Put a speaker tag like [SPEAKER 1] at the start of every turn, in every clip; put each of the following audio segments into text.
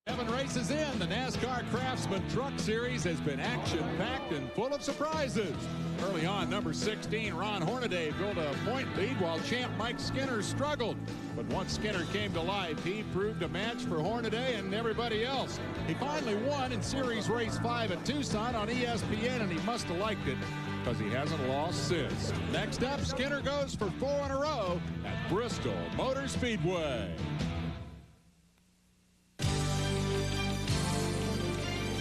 [SPEAKER 1] 7 races in, the NASCAR Craftsman Truck Series has been action-packed and full of surprises. Early on, number 16, Ron Hornaday, built a point lead while champ Mike Skinner struggled. But once Skinner came to life, he proved a match for Hornaday and everybody else. He finally won in Series Race 5 at Tucson on ESPN, and he must have liked it because he hasn't lost since. Next up, Skinner goes for 4 in a row at Bristol Motor Speedway.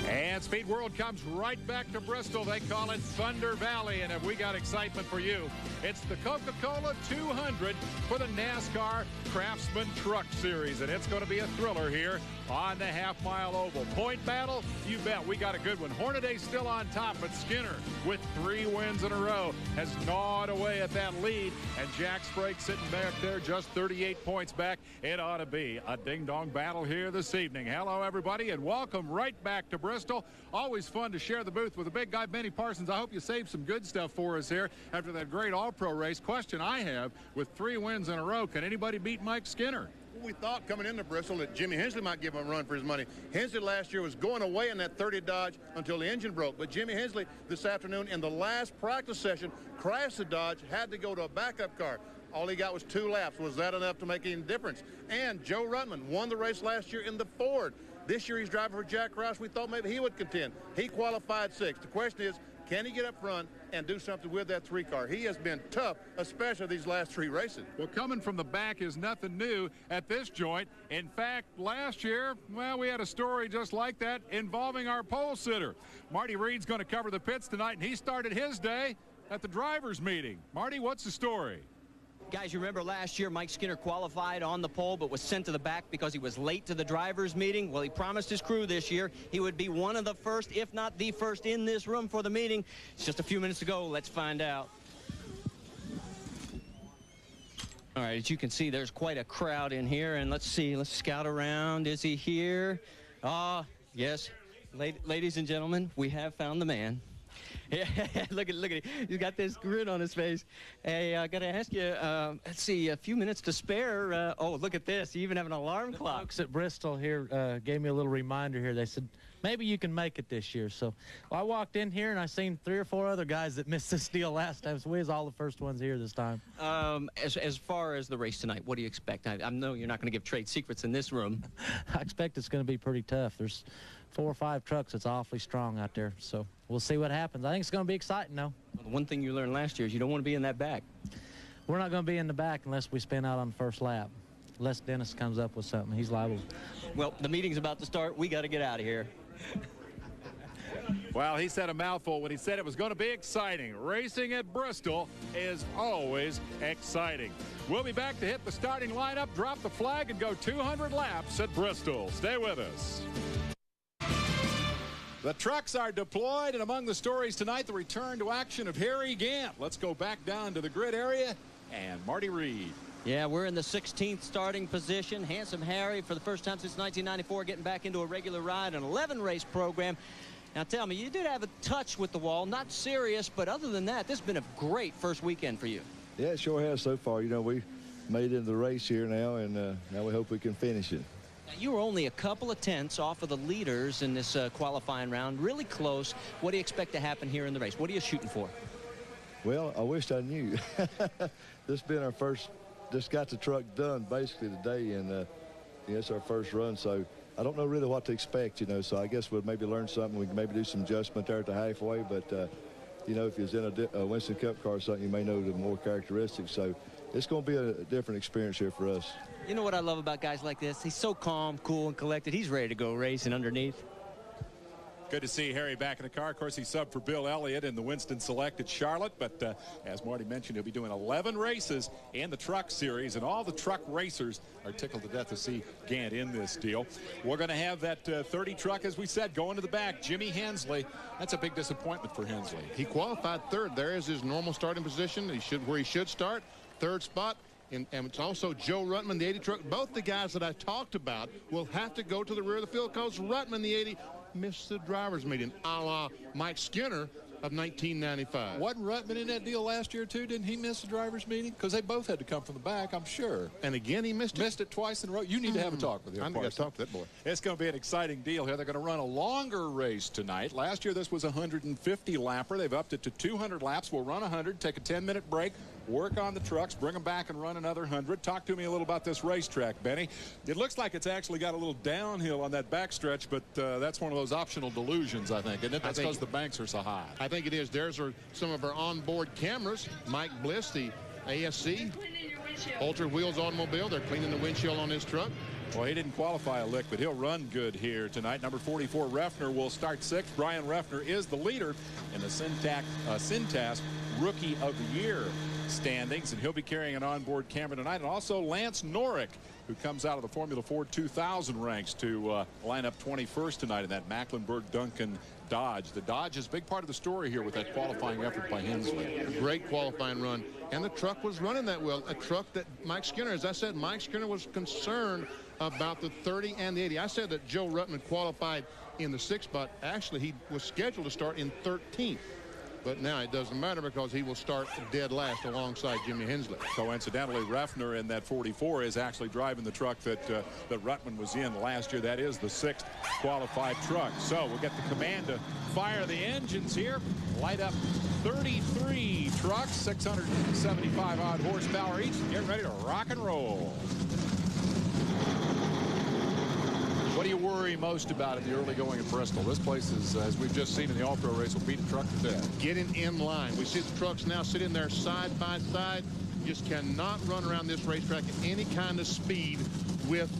[SPEAKER 1] And Speed World comes right back to Bristol. They call it Thunder Valley. And if we got excitement for you, it's the Coca-Cola 200 for the NASCAR Craftsman Truck Series. And it's going to be a thriller here on the half-mile oval. Point battle, you bet. We got a good one. Hornaday's still on top, but Skinner, with 3 wins in a row, has gnawed away at that lead. And Jack Sprague sitting back there just 38 points back. It ought to be a ding-dong battle here this evening. Hello, everybody, and welcome right back to Bristol. Always fun to share the booth with the big guy, Benny Parsons. I hope you saved some good stuff for us here after that great All-Pro race. Question I have, with 3 wins in a row, can anybody beat Mike Skinner?
[SPEAKER 2] We thought coming into Bristol that Jimmy Hensley might give him a run for his money. Hensley last year was going away in that 30 Dodge until the engine broke. But Jimmy Hensley this afternoon in the last practice session crashed the Dodge, had to go to a backup car. All he got was 2 laps. Was that enough to make any difference? And Joe Ruttman won the race last year in the Ford. This year he's driving for Jack Roush. We thought maybe he would contend. He qualified 6th. The question is, can he get up front and do something with that 3 car? He has been tough, especially these last 3 races.
[SPEAKER 1] Well, coming from the back is nothing new at this joint. In fact, last year, well, we had a story just like that involving our pole sitter. Marty Reed's going to cover the pits tonight, and he started his day at the driver's meeting. Marty, what's the story?
[SPEAKER 3] Guys, you remember last year Mike Skinner qualified on the pole but was sent to the back because he was late to the driver's meeting? Well, he promised his crew this year he would be one of the first, if not the first, in this room for the meeting. It's just a few minutes to go. Let's find out. All right, as you can see, there's quite a crowd in here, and let's see. Let's scout around. Is he here? Yes. Ladies and gentlemen, we have found the man. Yeah, look at him. He's got this grin on his face. Hey, I got to ask you, let's see, a few minutes to spare. Oh, look at this. You even have an alarm clock.
[SPEAKER 4] Folks at Bristol here gave me a little reminder here. They said, maybe you can make it this year. So I walked in here, and I seen 3 or 4 other guys that missed this deal last time. So we was all the first ones here this time.
[SPEAKER 3] As far as the race tonight, what do you expect? I know you're not going to give trade secrets in this room.
[SPEAKER 4] I expect it's going to be pretty tough. There's 4 or 5 trucks that's awfully strong out there. So we'll see what happens. I think it's going to be exciting, though.
[SPEAKER 3] Well, the one thing you learned last year is you don't want to be in that back.
[SPEAKER 4] We're not going to be in the back unless we spin out on the first lap. Unless Dennis comes up with something. He's liable.
[SPEAKER 3] Well, the meeting's about to start. We got to get out of here.
[SPEAKER 1] Well, he said a mouthful when he said it was going to be exciting. Racing at Bristol is always exciting. We'll be back to hit the starting lineup, drop the flag, and go 200 laps at Bristol. Stay with us. The trucks are deployed, and among the stories tonight, the return to action of Harry Gant. Let's go back down to the grid area and Marty Reed.
[SPEAKER 3] Yeah, we're in the 16th starting position. Handsome Harry, for the first time since 1994, getting back into a regular ride, an 11-race program. Now, tell me, you did have a touch with the wall, not serious, but other than that, this has been a great first weekend for you.
[SPEAKER 5] Yeah, it sure has so far. You know, we made it into the race here now, and now we hope we can finish it.
[SPEAKER 3] Now, you were only a couple of tenths off of the leaders in this qualifying round, really close. What do you expect to happen here in the race? What are you shooting for?
[SPEAKER 5] Well, I wished I knew. This has been our first, just got the truck done basically today, and yeah, it's our first run, so I don't know really what to expect, you know, so I guess we'll maybe learn something. We can maybe do some adjustment there at the halfway, but, you know, if you're in a Winston Cup car or something, you may know the more characteristics. So it's going to be a different experience here for us.
[SPEAKER 3] You know what I love about guys like this? He's so calm, cool, and collected. He's ready to go racing underneath.
[SPEAKER 1] Good to see Harry back in the car. Of course, he subbed for Bill Elliott in the Winston Select at Charlotte. But as Marty mentioned, he'll be doing 11 races in the truck series. And all the truck racers are tickled to death to see Gant in this deal. We're going to have that 30 truck, as we said, going to the back. Jimmy Hensley. That's a big disappointment for Hensley.
[SPEAKER 2] He qualified 3rd. There is his normal starting position. Where he should start. 3rd spot. And it's also Joe Ruttman, the 80 truck. Both the guys that I talked about will have to go to the rear of the field because Ruttman, the 80, missed the driver's meeting, a la Mike Skinner. of 1995.
[SPEAKER 1] Wasn't Ruttman in that deal last year, too? Didn't he miss the driver's meeting? Because they both had to come from the back, I'm sure.
[SPEAKER 2] And again, he missed it.
[SPEAKER 1] Missed it twice in a row. You need to have a talk with him.
[SPEAKER 2] I'm going to talk to that boy.
[SPEAKER 1] It's going to be an exciting deal here. They're going to run a longer race tonight. Last year, this was a 150 lapper. They've upped it to 200 laps. We'll run 100, take a 10-minute break, work on the trucks, bring them back and run another 100. Talk to me a little about this racetrack, Benny. It looks like it's actually got a little downhill on that backstretch, but that's one of those optional delusions, I think, isn't it? That's because the banks are so high.
[SPEAKER 2] I think it is. There's some of our onboard cameras. Mike Bliss, the ASC Ultra Wheels automobile. They're cleaning the windshield on his truck.
[SPEAKER 1] Well, he didn't qualify a lick, but he'll run good here tonight. Number 44, Refner, will start sixth. Brian Refner is the leader in the Cintas Rookie of the Year standings, and he'll be carrying an onboard camera tonight. And also Lance Norrick, who comes out of the Formula Ford 2000 ranks to line up 21st tonight in that Mecklenburg-Duncan Dodge. The Dodge is a big part of the story here with that qualifying effort by Hensley.
[SPEAKER 2] Great qualifying run. And the truck was running that well. A truck that Mike Skinner, as I said, Mike Skinner was concerned about the 30 and the 80. I said that Joe Ruttman qualified in the 6th spot. Actually, he was scheduled to start in 13th. But now it doesn't matter because he will start dead last alongside Jimmy Hensley.
[SPEAKER 1] Coincidentally, Refner in that 44 is actually driving the truck that Ruttman was in last year. That is the 6th qualified truck. So we'll get the command to fire the engines here. Light up 33 trucks, 675 odd horsepower each. Get ready to rock and roll. What do you worry most about in the early going at Bristol? This place is, as we've just seen in the all-pro race, will beat a truck to death.
[SPEAKER 2] Getting in line. We see the trucks now sitting there side by side. You just cannot run around this racetrack at any kind of speed with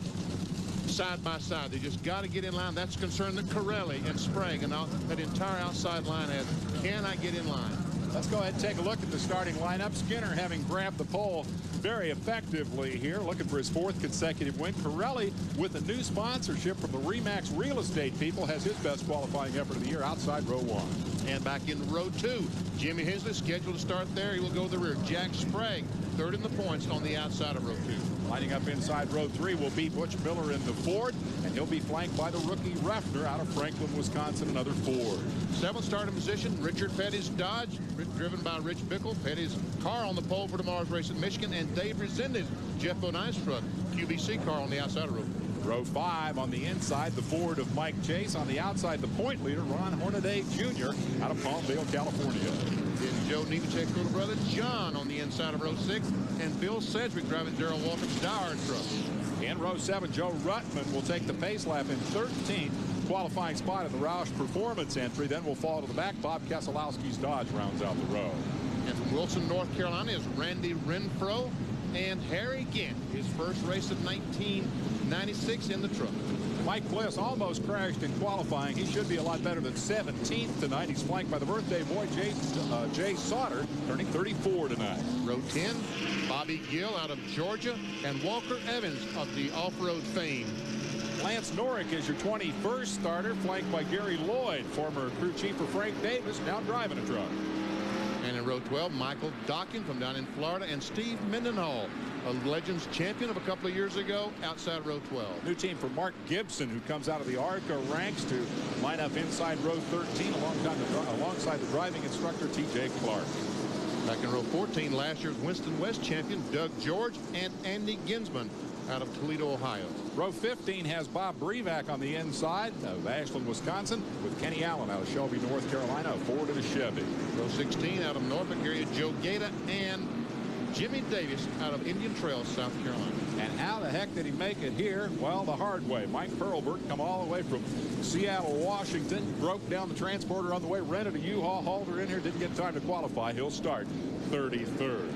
[SPEAKER 2] side by side. They just got to get in line. That's a concern that Corelli and Sprague and that entire outside line has. Can I get in line?
[SPEAKER 1] Let's go ahead and take a look at the starting lineup. Skinner having grabbed the pole very effectively here, looking for his 4th consecutive win. Corelli, with a new sponsorship from the Remax Real Estate people, has his best qualifying effort of the year outside row 1.
[SPEAKER 2] And back in row 2, Jimmy Hensley scheduled to start there. He will go to the rear. Jack Sprague, 3rd in the points on the outside of row 2.
[SPEAKER 1] Lining up inside row 3 will be Butch Miller in the Ford, and he'll be flanked by the rookie Refner out of Franklin, Wisconsin, another Ford.
[SPEAKER 2] 7th starting position, Richard Petty's Dodge, driven by Rich Bickle. Petty's car on the pole for tomorrow's race at Michigan, and Dave Resendez, Jeff Bonai's truck, QBC car on the outside of row 4.
[SPEAKER 1] Row 5 on the inside, the Ford of Mike Chase. On the outside, the point leader, Ron Hornaday Jr. out of Palmdale, California.
[SPEAKER 2] Then Joe Nemechek's little brother, John, on the inside of row 6, and Bill Sedgwick driving Darrell Walters' Dower truck.
[SPEAKER 1] In row 7, Joe Ruttman will take the pace lap in 13th. Qualifying spot in the Roush Performance entry. Then we'll fall to the back. Bob Keselowski's Dodge rounds out the row.
[SPEAKER 2] And from Wilson, North Carolina is Randy Renfro and Harry Gant, his first race of 1996 in the truck.
[SPEAKER 1] Mike Bliss almost crashed in qualifying. He should be a lot better than 17th tonight. He's flanked by the birthday boy, Jay Sauter, turning 34 tonight.
[SPEAKER 2] Row 10, Bobby Gill out of Georgia, and Walker Evans of the off-road fame.
[SPEAKER 1] Lance Norrick is your 21st starter, flanked by Gary Lloyd, former crew chief for Frank Davis, now driving a truck.
[SPEAKER 2] And in row 12, Michael Dockin from down in Florida, and Steve Mendenhall, a Legends champion of a couple of years ago, outside row 12.
[SPEAKER 1] New team for Mark Gibson, who comes out of the ARCA ranks to line up inside row 13 alongside the driving instructor, T.J. Clark.
[SPEAKER 2] Back in row 14, last year's Winston West champion, Doug George, and Andy Ginsman out of Toledo, Ohio.
[SPEAKER 1] Row 15 has Bob Brevac on the inside of Ashland, Wisconsin, with Kenny Allen out of Shelby, North Carolina, a Ford and a Chevy.
[SPEAKER 2] Row 16 out of Norfolk area, Joe Gaeta and Jimmy Davis out of Indian Trail, South Carolina.
[SPEAKER 1] And how the heck did he make it here? Well, the hard way. Mike Perlberg come all the way from Seattle, Washington, broke down the transporter on the way, rented a U-Haul, hauled her in here, didn't get time to qualify. He'll start 33rd.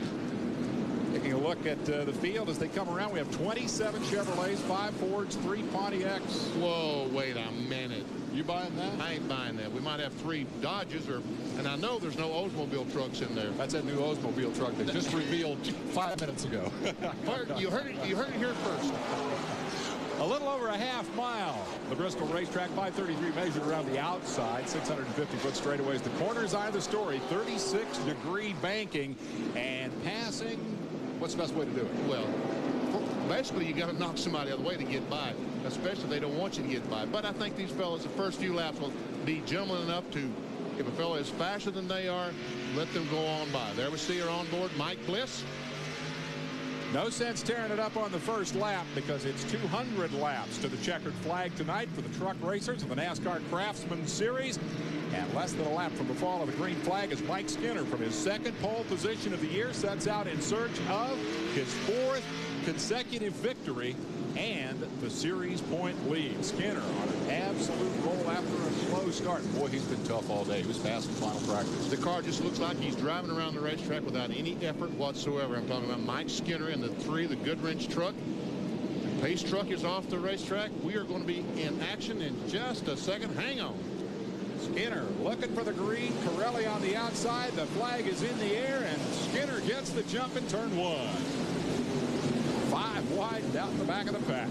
[SPEAKER 1] Taking a look at the field as they come around, we have 27 Chevrolets, 5 Fords, 3 Pontiacs.
[SPEAKER 2] Whoa, wait a minute.
[SPEAKER 1] You buying that?
[SPEAKER 2] I ain't buying that. We might have 3 Dodges, and I know there's no Oldsmobile trucks in there.
[SPEAKER 1] That's that new Oldsmobile truck that just revealed 5 minutes ago.
[SPEAKER 2] You heard it here first.
[SPEAKER 1] A little over a half mile. The Bristol racetrack, 533 measured around the outside, 650-foot straightaways. The corner's eye of the story, 36-degree banking and passing. What's the best way to do it?
[SPEAKER 2] Well, basically, you got to knock somebody out of the way to get by, especially if they don't want you to get by. But I think these fellas, the first few laps will be gentlemen enough to If a fellow is faster than they are, let them go on by. There we see her on board, Mike Bliss.
[SPEAKER 1] No sense tearing it up on the first lap because it's 200 laps to the checkered flag tonight for the truck racers of the NASCAR Craftsman Series. And less than a lap from the fall of the green flag as Mike Skinner, from his second pole position of the year, sets out in search of his 4th consecutive victory and the series point lead. Skinner on an absolute roll after a slow start. Boy, he's been tough all day. He was fast in final practice.
[SPEAKER 2] The car just looks like he's driving around the racetrack without any effort whatsoever. I'm talking about Mike Skinner in the 3, the Goodwrench truck. The Pace truck is off the racetrack. We are going to be in action in just a second. Hang on.
[SPEAKER 1] Skinner looking for the green. Corelli on the outside. The flag is in the air, and Skinner gets the jump in turn 1. 5 wide down the back of the pack.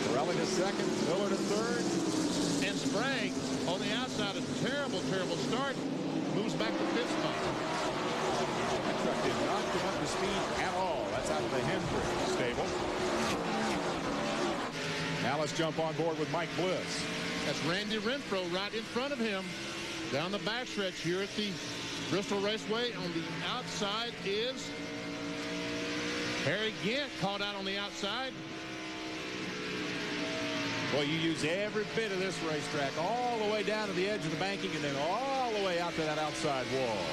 [SPEAKER 1] Corelli to second, Miller to third.
[SPEAKER 2] And Sprague on the outside, a terrible, terrible start. Moves back to 5th spot.
[SPEAKER 1] That truck did not come up to speed at all. That's out of the Hendrick stable. Now let's jump on board with Mike Bliss.
[SPEAKER 2] That's Randy Renfro right in front of him. Down the backstretch here at the Bristol Raceway. On the outside is Harry Gant, caught out on the outside.
[SPEAKER 1] Well, you use every bit of this racetrack all the way down to the edge of the banking and then all the way out to that outside wall.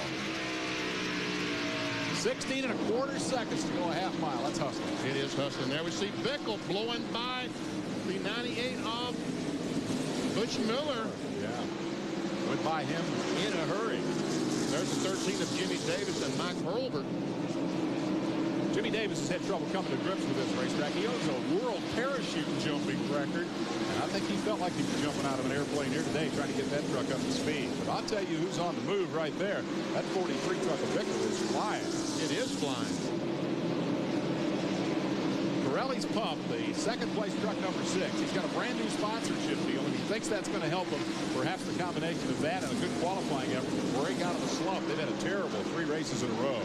[SPEAKER 1] 16 1/4 seconds to go a half mile. That's hustling.
[SPEAKER 2] It is hustling. There we see Bickle blowing by the 98 of Butch Miller.
[SPEAKER 1] Yeah. Went by him in a hurry.
[SPEAKER 2] There's the 13 of Jimmy Davis and Mike Hurlbert.
[SPEAKER 1] Jimmy Davis has had trouble coming to grips with this racetrack. He owns a world parachute jumping record, and I think he felt like he was jumping out of an airplane here today trying to get that truck up to speed. But I'll tell you who's on the move right there. That 43 truck of Bickle is flying.
[SPEAKER 2] It is flying.
[SPEAKER 1] Corelli's pump, the second place truck number 6. He's got a brand new sponsorship deal, and he thinks that's going to help him. Perhaps the combination of that and a good qualifying effort to break out of the slump. They've had a terrible 3 races in a row.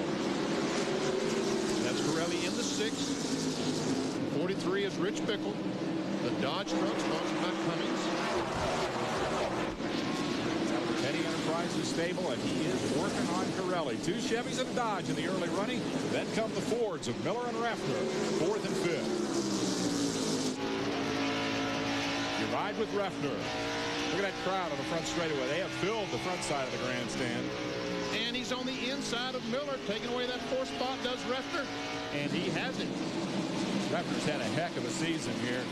[SPEAKER 2] That's Corelli in the 6. 43 is Rich Bickle. The Dodge truck sponsored by Cummings.
[SPEAKER 1] Petty Enterprises stable, and he is working on Corelli. 2 Chevys and a Dodge in the early running. Then come the Fords of Miller and Refner, 4th and 5th. You ride with Refner. Look at that crowd on the front straightaway. They have filled the front side of the grandstand.
[SPEAKER 2] And he's on the inside of Miller. Taking away that 4th spot does Refner. And he has it.
[SPEAKER 1] Refner's had a heck of a season here,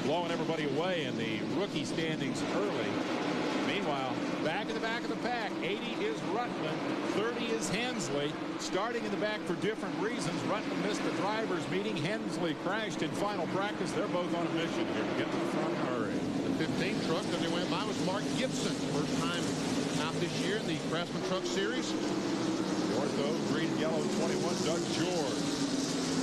[SPEAKER 1] blowing everybody away in the rookie standings early. Meanwhile, back in the back of the pack, 80 is Rutland, 30 is Hensley. Starting in the back for different reasons. Rutland missed the drivers' meeting. Hensley crashed in final practice. They're both on a mission here to get to the front and hurry.
[SPEAKER 2] The 15 truck that they went by was Mark Gibson. First time out this year in the Craftsman Truck Series.
[SPEAKER 1] The Ortho, green and yellow 21, Doug George.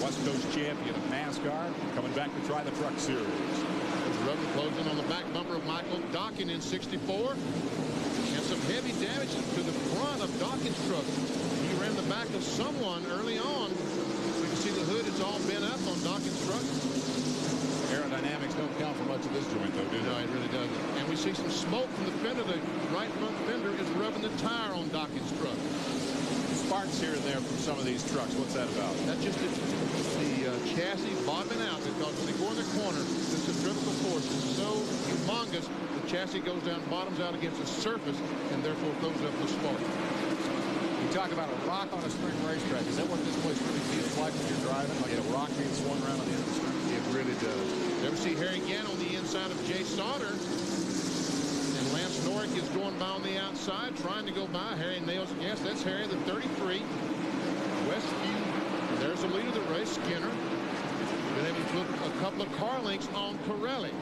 [SPEAKER 1] West Coast champion of NASCAR, coming back to try the Truck Series.
[SPEAKER 2] There's rubber closing on the back bumper of Michael Dockin in 64. And some heavy damage to the front of Dockin's truck. He ran the back of someone early on. You can see the hood is all bent up on Dockin's truck.
[SPEAKER 1] Aerodynamics don't count for much of this joint, though, do they?
[SPEAKER 2] No, it really doesn't. And we see some smoke from the fender. The right front fender is rubbing the tire on Dockin's truck.
[SPEAKER 1] Sparks here and there from some of these trucks. What's that about?
[SPEAKER 2] That's just the chassis bottoming out, because when they go in the corner, the centrifugal force is so humongous, the chassis goes down, bottoms out against the surface, and therefore throws up the spark.
[SPEAKER 1] You talk about a rock on a spring racetrack. Is that what this place really feels like when you're driving? Like a rock being swung around on the end of the string?
[SPEAKER 2] It really does. There we see Harry Gant on the inside of Jay Sauter. And Lance Norick is going by on the outside, trying to go by. Harry nails it. Yes, that's Harry, the 33. Westview. There's the leader of the race, Skinner. Been able to put a couple of car links on Corelli.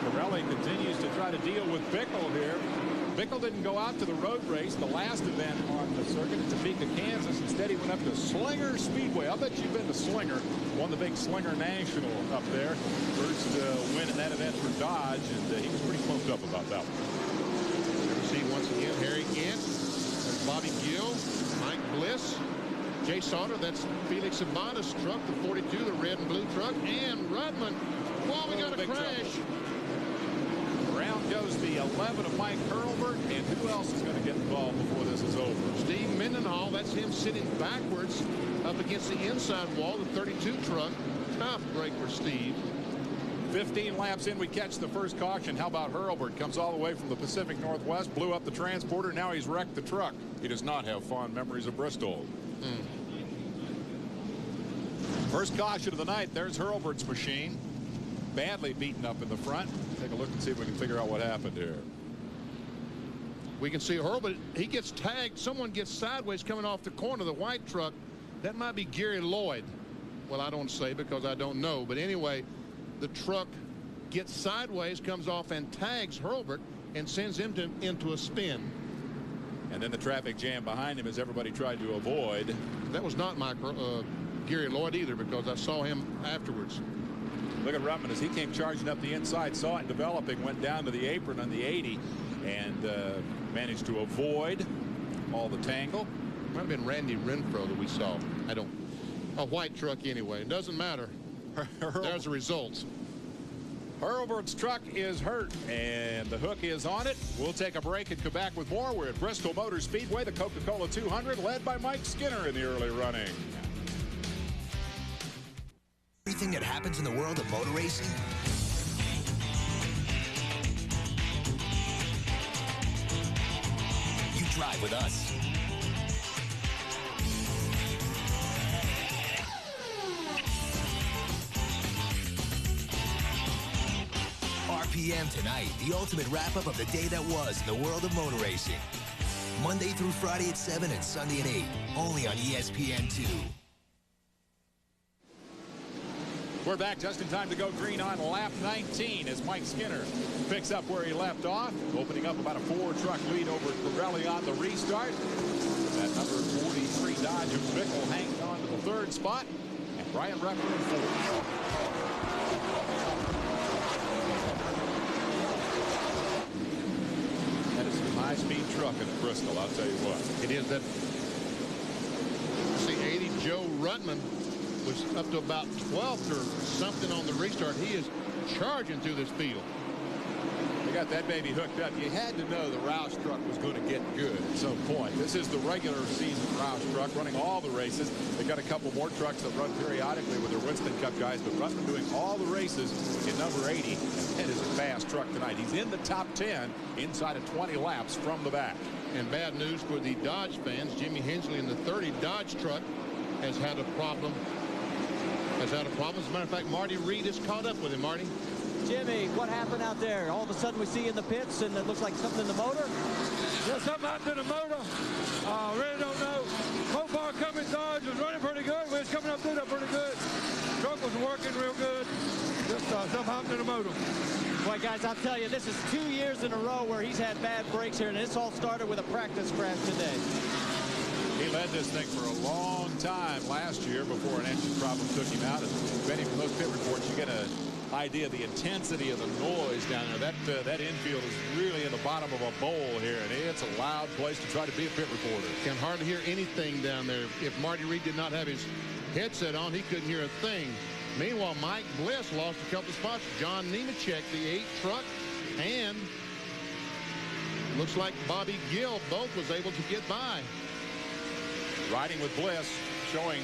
[SPEAKER 1] Corelli continues to try to deal with Bickle here. Bickle didn't go out to the road race, the last event on the circuit in Topeka, Kansas. Instead, he went up to Slinger Speedway. I'll bet you've been to Slinger. Won the big Slinger National up there. First win in that event for Dodge, and he was pretty pumped up about that one.
[SPEAKER 2] You see once again Harry Gant. There's Bobby Gill, Mike Bliss, Jay Sauter. That's Felix Abada's truck, the 42, the red and blue truck, and Rutland. Well, we got a crash.
[SPEAKER 1] Around goes 11 of Mike Hurlburt. And who else is going to get involved before this is over?
[SPEAKER 2] Steve Mendenhall, that's him sitting backwards up against the inside wall, the 32 truck. Tough break for Steve.
[SPEAKER 1] 15 laps in, we catch the first caution. How about Hurlburt? Comes all the way from the Pacific Northwest, blew up the transporter. Now he's wrecked the truck. He does not have fond memories of Bristol. First caution of the night. There's Hurlburt's machine. Badly beaten up in the front. Take a look and see if we can figure out what happened here.
[SPEAKER 2] We can see Hurlburt. He gets tagged. Someone gets sideways coming off the corner of the white truck. That might be Gary Lloyd. Well, I don't say because I don't know. But anyway, the truck gets sideways, comes off and tags Hurlburt and sends him into a spin.
[SPEAKER 1] And then the traffic jam behind him as everybody tried to avoid.
[SPEAKER 2] That was not Gary Lloyd either, because I saw him afterwards.
[SPEAKER 1] Look at Ruttman as he came charging up the inside, saw it developing, went down to the apron on the 80 and managed to avoid all the tangle.
[SPEAKER 2] Might have been Randy Renfro that we saw. A white truck anyway. It doesn't matter. There's the results.
[SPEAKER 1] Hurlburt's truck is hurt and the hook is on it. We'll take a break and come back with more. We're at Bristol Motor Speedway, the Coca-Cola 200, led by Mike Skinner in the early running.
[SPEAKER 6] Everything that happens in the world of motor racing. You drive with us. RPM tonight, the ultimate wrap-up of the day that was in the world of motor racing. Monday through Friday at 7 and Sunday at 8, only on ESPN2.
[SPEAKER 1] We're back just in time to go green on lap 19 as Mike Skinner picks up where he left off, opening up about a 4-truck lead over Pirelli on the restart. That number 43 Dodge of Bickle hangs on to the 3rd spot, and Brian Rucker in 4th. That is a high-speed truck in Bristol, I'll tell you what.
[SPEAKER 2] It is that. See, 80 Joe Ruttman was up to about 12th or something on the restart. He is charging through this field.
[SPEAKER 1] They got that baby hooked up. You had to know the Roush truck was going to get good at some point. This is the regular season Roush truck running all the races. They got a couple more trucks that run periodically with their Winston Cup guys, but Ruttman doing all the races in number 80. That is a fast truck tonight. He's in the top 10 inside of 20 laps from the back.
[SPEAKER 2] And bad news for the Dodge fans. Jimmy Hensley in the 30 Dodge truck has had a problem. As a matter of fact, Marty Reed is caught up with him. Marty.
[SPEAKER 7] Jimmy, what happened out there? All of a sudden we see you in the pits and it looks like something in the motor?
[SPEAKER 8] Yeah, something happened to the motor. Really don't know. Mopar coming Dodge was running pretty good. We was coming up through there pretty good. Truck was working real good. Just something happened to the motor.
[SPEAKER 7] Boy, guys, I'll tell you, this is 2 years in a row where he's had bad breaks here, and this all started with a practice crash today.
[SPEAKER 1] He led this thing for a long time last year before an engine problem took him out. And Benny, from those pit reports, you get an idea of the intensity of the noise down there. That infield is really in the bottom of a bowl here, and it's a loud place to try to be a pit reporter.
[SPEAKER 2] Can hardly hear anything down there. If Marty Reed did not have his headset on, he couldn't hear a thing. Meanwhile, Mike Bliss lost a couple of spots. John Nemechek, the 8 truck, and looks like Bobby Gill both was able to get by.
[SPEAKER 1] Riding with Bliss, showing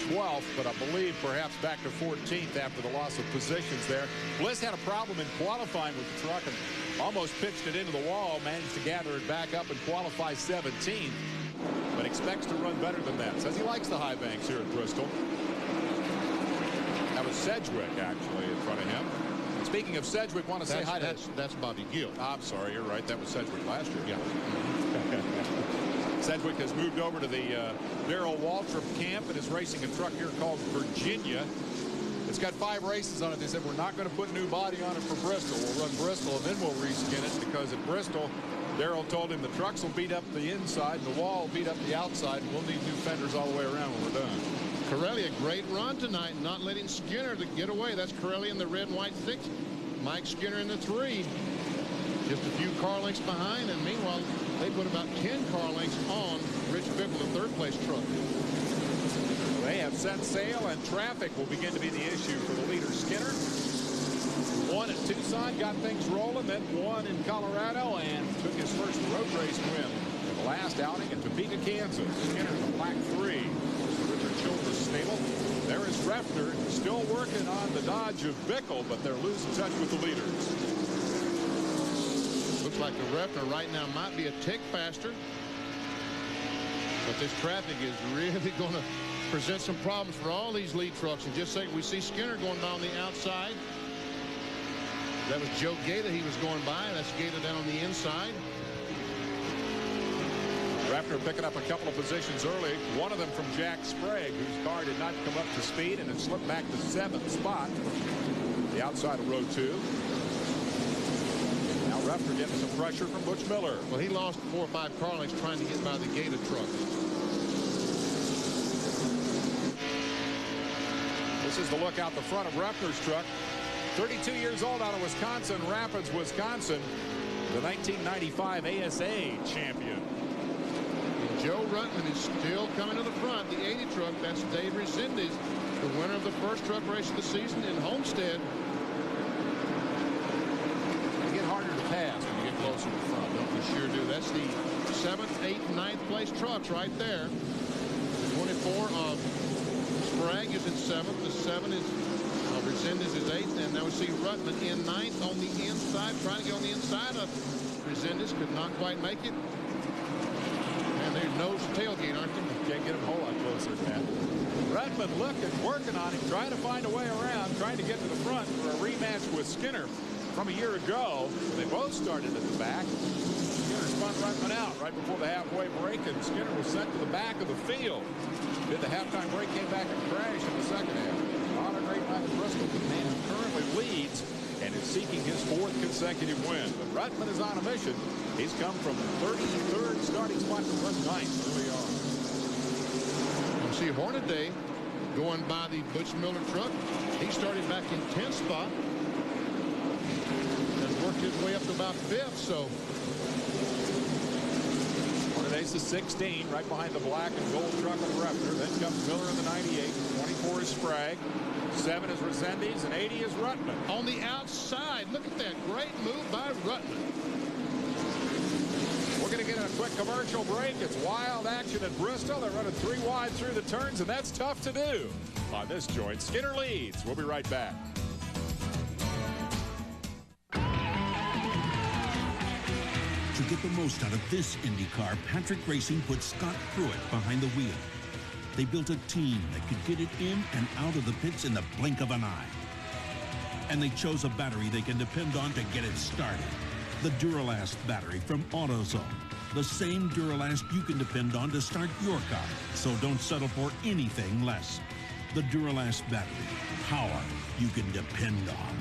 [SPEAKER 1] 12th, but I believe perhaps back to 14th after the loss of positions there. Bliss had a problem in qualifying with the truck and almost pitched it into the wall, managed to gather it back up and qualify 17th, but expects to run better than that. Says he likes the high banks here at Bristol. That was Sedgwick, actually, in front of him. And speaking of Sedgwick, want to say hi to...
[SPEAKER 2] That's Bobby Gill.
[SPEAKER 1] I'm sorry, you're right. That was Sedgwick last year. Yeah. Sedgwick has moved over to the Darrell Waltrip camp and is racing a truck here called Virginia. It's got 5 races on it. They said, we're not going to put new body on it for Bristol. We'll run Bristol and then we'll reskin it, because at Bristol, Darrell told him the trucks will beat up the inside and the wall will beat up the outside, and we'll need new fenders all the way around when we're done.
[SPEAKER 2] Corelli, a great run tonight, not letting Skinner to get away. That's Corelli in the red and white 6. Mike Skinner in the 3. Just a few car lengths behind, and meanwhile, they put about 10 car lengths on Rich Bickle, the 3rd place truck.
[SPEAKER 1] They have set sail, and traffic will begin to be the issue for the leader, Skinner. 1 won at Tucson, got things rolling, then won in Colorado, and took his first road race win in the last outing in Topeka, Kansas. Skinner in the Black 3, Richard Childress stable. There is Refner, still working on the dodge of Bickle, but they're losing touch with the leaders.
[SPEAKER 2] Looks like the Refner right now might be a tick faster. But this traffic is really going to present some problems for all these lead trucks. And just say we see Skinner going by on the outside. That was Joe Gaeta he was going by. That's Gaeta down on the inside.
[SPEAKER 1] Refner picking up a couple of positions early. One of them from Jack Sprague, whose car did not come up to speed and it slipped back to 7th spot. The outside of row 2. Now Refner getting some pressure from Butch Miller.
[SPEAKER 2] Well, he lost 4 or 5 car lengths trying to get by the Gaeta truck.
[SPEAKER 1] This is the look out the front of Refner's truck. 32 years old out of Wisconsin Rapids, Wisconsin. The 1995 ASA champion.
[SPEAKER 2] And Joe Ruttman is still coming to the front. The 80 truck, that's Dave Resendez, the winner of the first truck race of the season in Homestead.
[SPEAKER 1] They get harder to pass when you get closer to the front.
[SPEAKER 2] Don't we sure do. That's the 7th, 8th, 9th place trucks right there. The 24 of Sprague is in 7th. The 7 is Resendez is 8th, and now we see Ruttman in 9th on the inside, trying to get on the inside of Resendez, could not quite make it. And there's nose to tailgate, aren't they?
[SPEAKER 1] Can't get him a whole lot closer than that. Ruttman looking, working on him, trying to find a way around, trying to get to the front for a rematch with Skinner from a year ago. They both started at the back. Skinner spun Ruttman out right before the halfway break, and Skinner was sent to the back of the field. Did the halftime break, came back and crashed in the second half. Not a great night at Bristol. The man who currently leads and is seeking his 4th consecutive win. But Ruttman is on a mission. He's come from 33rd starting spot to 9th early on.
[SPEAKER 2] You see Hornaday going by the Butch Miller truck. He started back in 10th spot and worked his way up to about 5th. So
[SPEAKER 1] Hornaday's the 16, right behind the black and gold truck of Refner. Then comes Miller in the 98. 24 is Sprague. 7 is Resendez, and 80 is Ruttman.
[SPEAKER 2] On the outside, look at that great move by Ruttman.
[SPEAKER 1] We're going to get a quick commercial break. It's wild action at Bristol. They're running 3 wide through the turns, and that's tough to do. On this joint, Skinner leads. We'll be right back.
[SPEAKER 9] To get the most out of this Indy car, Patrick Racing put Scott Pruitt behind the wheel. They built a team that could get it in and out of the pits in the blink of an eye. And they chose a battery they can depend on to get it started. The Duralast battery from AutoZone. The same Duralast you can depend on to start your car. So don't settle for anything less. The Duralast battery. Power you can depend on.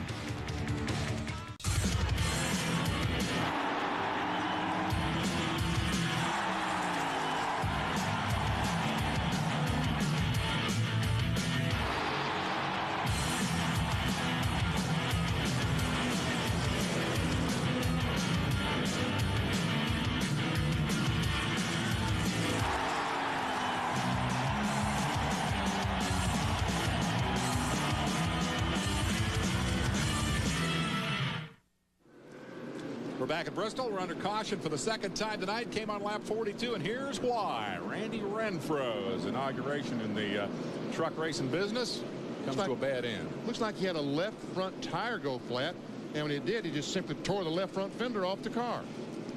[SPEAKER 1] Back at Bristol, we're under caution for the second time tonight. Came on lap 42, and here's why. Randy Renfro's inauguration in the truck racing business comes to a bad end.
[SPEAKER 2] Looks like he had a left front tire go flat, and when it did, he just simply tore the left front fender off the car.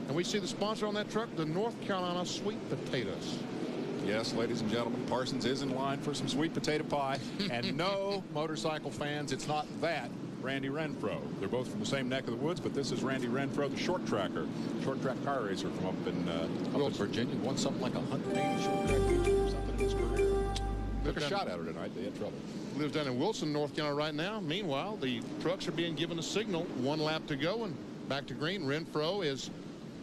[SPEAKER 2] And we see the sponsor on that truck, the North Carolina Sweet Potatoes.
[SPEAKER 1] Yes, ladies and gentlemen, Parsons is in line for some sweet potato pie. And no, motorcycle fans, it's not that Randy Renfro. They're both from the same neck of the woods, but this is Randy Renfro, the short track car racer from up in Virginia. Won something like 180 short track races or something in his career. Took a shot at her tonight. They had trouble.
[SPEAKER 2] Lives down in Wilson, North Carolina right now. Meanwhile, the trucks are being given a signal. 1 lap to go and back to green. Renfro is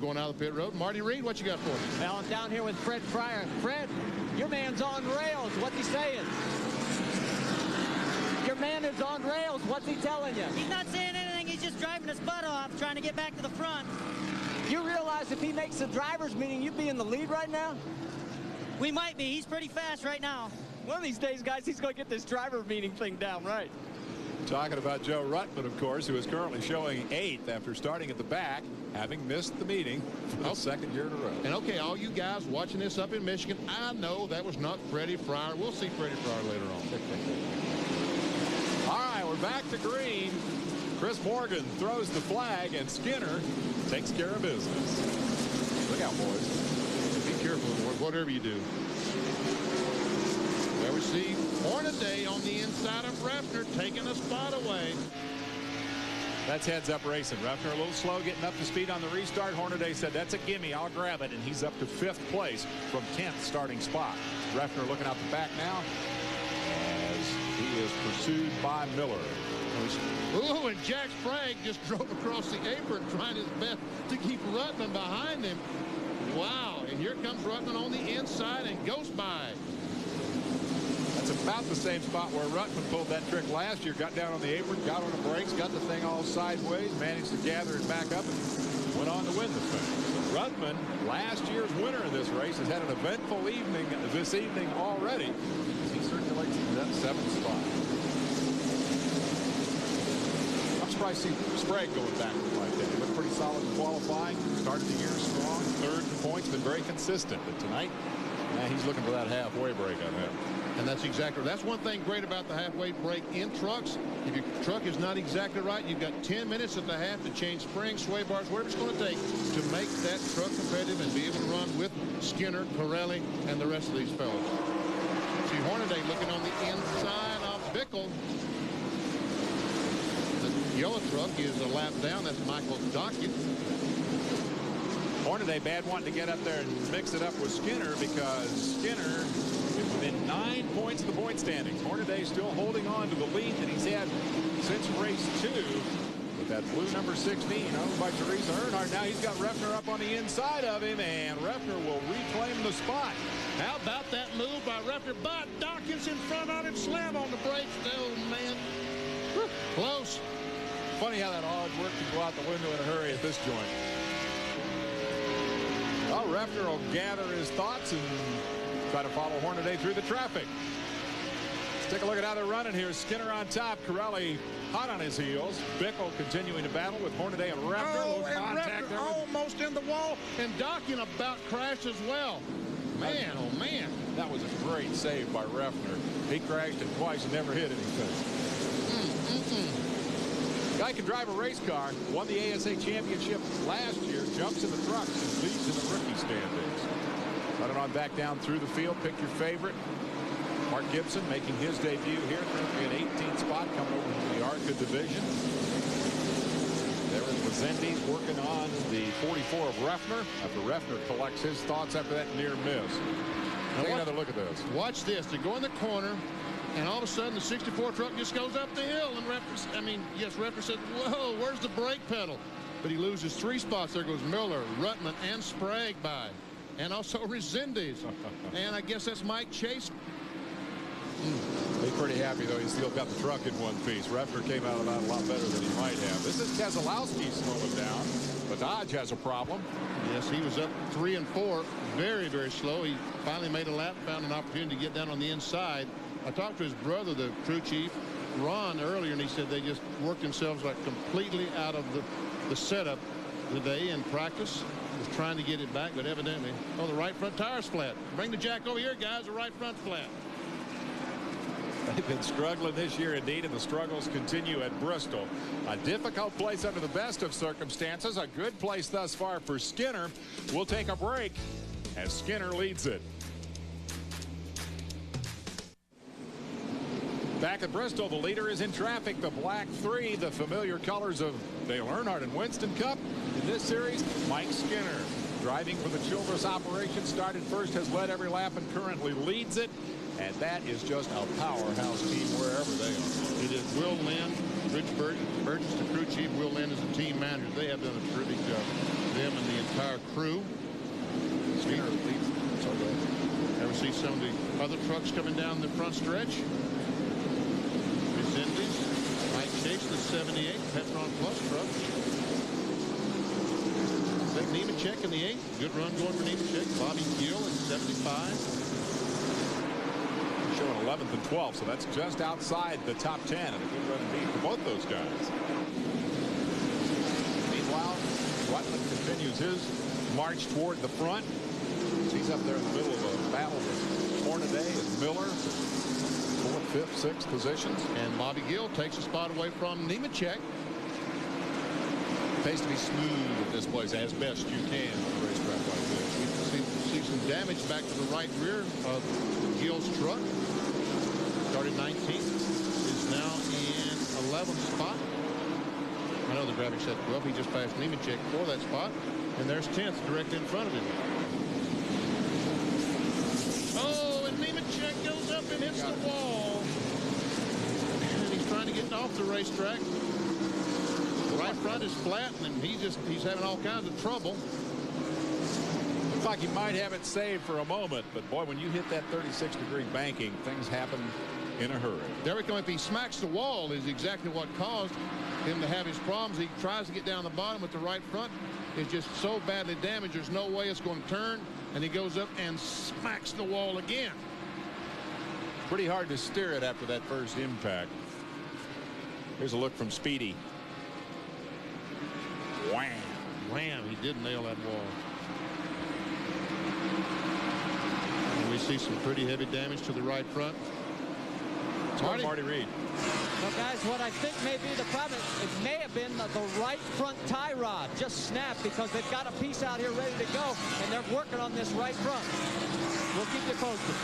[SPEAKER 2] going out of the pit road. Marty Reed, what you got for me?
[SPEAKER 7] Well, I'm down here with Fred Fryer. Fred, your man's on rails. What's he saying? Your man is on rails. What's he telling you?
[SPEAKER 10] He's not saying anything. He's just driving his butt off, trying to get back to the front.
[SPEAKER 7] You realize if he makes the driver's meeting, you'd be in the lead right now?
[SPEAKER 10] We might be. He's pretty fast right now.
[SPEAKER 7] One of these days, guys, he's going to get this driver meeting thing down right.
[SPEAKER 1] Talking about Joe Ruttman, of course, who is currently showing 8th after starting at the back, having missed the meeting for the second year in a row.
[SPEAKER 2] And okay, all you guys watching this up in Michigan, I know that was not Freddie Fryer. We'll see Freddie Fryer later on.
[SPEAKER 1] All right, we're back to green. Chris Morgan throws the flag, and Skinner takes care of business. Look out, boys.
[SPEAKER 2] Be careful, whatever you do. Well, we see Hornaday on the inside of Refner taking a spot away.
[SPEAKER 1] That's heads up racing. Refner a little slow getting up to speed on the restart. Hornaday said, that's a gimme, I'll grab it, and he's up to 5th place from 10th starting spot. Refner looking out the back now as he is pursued by Miller.
[SPEAKER 2] Ooh, and Jack Sprague just drove across the apron trying his best to keep Ruttman behind him. Wow, and here comes Ruttman on the inside and goes by.
[SPEAKER 1] That's about the same spot where Ruttman pulled that trick last year. Got down on the apron, got on the brakes, got the thing all sideways, managed to gather it back up, and went on to win the thing. So Ruttman, last year's winner in this race, has had an eventful evening this evening already as he circulates into that 7th spot. I'm surprised to see Sprague going backward like that. He looked pretty solid in qualifying. Started the year strong. 3rd in points, been very consistent. But tonight, he's looking for that halfway break on him.
[SPEAKER 2] And that's exactly, that's one thing great about the halfway break in trucks. If your truck is not exactly right, you've got 10 minutes at the half to change springs, sway bars, whatever it's going to take to make that truck competitive and be able to run with Skinner, Corelli, and the rest of these fellows. See Hornaday looking on the inside of Bickle. The yellow truck is a lap down. That's Michael Dockett.
[SPEAKER 1] Hornaday bad wanting to get up there and mix it up with Skinner because Skinner is within 9 points of the point standings. Hornaday still holding on to the lead that he's had since race 2 with that blue number 16 owned by Teresa Earnhardt. Now he's got Refner up on the inside of him, and Refner will reclaim the spot.
[SPEAKER 2] How about that move by Refner? But Dawkins in front on him, slam on the brakes. Oh, man. Whew. Close.
[SPEAKER 1] Funny how that hard work can go out the window in a hurry at this joint. Well, Refner will gather his thoughts and try to follow Hornaday through the traffic. Let's take a look at how they're running here. Skinner on top, Corelli hot on his heels. Bickle continuing to battle with Hornaday and Refner.
[SPEAKER 2] Oh, and Refner almost in the wall, and Dockin about crashed as well. Man, oh man.
[SPEAKER 1] That was a great save by Refner. He crashed it twice and never hit anything. Guy can drive a race car, won the ASA championship last year, jumps in the trucks and leads in the rookie standings. Running on back down through the field, pick your favorite. Mark Gibson making his debut here, currently an 18th spot, coming over from the ARCA division. There is Lazendes working on the 44 of Refner after Refner collects his thoughts after that near miss. Take another look at this.
[SPEAKER 2] Watch this. They go in the corner, and all of a sudden the 64 truck just goes up the hill, and Refner said, whoa, where's the brake pedal? But he loses 3 spots. There goes Miller, Ruttman, and Sprague by. And also Resendiz. And I guess that's Mike Chase.
[SPEAKER 1] He's pretty happy, though. He's still got the truck in one piece. Refner came out of that a lot better than he might have. This is Keselowski slowing down. But Dodge has a problem.
[SPEAKER 2] Yes, he was up 3 and 4. Very, very slow. He finally made a lap, found an opportunity to get down on the inside. I talked to his brother, the crew chief, Ron, earlier, and he said they just worked themselves like completely out of the setup today in practice. Was trying to get it back, but evidently, the right front tire's flat. Bring the jack over here, guys. The right front's flat.
[SPEAKER 1] They've been struggling this year indeed, and the struggles continue at Bristol. A difficult place under the best of circumstances. A good place thus far for Skinner. We'll take a break as Skinner leads it. Back at Bristol, the leader is in traffic. The black 3, the familiar colors of Dale Earnhardt and Winston Cup. In this series, Mike Skinner, driving for the Childress operation, started first, has led every lap, and currently leads it. And that is just a powerhouse team wherever they are.
[SPEAKER 2] It is Will Lynn, Rich Burgess, the crew chief. Will Lynn is the team manager. They have done a terrific job. Them and the entire crew.
[SPEAKER 1] Skinner leads.
[SPEAKER 2] Ever see some of the other trucks coming down the front stretch? Resendiz, Mike Chase, the 78 Petron Plus truck. Nemechek in the 8. Good run going for Nemechek. Bobby Gill at 75.
[SPEAKER 1] showing 11th and 12th, so that's just outside the top 10, and a good run indeed for both those guys. Meanwhile, Rutland continues his march toward the front. He's up there in the middle of a battle with Hornaday and Miller. 4th, 5th, 6th positions.
[SPEAKER 2] And Bobby Gill takes a spot away from Nemechek.
[SPEAKER 1] Pays to be smooth at this place as best you can on a racetrack like this.
[SPEAKER 2] We see some damage back to the right rear of Gill's truck. Started 19th, is now in 11th spot. I know the graphics said 12. He just passed Nemechek for that spot. And there's 10th directly in front of him. Oh, and Nemechek goes up and hits the wall. And he's trying to get off the racetrack. Right front is flat, and he's having all kinds of trouble.
[SPEAKER 1] Looks like he might have it saved for a moment, but boy, when you hit that 36-degree banking, things happen in a hurry.
[SPEAKER 2] There we go. If he smacks the wall is exactly what caused him to have his problems. He tries to get down the bottom with the right front. It's just so badly damaged, there's no way it's going to turn, and he goes up and smacks the wall again.
[SPEAKER 1] Pretty hard to steer it after that first impact. Here's a look from Speedy. Wham!
[SPEAKER 2] Wham! He did nail that wall. And we see some pretty heavy damage to the right front.
[SPEAKER 1] Marty Reed.
[SPEAKER 7] Well, guys, what I think may be the problem, it may have been the right front tie rod just snapped because they've got a piece out here ready to go, and they're working on this right front. We'll keep you posted.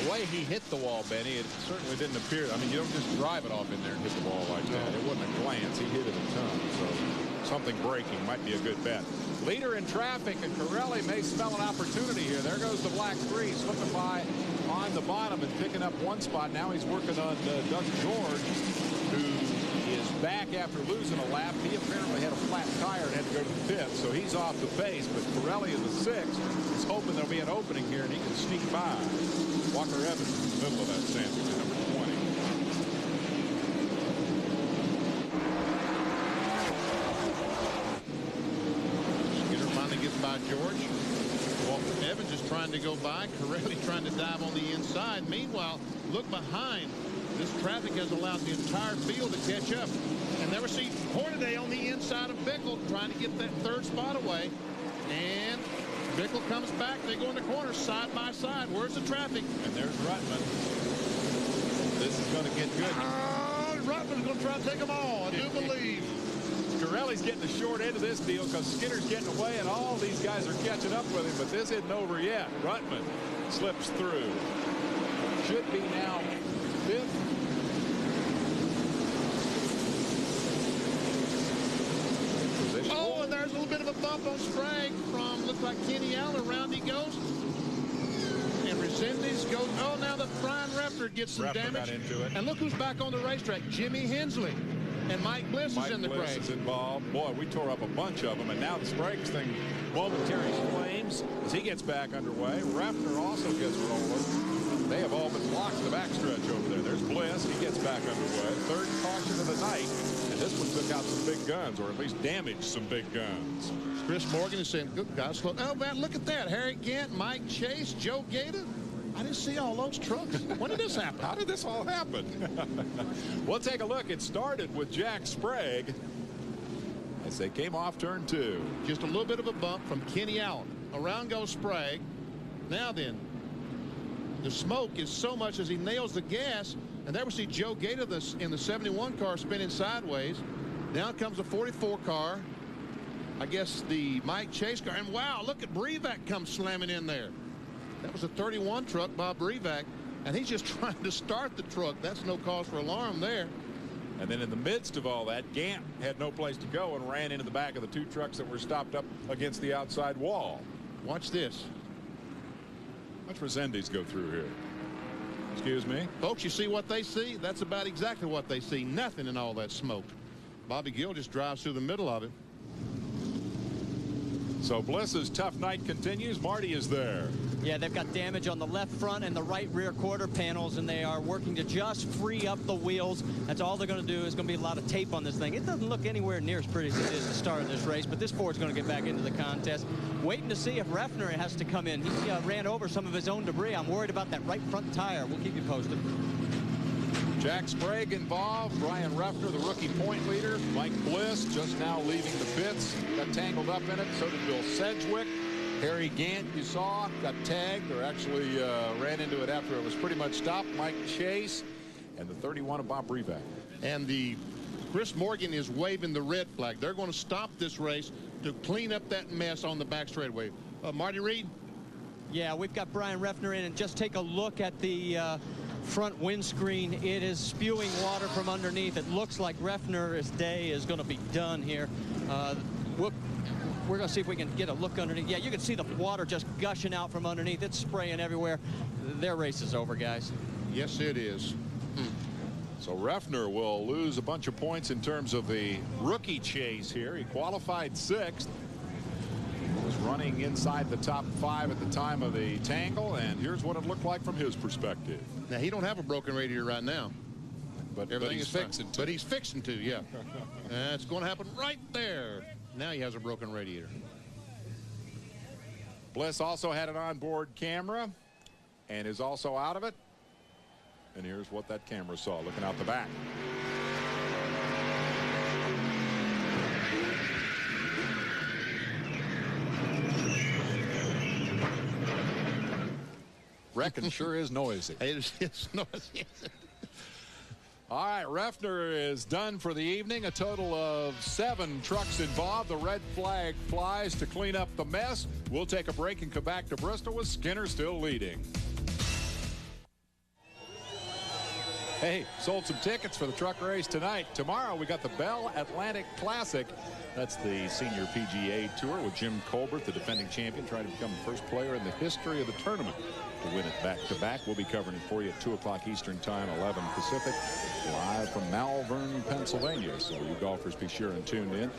[SPEAKER 1] The way he hit the wall, Benny, it certainly didn't appear. I mean, you don't just drive it off in there and hit the wall like that. It wasn't a glance. He hit it a ton. So something breaking might be a good bet. Leader in traffic, and Corelli may smell an opportunity here. There goes the black 3, slipping by on the bottom and picking up one spot. Now he's working on Doug George, who is back after losing a lap. He apparently had a flat tire and had to go to the pit, so he's off the pace. But Corelli in the 6th is hoping there'll be an opening here and he can sneak by. Walker Evans in the middle of that sandwich, number 20.
[SPEAKER 2] Skinner finally gets by George. Walker Evans is trying to go by. Corelli trying to dive on the inside. Meanwhile, look behind. This traffic has allowed the entire field to catch up. And there we see Hornaday on the inside of Bickle trying to get that 3rd spot away. And Bickle comes back. They go in the corner side by side. Where's the traffic?
[SPEAKER 1] And there's Rutman. This is going to get good.
[SPEAKER 2] Rutman's going to try to take them all. I do believe.
[SPEAKER 1] Corelli's getting the short end of this deal because Skinner's getting away and all these guys are catching up with him, but this isn't over yet. Rutman slips through. Should be now 5th.
[SPEAKER 2] Oh, and there's a little bit of a bump on Sprague from, looks like Kenny Allen. Around he goes. And Resendiz goes. Oh, now the Brian Refner gets some damage.
[SPEAKER 1] Got into it.
[SPEAKER 2] And look who's back on the racetrack. Jimmy Hensley. And Mike Bliss is in the
[SPEAKER 1] Bliss
[SPEAKER 2] crash.
[SPEAKER 1] is involved. Boy, we tore up a bunch of them, and now the Sprague's thing momentary flames as he gets back underway. Refner also gets rolling. They have all been blocked the backstretch over there. There's Bliss. He gets back underway. 3rd caution of the night, and this one took out some big guns, or at least damaged some big guns.
[SPEAKER 2] Chris Morgan is saying, good God, slow. Oh, man, look at that. Harry Gant, Mike Chase, Joe Gator. I didn't see all those trucks. When did this happen?
[SPEAKER 1] How did this all happen? We'll take a look. It started with Jack Sprague as they came off turn 2.
[SPEAKER 2] Just a little bit of a bump from Kenny Allen. Around goes Sprague. Now then, the smoke is so much as he nails the gas. And there we see Joe Gator in the 71 car spinning sideways. Down comes the 44 car. I guess the Mike Chase car. And wow, look at Brevac come slamming in there. That was a 31 truck, Bob Brevac, and he's just trying to start the truck. That's no cause for alarm there.
[SPEAKER 1] And then in the midst of all that, Gant had no place to go and ran into the back of the 2 trucks that were stopped up against the outside wall.
[SPEAKER 2] Watch this.
[SPEAKER 1] Watch Resendiz go through here. Excuse me?
[SPEAKER 2] Folks, you see what they see? That's about exactly what they see. Nothing in all that smoke. Bobby Gill just drives through the middle of it.
[SPEAKER 1] So Bliss's tough night continues. Marty is there.
[SPEAKER 7] Yeah, they've got damage on the left front and the right rear quarter panels, and they are working to just free up the wheels. That's all they're going to do. Is going to be a lot of tape on this thing. It doesn't look anywhere near as pretty as it did at the start of this race, but this Ford's going to get back into the contest. Waiting to see if Refner has to come in. He ran over some of his own debris. I'm worried about that right front tire. We'll keep you posted.
[SPEAKER 1] Jack Sprague involved. Brian Refner, the rookie point leader. Mike Bliss just now leaving the pits. Got tangled up in it. So did Bill Sedgwick. Harry Gant, you saw, got tagged, or actually ran into it after it was pretty much stopped. Mike Chase and the 31 of Bob Brevac.
[SPEAKER 2] And the Chris Morgan is waving the red flag. They're going to stop this race to clean up that mess on the back straightaway. Marty Reed?
[SPEAKER 7] Yeah, we've got Brian Refner in, and just take a look at the front windscreen. It is spewing water from underneath. It looks like Refner's day is going to be done here. We're going to see if we can get a look underneath. Yeah, you can see the water just gushing out from underneath. It's spraying everywhere. Their race is over, guys.
[SPEAKER 2] Yes, it is.
[SPEAKER 1] So Refner will lose a bunch of points in terms of the rookie chase here. He qualified 6th. Was running inside the top 5 at the time of the tangle, and here's what it looked like from his perspective.
[SPEAKER 2] Now, he don't have a broken radiator right now.
[SPEAKER 1] But he's fixing to.
[SPEAKER 2] But he's fixing to, yeah. It's going to happen right there. Now he has a broken radiator.
[SPEAKER 1] Bliss also had an onboard camera and is also out of it. And here's what that camera saw looking out the back. Wrecking sure is noisy.
[SPEAKER 2] It's noisy.
[SPEAKER 1] All right, Refner is done for the evening. A total of 7 trucks involved. The red flag flies to clean up the mess. We'll take a break and come back to Bristol with Skinner still leading. Hey, sold some tickets for the truck race tonight. Tomorrow we got the Bell Atlantic Classic. That's the senior PGA Tour with Jim Colbert, the defending champion, trying to become the first player in the history of the tournament to win it back-to-back. We'll be covering it for you at 2 o'clock Eastern Time, 11 Pacific, live from Malvern, Pennsylvania. So you golfers be sure and tune in.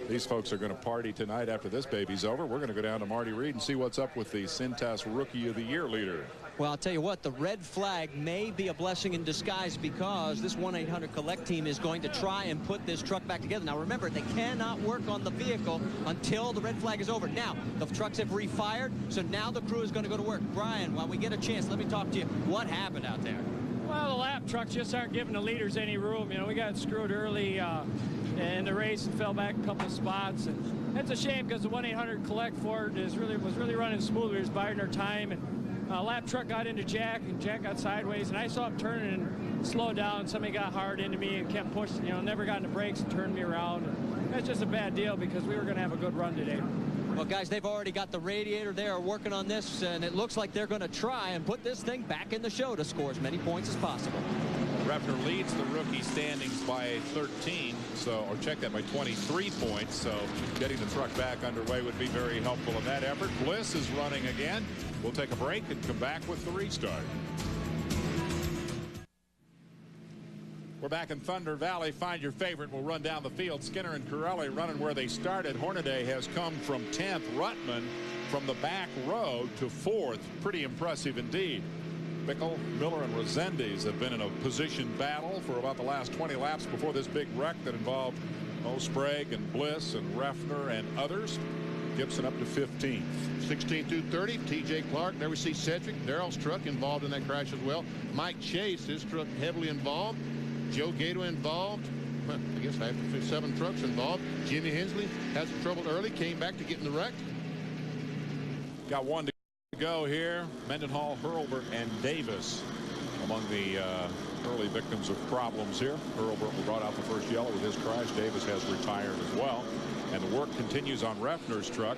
[SPEAKER 1] These folks are going to party tonight after this baby's over. We're going to go down to Marty Reed and see what's up with the Cintas Rookie of the Year leader.
[SPEAKER 7] Well, I'll tell you what, the red flag may be a blessing in disguise because this 1-800-COLLECT team is going to try and put this truck back together. Now, remember, they cannot work on the vehicle until the red flag is over. Now, the trucks have refired, so now the crew is going to go to work. Brian, while we get a chance, let me talk to you. What happened out there?
[SPEAKER 11] Well, the lap trucks just aren't giving the leaders any room. You know, we got screwed early in the race and fell back a couple of spots. And that's a shame because the 1-800-COLLECT Ford was really running smoothly. He was biding our time. And lap truck got into Jack, and Jack got sideways, and I saw him turning and slow down. Somebody got hard into me and kept pushing, you know, never got into brakes and turned me around. And that's just a bad deal because we were going to have a good run today.
[SPEAKER 7] Well, guys, they've already got the radiator. They are working on this, and it looks like they're going to try and put this thing back in the show to score as many points as possible.
[SPEAKER 1] Refner leads the rookie standings by 13, or check that, by 23 points. So getting the truck back underway would be very helpful in that effort. Bliss is running again. We'll take a break and come back with the restart. We're back in Thunder Valley. Find your favorite. We'll run down the field. Skinner and Corelli running where they started. Hornaday has come from 10th. Ruttman from the back row to 4th. Pretty impressive indeed. Bickle, Miller, and Resendiz have been in a position battle for about the last 20 laps before this big wreck that involved Sprague and Bliss and Refner and others. Gibson up to 15th.
[SPEAKER 2] 16 through 30, T.J. Clark. There we see Cedric, Darrell's truck involved in that crash as well. Mike Chase, his truck heavily involved. Joe Gato involved. I guess I have 7 trucks involved. Jimmy Hensley had some trouble early, came back to get in the wreck.
[SPEAKER 1] Got one to go here. Mendenhall, Hurlburt, and Davis among the early victims of problems here. Hurlburt brought out the first yellow with his crash. Davis has retired as well. And the work continues on Refner's truck.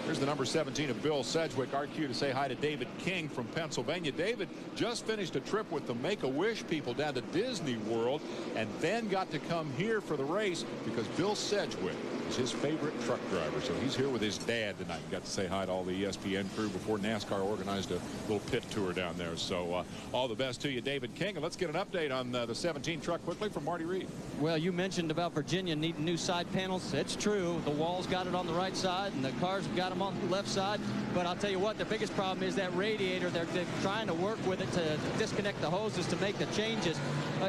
[SPEAKER 1] Here's the number 17 of Bill Sedgwick. Our cue to say hi to David King from Pennsylvania. David just finished a trip with the Make-A-Wish people down to Disney World and then got to come here for the race because Bill Sedgwick He's his favorite truck driver, so he's here with his dad tonight. Got to say hi to all the ESPN crew before NASCAR organized a little pit tour down there. So all the best to you, David King. And let's get an update on the 17 truck quickly from Marty Reed.
[SPEAKER 3] Well, you mentioned about Virginia needing new side panels. It's true. The Wall's got it on the right side, and the cars have got them on the left side. But I'll tell you what, the biggest problem is that radiator. They're trying to work with it to disconnect the hoses to make the changes.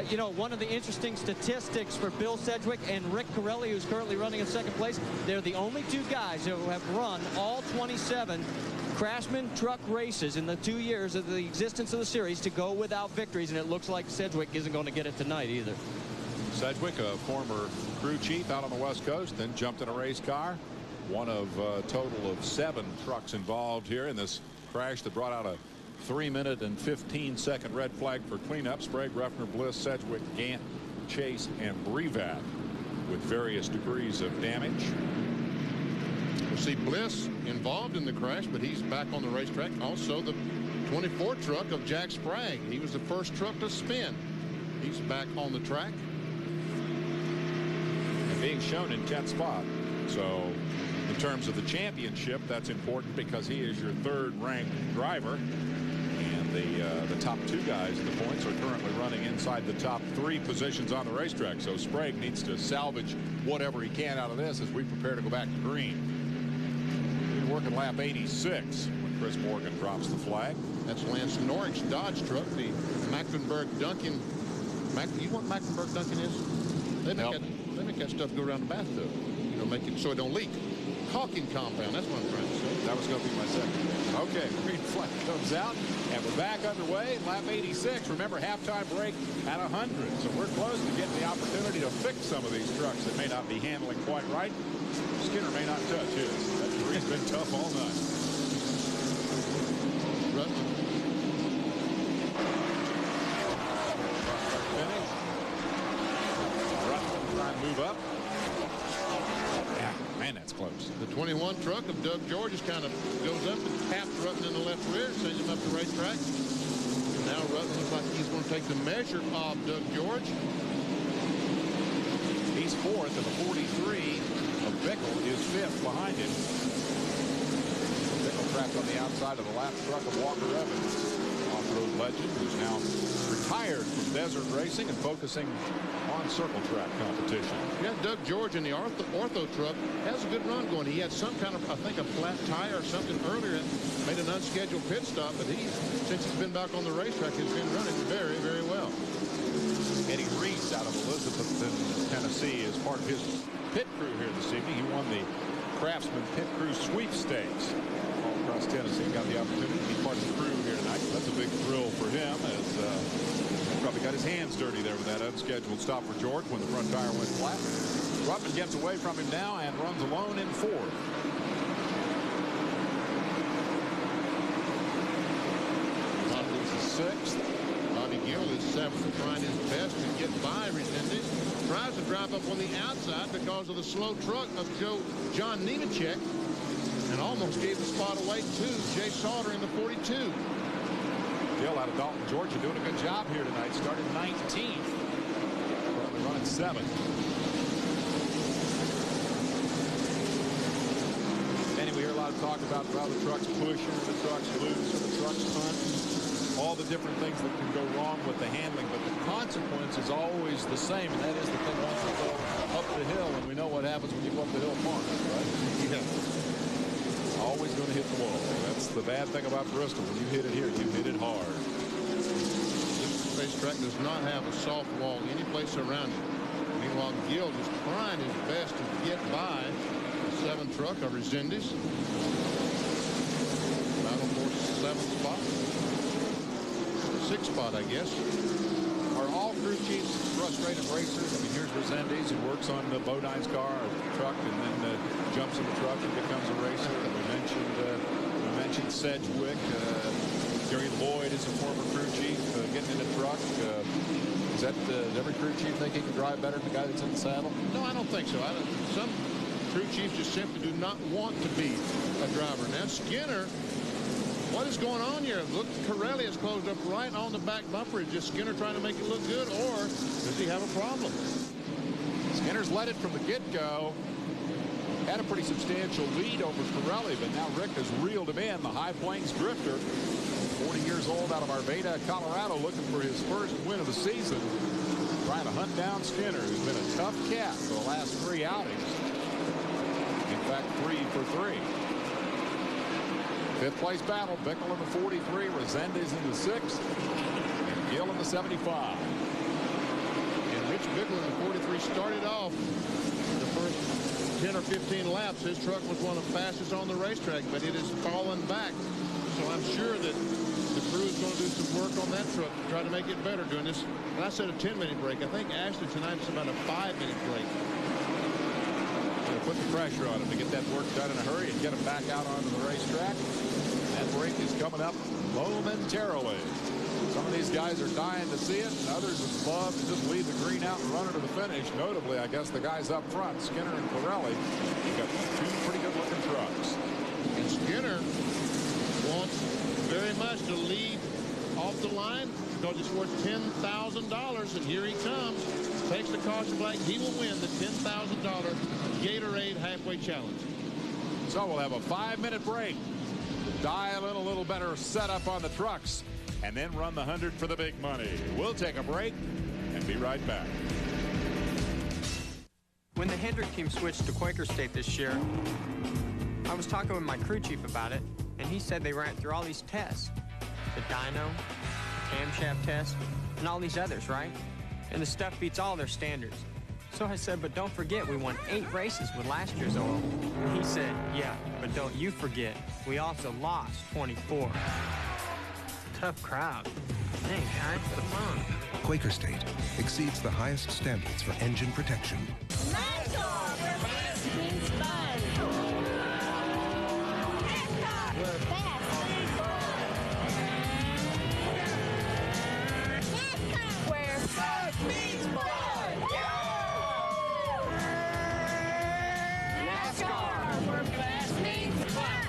[SPEAKER 3] You know, one of the interesting statistics for Bill Sedgwick and Rick Corelli, who's currently running in second place, they're the only two guys who have run all 27 Craftsman truck races in the 2 years of the existence of the series to go without victories, and it looks like Sedgwick isn't going to get it tonight either.
[SPEAKER 1] Sedgwick, a former crew chief out on the West Coast, then jumped in a race car. One of a total of 7 trucks involved here in this crash that brought out a 3-minute and 15-second red flag for cleanup. Sprague, Ruffner, Bliss, Sedgwick, Gant, Chase, and Brevat with various degrees of damage.
[SPEAKER 2] We'll see Bliss involved in the crash, but he's back on the racetrack. Also, the 24 truck of Jack Sprague. He was the first truck to spin. He's back on the track.
[SPEAKER 1] And being shown in 10th spot. So in terms of the championship, that's important because he is your 3rd ranked driver. And the top 2 guys in the points are currently running inside the top 3 positions on the racetrack. So Sprague needs to salvage whatever he can out of this as we prepare to go back to green. We're working lap 86 when Chris Morgan drops the flag.
[SPEAKER 2] That's Lance Norrick's Dodge truck, the Mecklenburg Duncan. You know what Mecklenburg Duncan is? They make that stuff go around the bathtub. You know, make it so it don't leak. Caulking compound, that's what I'm trying to say.
[SPEAKER 1] That was going to be my second. Okay, green flag comes out, and we're back underway. Lap 86. Remember, halftime break at 100. So we're close to getting the opportunity to fix some of these trucks that may not be handling quite right. Skinner may not touch his. That three's been tough all night.
[SPEAKER 2] Rutland.
[SPEAKER 1] Finish. Rutland trying to move up. Man, that's close.
[SPEAKER 2] The 21 truck of Doug George kind of goes up and taps Rutland in the left rear, sends him up the racetrack. Now Rutland looks like he's going to take the measure of Doug George.
[SPEAKER 1] He's 4th, and the 43 of Bickle is 5th behind him. Bickle trapped on the outside of the lap truck of Walker Evans, off-road legend, who's now retired from desert racing and focusing on circle track competition.
[SPEAKER 2] Yeah, Doug George in the Ortho truck has a good run going. He had some kind of, I think, a flat tire or something earlier and made an unscheduled pit stop, but since he's been back on the racetrack, has been running very, very well.
[SPEAKER 1] Eddie Reese out of Elizabethton, Tennessee, is part of his pit crew here this evening. He won the Craftsman Pit Crew Sweepstakes all across Tennessee. Got the opportunity to be part of the crew here tonight. That's a big thrill for him, as probably got his hands dirty there with that unscheduled stop for George when the front tire went flat. Ruttman gets away from him now and runs alone in 4th. Bobby's 6th.
[SPEAKER 2] Bobby Gill is 7th, trying his best to get by Resendez. Tries to drive up on the outside because of the slow truck of John Nemechek, and almost gave the spot away to Jay Sauter in the 42.
[SPEAKER 1] Gill out of Dalton, Georgia, doing a good job here tonight. Started 19th. Currently running 7th. Anyway, we hear a lot of talk about how the truck's pushing, the truck's loose, or the truck's punch. All the different things that can go wrong with the handling, but the consequence is always the same, and that is the thing once you go up the hill, and we know what happens when you go up the hill fast, right?
[SPEAKER 2] Yeah.
[SPEAKER 1] Always going to hit the wall. That's the bad thing about Bristol. When you hit it here, you hit it hard.
[SPEAKER 2] This racetrack does not have a soft wall any place around it. Meanwhile, Gill is trying his best to get by the 7th truck of Resendez. Battle for 7th spot. 6th spot, I guess.
[SPEAKER 1] Are all crew chiefs frustrated racers? I mean, here's Resendez, who works on Bodine's car or truck and then jumps in the truck and becomes a racer. And we mentioned Sedgwick. Gary Lloyd is a former crew chief getting in a truck. Does every crew chief think he can drive better than the guy that's in the saddle?
[SPEAKER 2] No, I don't think so. Some crew chiefs just simply do not want to be a driver. Now, Skinner, what is going on here? Look, Corelli has closed up right on the back bumper. Is just Skinner trying to make it look good, or does he have a problem?
[SPEAKER 1] Skinner's led it from the get-go. had a pretty substantial lead over Pirelli, but now Rick has reeled him in. The High Plains drifter, 40 years old, out of Arvada, Colorado, looking for his first win of the season, trying to hunt down Skinner, who's been a tough cat for the last 3 outings. In fact, 3 for 3. 5th place battle, Bickle in the 43, Resendez in the 6th, and Gill in the 75.
[SPEAKER 2] And Rich Bickle in the 43 started off the first 10 or 15 laps. His truck was one of the fastest on the racetrack, but it has fallen back. So I'm sure that the crew is going to do some work on that truck to try to make it better doing this. And I said a 10-minute break. I think Ashley tonight is about a 5-minute break.
[SPEAKER 1] Put the pressure on him to get that work done in a hurry and get him back out onto the racetrack. That break is coming up momentarily. Some of these guys are dying to see it, and others would love to just leave the green out and run it to the finish. Notably, I guess the guys up front, Skinner and Pirelli, have got 2 pretty good-looking trucks.
[SPEAKER 2] And Skinner wants very much to lead off the line because it's worth $10,000, and here he comes. Takes the caution flag. He will win the $10,000 Gatorade Halfway Challenge.
[SPEAKER 1] So we'll have a 5-minute break. Dial in a little better setup on the trucks, and then run the 100 for the big money. We'll take a break and be right back.
[SPEAKER 12] When the Hendrick team switched to Quaker State this year, I was talking with my crew chief about it, and he said they ran through all these tests. The dyno, camshaft test, and all these others, right? And the stuff beats all their standards. So I said, but don't forget, we won 8 races with last year's oil. And he said, yeah, but don't you forget, we also lost 24. Tough crowd. Hey, guys, come on.
[SPEAKER 13] Quaker State exceeds the highest standards for engine protection.
[SPEAKER 14] NASCAR, where fast means fun. NASCAR, where fast means fun. NASCAR, where fast means fun. NASCAR, where fast means fun.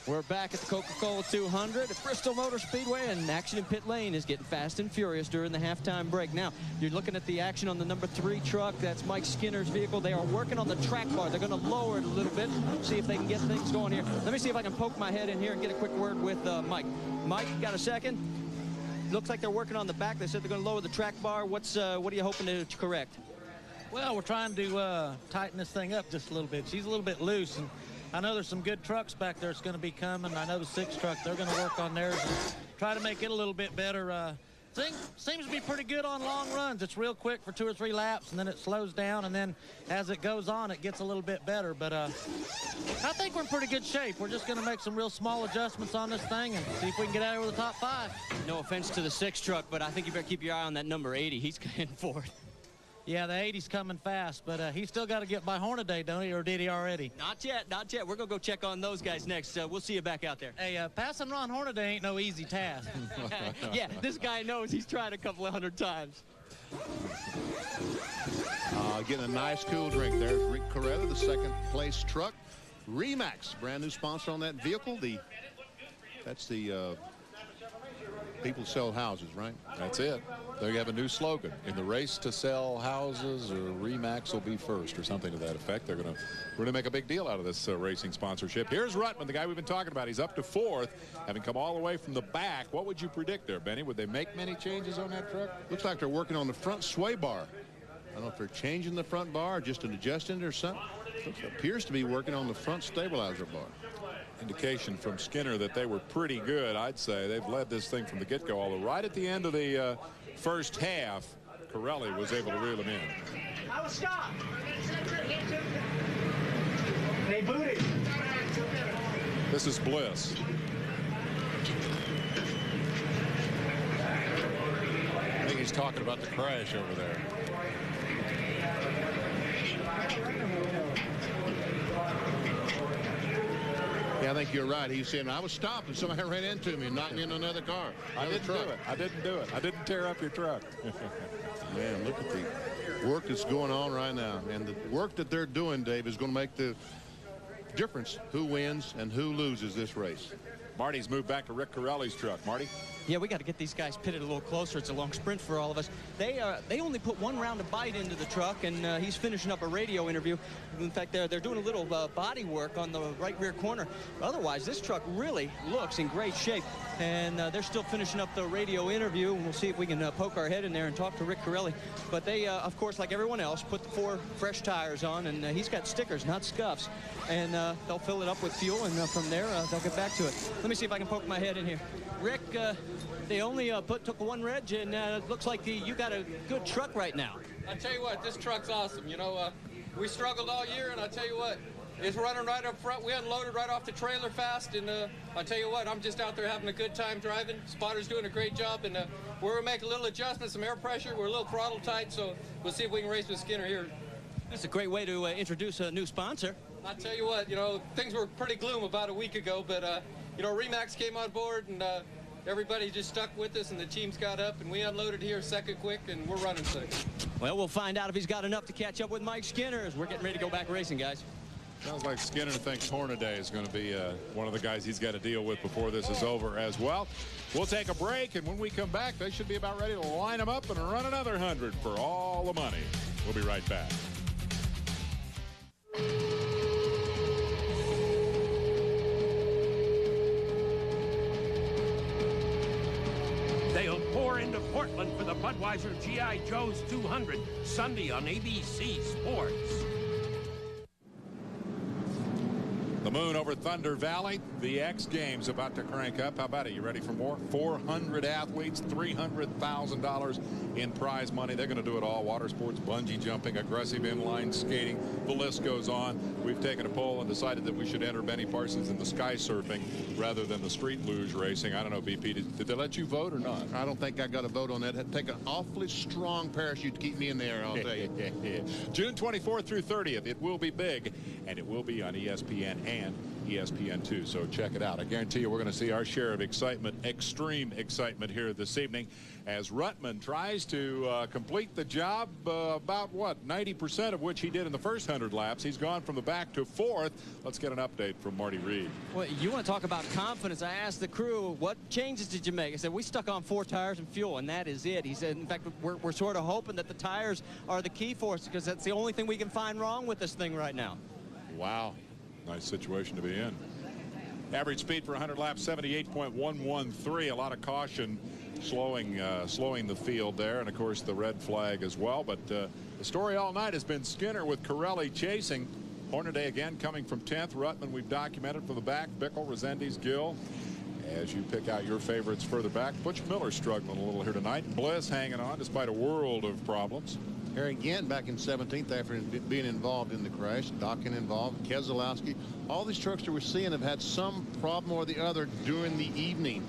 [SPEAKER 3] We're back at the Coca-Cola 200 at Bristol Motor Speedway, and action in pit lane is getting fast and furious during the halftime break. Now, you're looking at the action on the number 3 truck. That's Mike Skinner's vehicle. They are working on the track bar. They're going to lower it a little bit, see if they can get things going here. Let me see if I can poke my head in here and get a quick word with Mike. Mike, got a second? Looks like they're working on the back. They said they're going to lower the track bar. What are you hoping to correct?
[SPEAKER 4] Well, we're trying to tighten this thing up just a little bit. She's a little bit loose, and I know there's some good trucks back there that's going to be coming. I know the 6 truck, they're going to work on theirs and try to make it a little bit better. Thing seems to be pretty good on long runs. It's real quick for 2 or 3 laps, and then it slows down, and then as it goes on, it gets a little bit better. But I think we're in pretty good shape. We're just going to make some real small adjustments on this thing and see if we can get out over the top 5.
[SPEAKER 3] No offense to the 6 truck, but I think you better keep your eye on that number 80. He's getting for it.
[SPEAKER 4] Yeah, the 80's coming fast, but he's still got to get by Hornaday, don't he, or did he already?
[SPEAKER 3] Not yet, not yet. We're going to go check on those guys next. We'll see you back out there.
[SPEAKER 4] Hey, passing Ron Hornaday ain't no easy task.
[SPEAKER 3] Yeah, this guy knows. He's tried a couple of 100 times.
[SPEAKER 2] Getting a nice cool drink. There's Rick Coretta, the 2nd place truck. Remax, brand new sponsor on that vehicle. That's the people sell houses, right?
[SPEAKER 1] That's it. They have a new slogan. In the race to sell houses, or Remax will be first, or something to that effect. They're going to really make a big deal out of this racing sponsorship. Here's Ruttman, the guy we've been talking about. He's up to 4th, having come all the way from the back. What would you predict there, Benny? Would they make many changes on that truck?
[SPEAKER 2] Looks like they're working on the front sway bar. I don't know if they're changing the front bar, or just adjusting it or something. It appears to be working on the front stabilizer bar.
[SPEAKER 1] Indication from Skinner that they were pretty good, I'd say. They've led this thing from the get-go, although right at the end of the first half, Pirelli was able to reel him in.
[SPEAKER 14] I was stopped. They booted.
[SPEAKER 1] This is Bliss. I think he's talking about the crash over there.
[SPEAKER 2] Yeah, I think you're right. He's saying, I was stopped and somebody ran into me and knocked me into another car.
[SPEAKER 1] I didn't do it. I didn't do it. I didn't tear up your truck.
[SPEAKER 2] Man, look at the work that's going on right now. And the work that they're doing, Dave, is going to make the difference who wins and who loses this race.
[SPEAKER 1] Marty's moved back to Rick Corelli's truck. Marty?
[SPEAKER 3] Yeah, we got to get these guys pitted a little closer. It's a long sprint for all of us. They only put one round of bite into the truck, and he's finishing up a radio interview. In fact, they're doing a little body work on the right rear corner. Otherwise, this truck really looks in great shape, and they're still finishing up the radio interview, and we'll see if we can poke our head in there and talk to Rick Corelli. But they, of course, like everyone else, put the 4 fresh tires on, and he's got stickers, not scuffs, and they'll fill it up with fuel, and from there, they'll get back to it. Let me see if I can poke my head in here. Rick, they only took 1 reg, and it looks like you got a good truck right now.
[SPEAKER 15] I tell you what, this truck's awesome. You know, we struggled all year, and I tell you what, it's running right up front. We unloaded right off the trailer fast, and I tell you what, I'm just out there having a good time driving. Spotter's doing a great job, and we're going to make a little adjustment, some air pressure. We're a little throttle tight, so we'll see if we can race with Skinner here.
[SPEAKER 3] That's a great way to introduce a new sponsor.
[SPEAKER 15] I tell you what, you know, things were pretty gloom about a week ago, but, you know, Remax came on board, and everybody just stuck with us, and the teams got up, and we unloaded here second quick, and we're running second.
[SPEAKER 3] Well, we'll find out if he's got enough to catch up with Mike Skinner as we're getting ready to go back racing, guys.
[SPEAKER 1] Sounds like Skinner thinks Hornaday is going to be one of the guys he's got to deal with before this is over as well. We'll take a break, and when we come back, they should be about ready to line them up and run another 100 for all the money. We'll be right back.
[SPEAKER 16] They'll pour into Portland for the Budweiser G.I. Joe's 200 Sunday on ABC Sports.
[SPEAKER 1] The moon over Thunder Valley. The X Games about to crank up. How about it? You ready for more? 400 athletes, $300,000 in prize money. They're going to do it all. Water sports, bungee jumping, aggressive inline skating. The list goes on. We've taken a poll and decided that we should enter Benny Parsons in the sky surfing rather than the street luge racing. I don't know, BP, did they let you vote or not?
[SPEAKER 2] I don't think I got a vote on that. It'd take an awfully strong parachute to keep me in there, I'll tell you.
[SPEAKER 1] June 24th through 30th. It will be big, and it will be on ESPN and ESPN2, so check it out. I guarantee you we're going to see our share of excitement, extreme excitement here this evening as Ruttman tries to complete the job about, what, 90% of which he did in the first 100 laps. He's gone from the back to 4th. Let's get an update from Marty Reed.
[SPEAKER 3] Well, you want to talk about confidence. I asked the crew, what changes did you make? I said, we stuck on 4 tires and fuel, and that is it. He said, in fact, we're sort of hoping that the tires are the key for us because that's the only thing we can find wrong with this thing right now.
[SPEAKER 1] Wow. Nice situation to be in. Average speed for 100 laps, 78.113. A lot of caution slowing the field there, and of course the red flag as well. But the story all night has been Skinner with Corelli chasing. Hornaday again coming from 10th. Ruttman we've documented from the back. Bickle, Resendiz, Gill. As you pick out your favorites further back, Butch Miller struggling a little here tonight. Bliss hanging on despite a world of problems.
[SPEAKER 2] Harry Gant back in 17th after being involved in the crash. Dockin involved, Keselowski. All these trucks that we're seeing have had some problem or the other during the evening.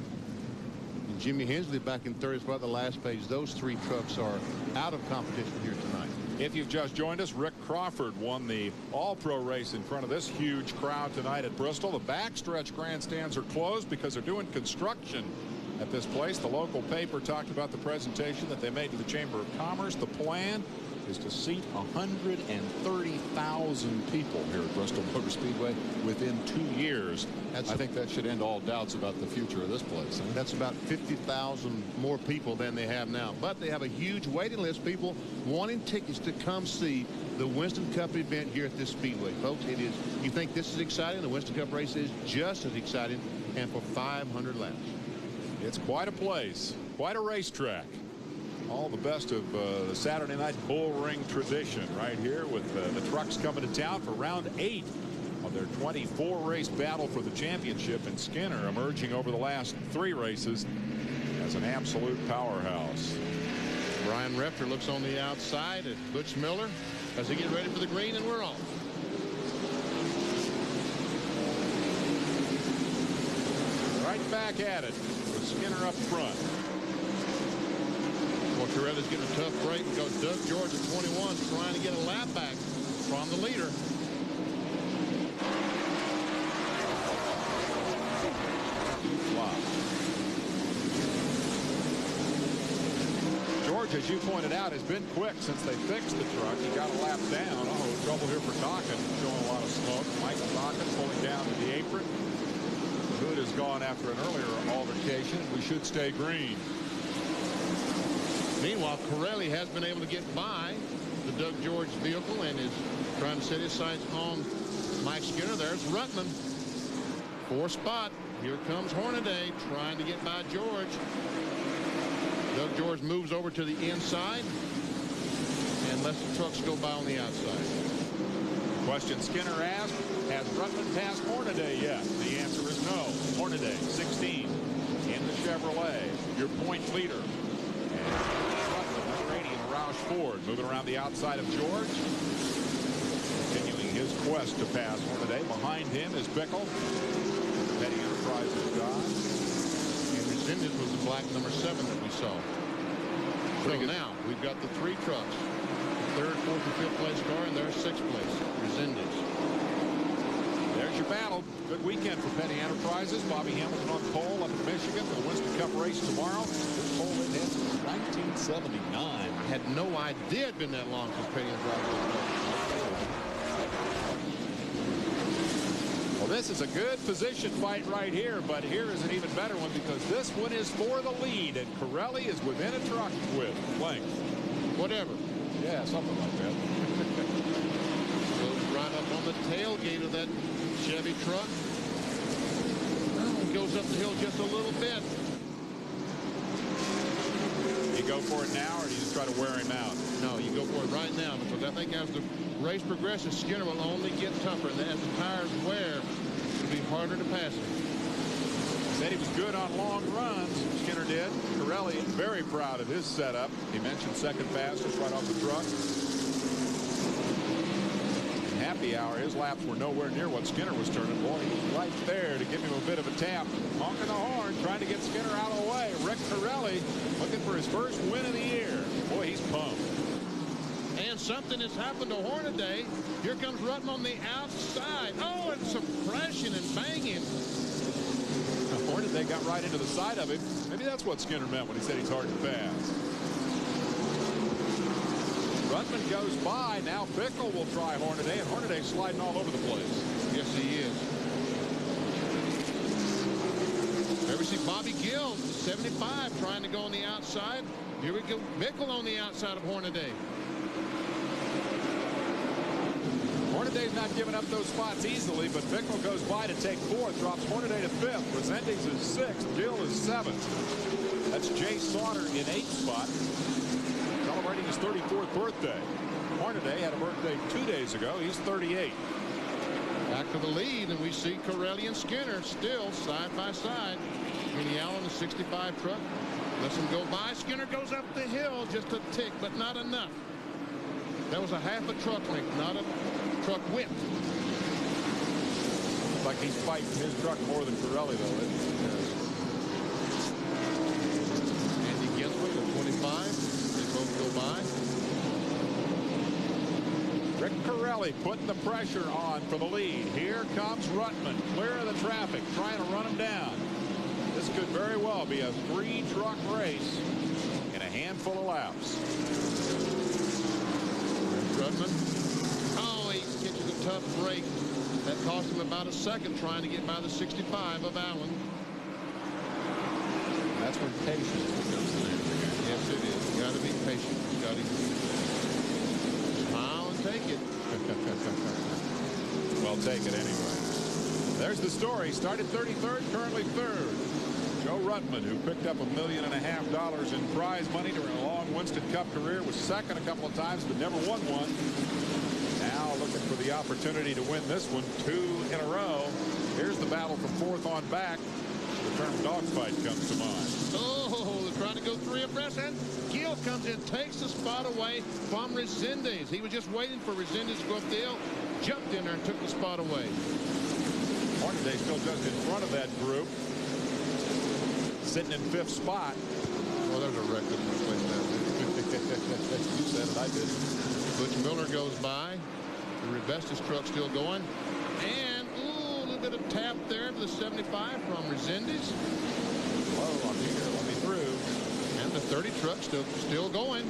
[SPEAKER 2] And Jimmy Hensley back in 30th spot, the last page. Those 3 trucks are out of competition here tonight.
[SPEAKER 1] If you've just joined us, Rick Crawford won the All-Pro race in front of this huge crowd tonight at Bristol. The backstretch grandstands are closed because they're doing construction at this place. The local paper talked about the presentation that they made to the Chamber of Commerce. The plan is to seat 130,000 people here at Bristol Motor Speedway within 2 years. I think that should end all doubts about the future of this place.
[SPEAKER 2] That's about 50,000 more people than they have now. But they have a huge waiting list, people wanting tickets to come see the Winston Cup event here at this speedway. Folks, it is, you think this is exciting? The Winston Cup race is just as exciting, and for 500 laps.
[SPEAKER 1] It's quite a place, quite a racetrack. All the best of the Saturday night bull ring tradition right here with the trucks coming to town for round 8 of their 24 race battle for the championship, and Skinner emerging over the last 3 races as an absolute powerhouse.
[SPEAKER 2] Brian Refter looks on the outside at Butch Miller as they get ready for the green, and we're off.
[SPEAKER 1] Right back at it with Skinner up front.
[SPEAKER 2] Well, Corelli's getting a tough break because Doug George at 21 is trying to get a lap back from the leader.
[SPEAKER 1] Wow. George, as you pointed out, has been quick since they fixed the truck. He got a lap down. Oh, trouble here for Dockin, showing a lot of smoke. Mike Dockin pulling down to the apron. The hood is gone after an earlier altercation. We should stay green.
[SPEAKER 2] Meanwhile, Corelli has been able to get by the Doug George vehicle and is trying to set his sights on Mike Skinner. There's Rutman. 4th spot. Here comes Hornaday trying to get by George. Doug George moves over to the inside and lets the trucks go by on the outside.
[SPEAKER 1] Question Skinner asked, has Rutman passed Hornaday yet? The answer is no. Hornaday, 16 in the Chevrolet, your point leader. And Rutman, number 80 in the Roush Ford, moving around the outside of George. Continuing his quest to pass Hornaday. Behind him is Bickle. Petty Enterprises guy.
[SPEAKER 2] And Resendez was the black number 7 that we saw. So now we've got the 3 trucks. 3rd, 4th, and 5th place car, and there's 6th place. Resendez.
[SPEAKER 1] There's your battle. Good weekend for Petty Enterprises. Bobby Hamilton on pole up in Michigan. The Winston Cup race tomorrow. This pole it has since 1979.
[SPEAKER 2] I had no idea it'd been that long since Petty Enterprises.
[SPEAKER 1] Well, this is a good position fight right here, but here is an even better one because this one is for the lead, and Corelli is within a truck with Blank.
[SPEAKER 2] Whatever.
[SPEAKER 1] Yeah, something like that.
[SPEAKER 2] Goes right up on the tailgate of that Chevy truck. Oh, goes up the hill just a little bit.
[SPEAKER 1] You go for it now, or do you just try to wear him out?
[SPEAKER 2] No, you go for it right now because I think as the race progresses, Skinner will only get tougher, and as the tires wear, it'll be harder to pass him.
[SPEAKER 1] Said he was good on long runs. Skinner did. Corelli very proud of his setup. He mentioned second fastest right off the truck. In happy hour, his laps were nowhere near what Skinner was turning. Boy, he was right there to give him a bit of a tap. Honking the horn, trying to get Skinner out of the way. Rick Corelli looking for his first win of the year. Boy, he's pumped.
[SPEAKER 2] And something has happened to Hornaday. Here comes Rutman on the outside. Oh, and some crashing and banging.
[SPEAKER 1] Hornaday got right into the side of him. Maybe that's what Skinner meant when he said he's hard to pass. Rutman goes by. Now Bickle will try Hornaday, and Hornaday sliding all over the place.
[SPEAKER 2] Yes, he is. There we see Bobby Gill, 75, trying to go on the outside. Here we go. Bickle on the outside of Hornaday.
[SPEAKER 1] Hornaday's not giving up those spots easily, but Bickle goes by to take 4th, drops Hornaday to 5th. Resendez is 6th. Gill is 7th. That's Jay Sauter in 8th spot, celebrating his 34th birthday. Hornaday had a birthday 2 days ago. He's 38.
[SPEAKER 2] Back to the lead, and we see Corelli and Skinner still side by side. Kenny Allen, the 65 truck, lets him go by. Skinner goes up the hill just a tick, but not enough. That was a half a truck length, not a truck width.
[SPEAKER 1] Looks like he's fighting his truck more than Corelli, though.
[SPEAKER 2] Andy Ginsburg at 25. They both go by.
[SPEAKER 1] Rick Corelli putting the pressure on for the lead. Here comes Rutman, clear of the traffic, trying to run him down. This could very well be a 3-truck race in a handful of laps.
[SPEAKER 2] Rutman. Oh, he catches a tough break. That cost him about a second trying to get by the 65 of Allen.
[SPEAKER 1] That's when patience becomes the name of the game.
[SPEAKER 2] Yes, it is. You got to be patient. You got to smile and take it.
[SPEAKER 1] Well, take it anyway. There's the story. Started 33rd, currently 3rd. Joe Rutman, who picked up $1.5 million in prize money during a long Winston Cup career, was second a couple of times but never won one. Now looking for the opportunity to win this one 2 in a row. Here's the battle from 4th on back. The term dogfight comes to mind.
[SPEAKER 2] Oh, they're trying to go 3 abreast, and Gill comes in, takes the spot away from Resendez. He was just waiting for Resendez to go up the hill, jumped in there and took the spot away.
[SPEAKER 1] Hornaday still just in front of that group, sitting in 5th spot.
[SPEAKER 2] Well, there's a record place down there.
[SPEAKER 1] You said it, I did.
[SPEAKER 2] Butch Miller goes by. The Rebestis truck still going. And, ooh, a little bit of tap there to the 75 from Resendez.
[SPEAKER 1] Whoa, I'm here. Let me through.
[SPEAKER 2] And the 30 truck still going.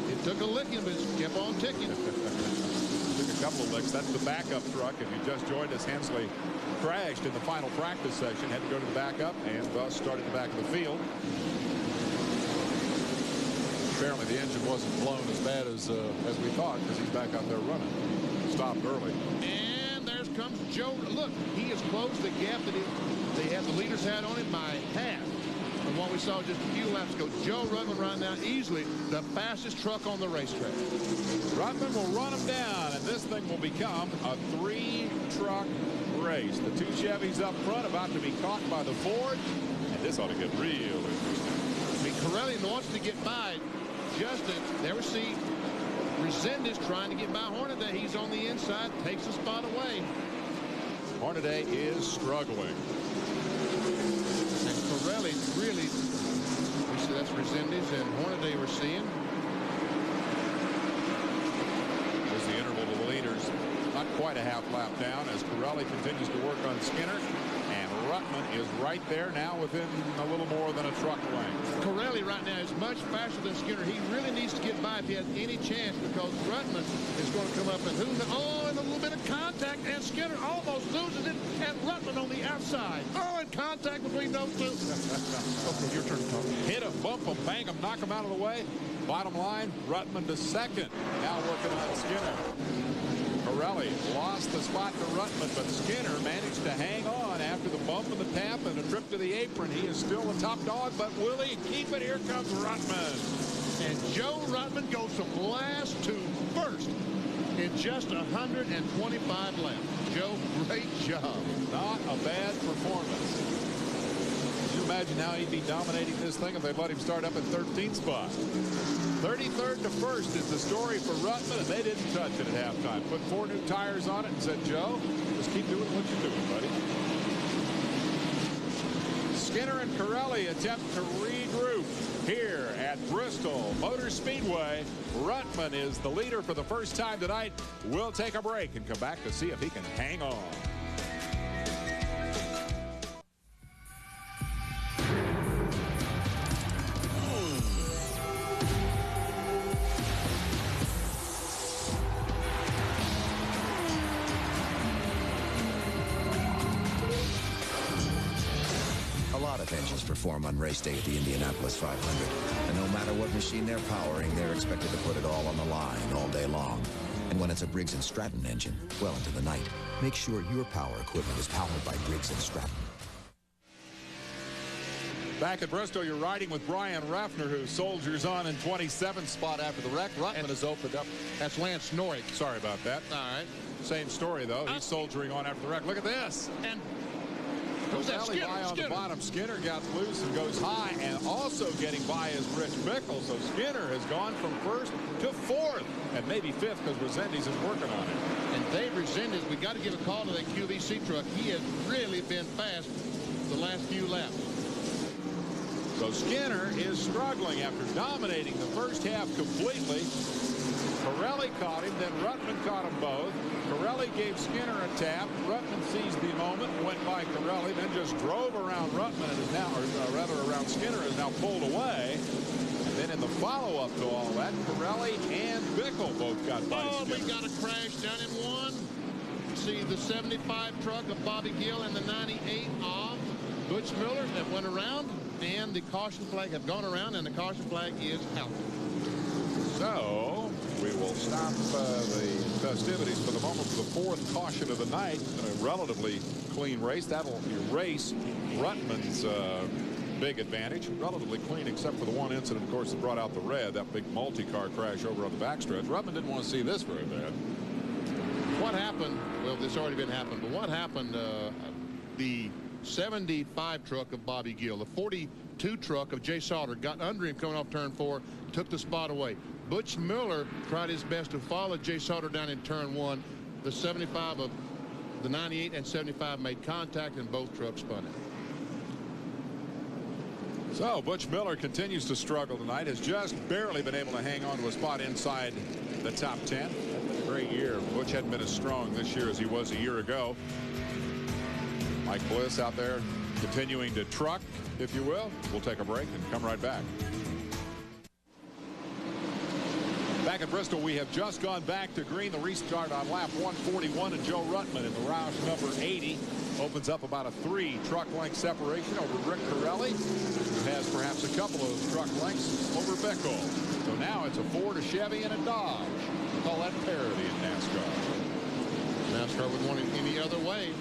[SPEAKER 2] It took a licking, but it kept on ticking.
[SPEAKER 1] Took a couple of licks. That's the backup truck. If you just joined us, Hensley crashed in the final practice session, had to go to the backup, and thus started the back of the field. Apparently the engine wasn't blown as bad as we thought, because he's back out there running. Stopped early.
[SPEAKER 2] And there comes Joe. Look, he has closed the gap that they had the leaders had on him by half from what we saw just a few laps ago. Joe Rutman right now easily the fastest truck on the racetrack.
[SPEAKER 1] Rutman will run him down, and this thing will become a 3-truck race. The 2 Chevys up front about to be caught by the Ford, and this ought to get real interesting.
[SPEAKER 2] I mean, Corelli wants to get by Justin. There we see Resendez trying to get by Hornaday. He's on the inside, takes the spot away.
[SPEAKER 1] Hornaday is struggling.
[SPEAKER 2] And Corelli really, we see that's Resendez and Hornaday we're seeing.
[SPEAKER 1] There's the interval to the leaders. Not quite a half lap down as Corelli continues to work on Skinner. And Rutman is right there now within a little more than a truck length.
[SPEAKER 2] Corelli right now is much faster than Skinner. He really needs to get by if he has any chance, because Rutman is going to come up and and a little bit of contact, and Skinner almost loses it, and Rutman on the outside. Oh, and contact between those two. Okay, your turn to talk.
[SPEAKER 1] Hit him, bump him, bang him, knock him out of the way. Bottom line, Rutman to second. Now working on Skinner. Corelli lost the spot to Rutman, but Skinner managed to hang on after the bump and the tap and a trip to the apron. He is still the top dog, but will he keep it? Here comes Rutman.
[SPEAKER 2] And Joe Rutman goes from last to first in just 125 laps. Joe, great job.
[SPEAKER 1] Not a bad performance. Can you imagine how he'd be dominating this thing if they let him start up in 13th spot? 33rd to 1st is the story for Rutman, and they didn't touch it at halftime. Put 4 new tires on it and said, Joe, just keep doing what you're doing, buddy. Skinner and Corelli attempt to regroup here at Bristol Motor Speedway. Rutman is the leader for the first time tonight. We'll take a break and come back to see if he can hang on.
[SPEAKER 17] Engines perform on race day at the Indianapolis 500. And no matter what machine they're powering, they're expected to put it all on the line all day long. And when it's a Briggs & Stratton engine, well into the night, make sure your power equipment is powered by Briggs & Stratton.
[SPEAKER 1] Back at Bristol, you're riding with Brian Raffner, who soldiers on in 27th spot after the wreck. Rutman has opened up.
[SPEAKER 2] That's Lance Norick.
[SPEAKER 1] Sorry about that.
[SPEAKER 2] All right.
[SPEAKER 1] Same story, though. He's soldiering on after the wreck. Look at this.
[SPEAKER 2] And
[SPEAKER 1] goes Skinner, by on the bottom. Skinner got loose and goes high, and also getting by is Rich Bickle. So Skinner has gone from 1st to 4th, and maybe 5th because Resendez is working on it.
[SPEAKER 2] And Dave Resendez, we got to give a call to that QVC truck. He has really been fast the last few laps.
[SPEAKER 1] So Skinner is struggling after dominating the first half completely. Corelli caught him, then Rutman caught them both. Corelli gave Skinner a tap. Rutman seized the moment, went by Corelli, then just drove around Rutman and is now, or rather around Skinner, is now pulled away. And then in the follow-up to all that, Corelli and Bickle both got by Skinner.
[SPEAKER 2] We got a crash down in 1. See the 75 truck of Bobby Gill and the 98 of Butch Miller that went around, and the caution flag have gone around, and the caution flag is out.
[SPEAKER 1] So we will stop the festivities for the moment for the 4th caution of the night. A relatively clean race. That'll erase Rutman's big advantage. Relatively clean, except for the one incident, of course, that brought out the red, that big multi-car crash over on the backstretch. Rutman didn't want to see this very bad.
[SPEAKER 2] What happened? Well, this already been happened, but what happened? The 75 truck of Bobby Gill, the 42 truck of Jay Sauter got under him coming off turn 4, took the spot away. Butch Miller tried his best to follow Jay Sauter down in turn 1. The 75 of the 98 and 75 made contact, and both trucks spun out.
[SPEAKER 1] So Butch Miller continues to struggle tonight, has just barely been able to hang on to a spot inside the top 10. Great year. Butch hadn't been as strong this year as he was a year ago. Mike Bliss out there continuing to truck, if you will. We'll take a break and come right back. Back at Bristol, we have just gone back to green. The restart on lap 141, and Joe Ruttman in the Roush number 80 opens up about a 3-truck length separation over Rick Corelli, who has perhaps a couple of truck lengths over Beckel. So now it's a Ford, a Chevy, and a Dodge. We call that parity in NASCAR.
[SPEAKER 2] NASCAR would want it any other way.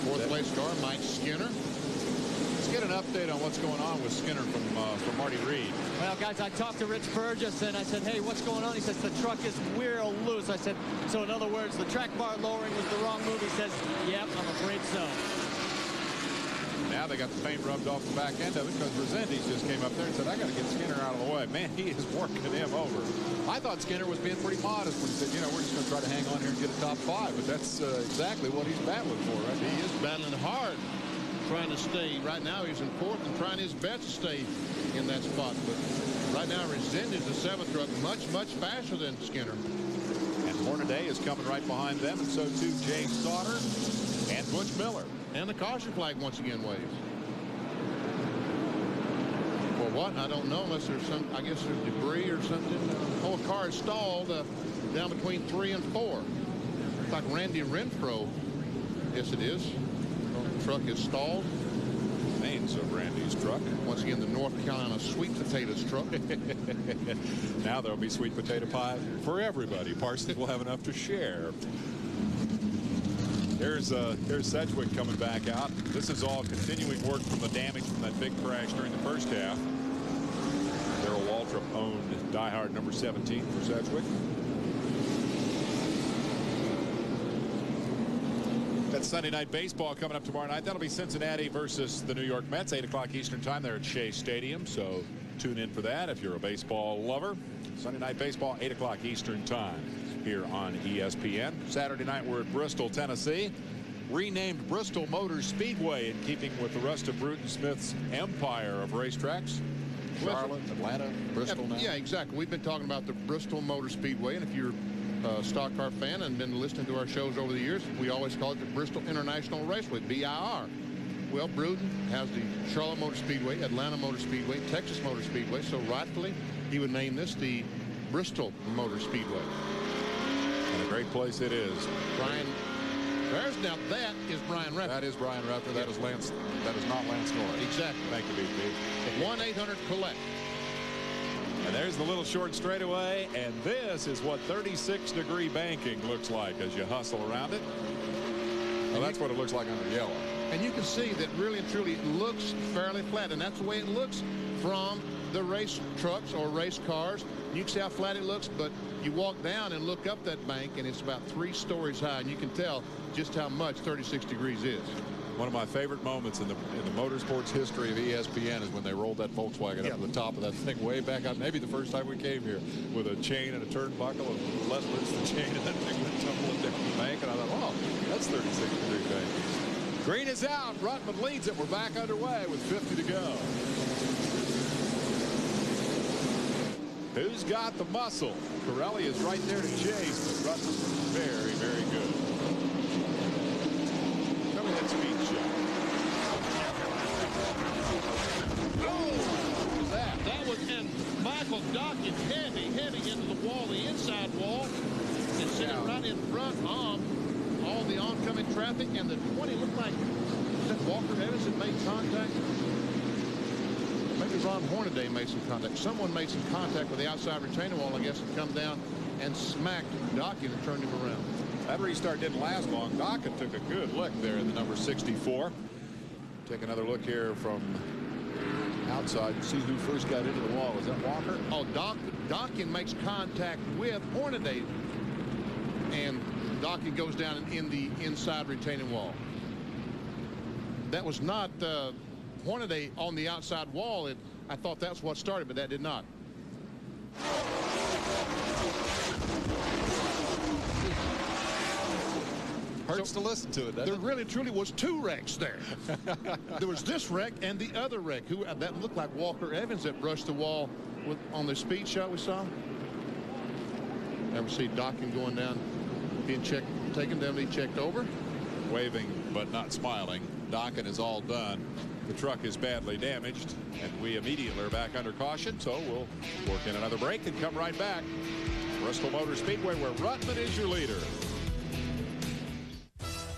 [SPEAKER 2] Fourth place car, Mike Skinner.
[SPEAKER 1] Let's get an update on what's going on with Skinner from Marty Reed.
[SPEAKER 7] Well, guys, I talked to Rich Burgess, and I said, hey, what's going on? He says, the truck is real loose. I said, so in other words, the track bar lowering was the wrong move. He says, yep, I'm afraid so.
[SPEAKER 1] Now they got the paint rubbed off the back end of it because Resendiz just came up there and said, I got to get Skinner out of the way. Man, he is working him over. I thought Skinner was being pretty modest when he said, you know, we're just going to try to hang on here and get a top 5. But that's exactly what he's battling for, right?
[SPEAKER 2] He is battling hard, trying to stay. Right now he's in 4th and trying his best to stay in that spot. But right now Resendiz, the 7th truck, much faster than Skinner.
[SPEAKER 1] And Hornaday is coming right behind them, and so too Jay Sauter and Butch Miller.
[SPEAKER 2] And the caution flag once again waves. For what? I don't know, unless there's some, I guess there's debris or something. Oh, a car is stalled down between 3 and 4. It's like Randy Renfro. Yes, it is. The truck is stalled.
[SPEAKER 1] Names of Randy's truck.
[SPEAKER 2] Once again, the North Carolina sweet potatoes truck.
[SPEAKER 1] Now there'll be sweet potato pie for everybody. Parsons will have enough to share. There's Sedgwick coming back out. This is all continuing work from the damage from that big crash during the first half. Darrell Waltrip owned diehard number 17 for Sedgwick. That's Sunday Night Baseball coming up tomorrow night. That'll be Cincinnati versus the New York Mets, 8 o'clock Eastern time there at Shea Stadium. So tune in for that if you're a baseball lover. Sunday Night Baseball, 8 o'clock Eastern time here on ESPN. Saturday night we're at Bristol, Tennessee. Renamed Bristol Motor Speedway in keeping with the rest of Bruton Smith's empire of racetracks. Charlotte, Atlanta, Bristol now.
[SPEAKER 2] Yeah, exactly. We've been talking about the Bristol Motor Speedway, and if you're a stock car fan and been listening to our shows over the years, we always call it the Bristol International Raceway, BIR. Well, Bruton has the Charlotte Motor Speedway, Atlanta Motor Speedway, Texas Motor Speedway, so rightfully he would name this the Bristol Motor Speedway.
[SPEAKER 1] And a great place it is.
[SPEAKER 2] Brian, now that is Brian Rafter.
[SPEAKER 1] That is Brian Rafter. That is Lance. That is not Lance Norris.
[SPEAKER 2] Exactly.
[SPEAKER 1] Thank you, BP.
[SPEAKER 2] 1-800-COLLECT.
[SPEAKER 1] And there's the little short straightaway, and this is what 36-degree banking looks like as you hustle around it. Well, that's what it looks like under yellow.
[SPEAKER 2] And you can see that really and truly it looks fairly flat, and that's the way it looks from the race trucks or race cars. You can see how flat it looks, but you walk down and look up that bank, and it's about 3 stories high, and you can tell just how much 36 degrees is.
[SPEAKER 1] One of my favorite moments in the motorsports history of ESPN is when they rolled that Volkswagen up to the top of that thing way back up, maybe the first time we came here, with a chain and a turnbuckle and let loose the chain, and that thing went tumbling down the bank, and I thought, wow, that's 36-degree bank. Green is out. Ruttman leads it. We're back underway with 50 to go. Who's got the muscle? Corelli is right there to chase, but Ruttman is very, very good. Tell me that speed shot.
[SPEAKER 2] Oh, that was, and Michael Dockett heavy into the wall, the inside wall, and sitting right in front of all the oncoming traffic, and the 20 looked like, is that Walker Evans that made contact? Maybe Ron Hornaday made some contact. Someone made some contact with the outside retaining wall, I guess, and come down and smacked Dockett and turned him around.
[SPEAKER 1] That restart didn't last long. Dockett took a good look there in the number 64. Take another look here from outside. See who first got into the wall. Is that Walker?
[SPEAKER 2] Oh, Dockett makes contact with Hornaday, and Dockett goes down in the inside retaining wall. That was not Hornaday on the outside wall. I thought that's what started, but that did not.
[SPEAKER 1] Hurts to listen to it, doesn't
[SPEAKER 2] it? There really truly was 2 wrecks there. There was this wreck and the other wreck. That looked like Walker Evans that brushed the wall on the speed shot we saw. And we see Dockett going down, being checked, taken down, be checked over.
[SPEAKER 1] Waving but not smiling. Dockett is all done. The truck is badly damaged, and we immediately are back under caution, so we'll work in another break and come right back. Bristol Motor Speedway, where Ruttman is your leader.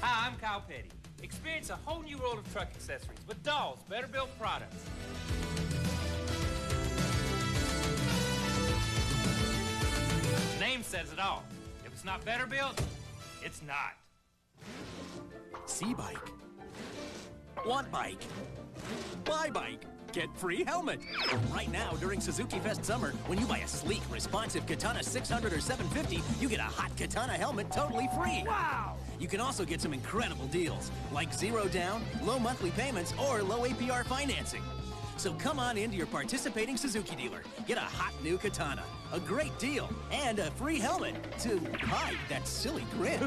[SPEAKER 18] Hi, I'm Kyle Petty. Experience a whole new world of truck accessories with Dahl's Better Built products. The name says it all. If it's not better built, it's not.
[SPEAKER 19] See bike. Want bike. Buy bike. Get free helmet. Right now, during Suzuki Fest Summer, when you buy a sleek, responsive Katana 600 or 750, you get a hot Katana helmet totally free. Wow! You can also get some incredible deals, like 0 down, low monthly payments, or low APR financing. So come on into your participating Suzuki dealer. Get a hot new Katana, a great deal, and a free helmet to hide that silly grin.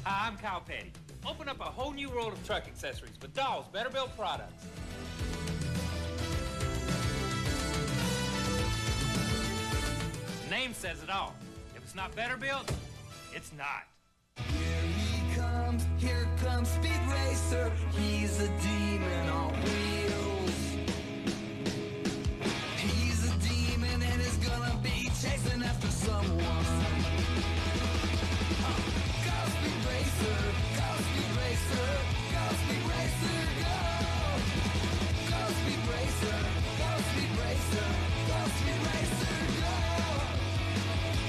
[SPEAKER 18] Hi, I'm Kyle Petty. Open up a whole new world of truck accessories with Dahl's Better Built products. The name says it all. If it's not better built, it's not.
[SPEAKER 14] Here comes Speed Racer. He's a demon on wheels. He's a demon and is gonna be chasing after someone. Go Speed Racer, go Speed Racer, go Speed Racer, go! Go Speed Racer, go Speed Racer, go Speed Racer, go!